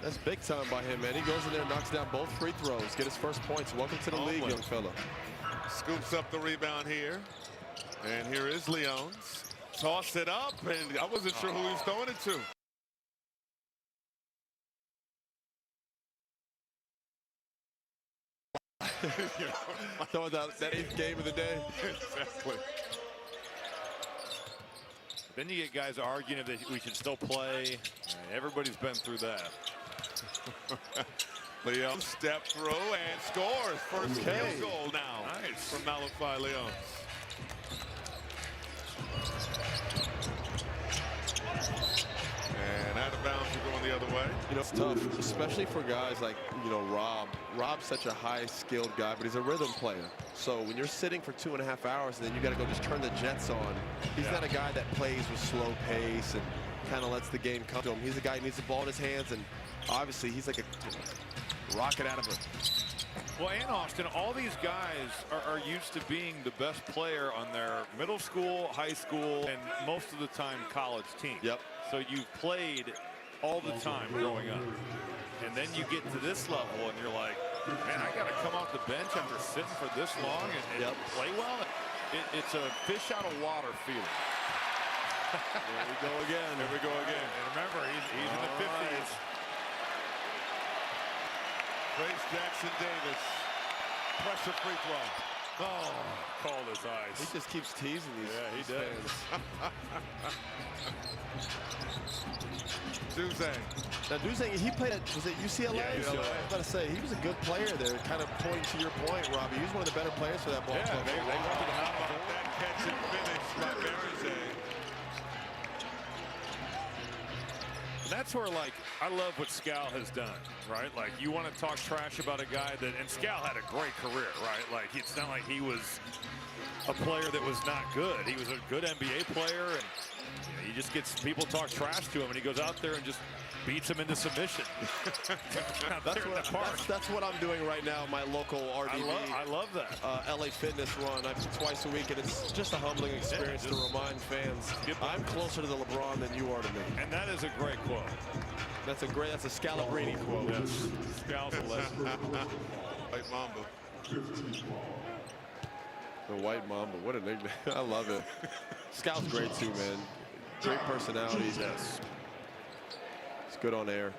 That's big time by him, man. He goes in there, knocks down both free throws, get his first points. Welcome to the league, young fella. Scoops up the rebound here. And here is Leons. Toss it up, and I wasn't sure who he was throwing it to. Throwing that 8th game of the day. Exactly. Then you get guys arguing if we should still play. Everybody's been through that. Leon step through and scores. First field goal now. Nice. From Malachi Leon. And out of bounds, you're going the other way. You know, it's tough, especially for guys like, you know, Rob. Rob's such a high-skilled guy, but he's a rhythm player. So when you're sitting for 2.5 hours and then you got to go just turn the jets on, he's not a guy that plays with slow pace and kind of lets the game come to him. He's a guy who needs the ball in his hands, and obviously he's like a rocket out of it. Well, and Austin, all these guys are used to being the best player on their middle school, high school, and most of the time college team. Yep. So you've played all the time growing up. And then you get to this level and you're like, man, I got to come off the bench after sitting for this long and play well. It's a fish out of water feeling. There we go again. There we go again. And remember, he's in the 50s. Trace Jackson Davis. Pressure free throw. Oh, cold as ice. He just keeps teasing these. Yeah, he does. Duzang. Now, Duzang, he played at, was it UCLA? Yeah, UCLA. I was about to say, he was a good player there, kind of pointing to your point, Robbie. He was one of the better players for that ball club. They went to the half. That catch and finish by Berenze. That's where, like, I love what Scal has done, right? Like, you want to talk trash about a guy that, and Scal had a great career, right? Like, it's not like he was a player that was not good. He was a good NBA player, and you know, he just gets people talk trash to him, and he goes out there and just beats him into submission. That's what I'm doing right now, my local RDB. I love that. LA Fitness run. I do twice a week, and it's just a humbling experience to remind fans I'm closer to the LeBron than you are to me. And that is a great quote. That's a Scalabrini quote. Yes, Scal's a legend. White Mamba. The White Mamba, what a nickname. I love it. Scal's great too, man. Great personality. Yes. It's good on air.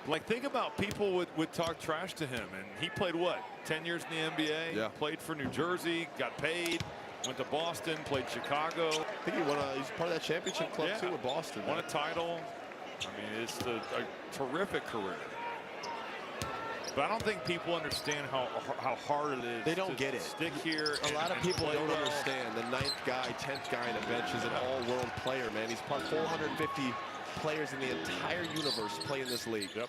Like, think about people would talk trash to him, and he played what, 10 years in the NBA? Yeah. Played for New Jersey, got paid, went to Boston, played Chicago. I think he's part of that championship club too with Boston. Won a title. I mean, it's a terrific career. But I don't think people understand how hard it is. They don't get it. Stick here. A lot of people don't understand. The 9th guy, 10th guy in the bench is an all-world player, man. He's part 450 players in the entire universe play in this league. Yep.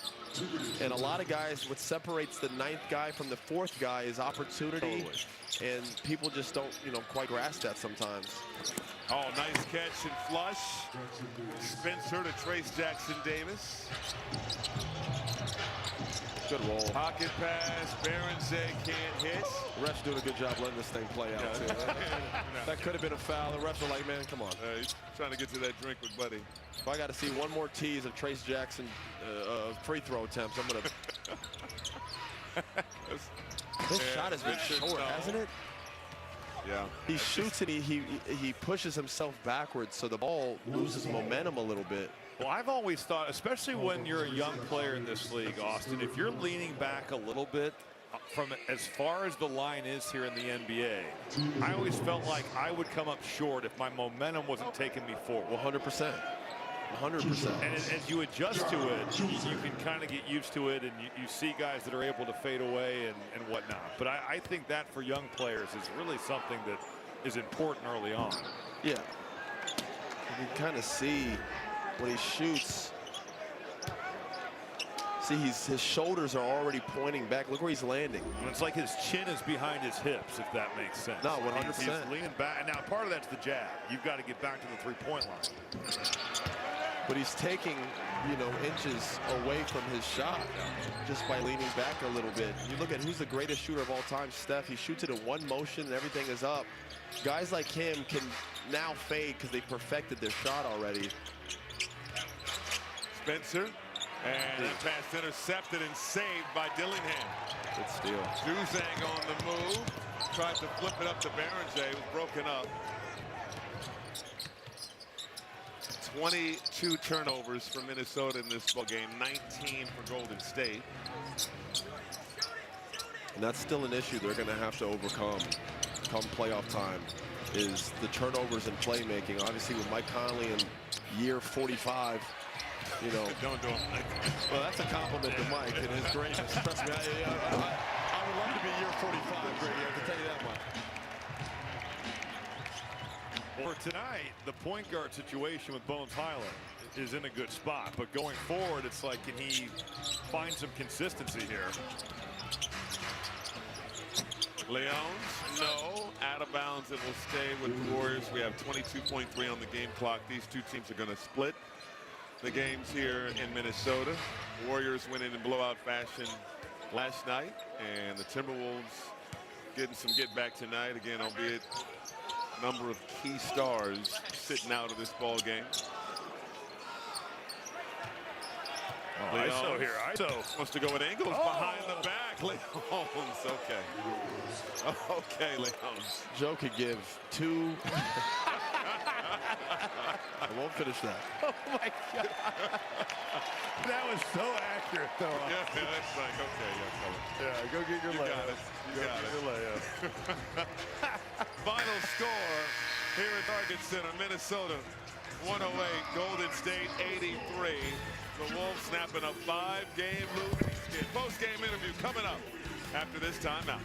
And a lot of guys, what separates the 9th guy from the 4th guy is opportunity. Totally. And people just don't, quite grasp that sometimes. Oh, nice catch and flush. Spencer to Trace Jackson Davis. Good roll. Pocket pass. Berenze can't hit. Ref's doing a good job letting this thing play out, too. That could have been a foul. The refs are like, man, come on. He's trying to get to that drink with Buddy. If I got to see one more tease of Trace Jackson free throw attempts, I'm going to... This shot has been short, hasn't it? Yeah. He shoots and he pushes himself backwards, so the ball loses momentum a little bit. Well, I've always thought, especially when you're a young player in this league, Austin, if you're leaning back a little bit from as far as the line is here in the NBA, I always felt like I would come up short if my momentum wasn't taking me forward. 100%. 100%. And as you adjust to it, you can kind of get used to it, and you see guys that are able to fade away and whatnot. But I think that for young players is really something that is important early on. Yeah. You can kind of see when he shoots. See, his shoulders are already pointing back. Look where he's landing. It's like his chin is behind his hips, if that makes sense. No, 100%. He's leaning back. Now, part of that's the jab. You've got to get back to the three-point line. But he's taking, inches away from his shot just by leaning back a little bit. You look at who's the greatest shooter of all time, Steph. He shoots it in one motion and everything is up. Guys like him can now fade because they perfected their shot already. Spencer. And that pass intercepted and saved by Dillingham. Good steal. Juzang on the move. Tried to flip it up to Berenger. It was broken up. 22 turnovers for Minnesota in this ball game. 19 for Golden State. And that's still an issue they're going to have to overcome come playoff time, is the turnovers and playmaking. Obviously with Mike Conley in year 45, Don't do it. Well, that's a compliment to Mike and his greatness. Trust me, I would love to be year 45, Grady. I can tell you that much. For tonight, the point guard situation with Bones Highland is in a good spot. But going forward, it's like, can he find some consistency here? Leons, no. Out of bounds. It will stay with the Warriors. We have 22.3 on the game clock. These two teams are going to split the games here in Minnesota. Warriors winning in blowout fashion last night, and the Timberwolves getting some get back tonight again, albeit a number of key stars sitting out of this ball game. Oh, ISO here. ISO wants to go with Ingles behind the back. Leons, okay. Okay, Leons. Joe could give two. I won't finish that. Oh my God. That was so accurate, though. Yeah, that's like, okay, yeah, go get your layup. You got it. Final score here at Target Center, Minnesota 108, Golden State 83. The Wolves snapping a 5-game losing skid. Post-game interview coming up after this timeout.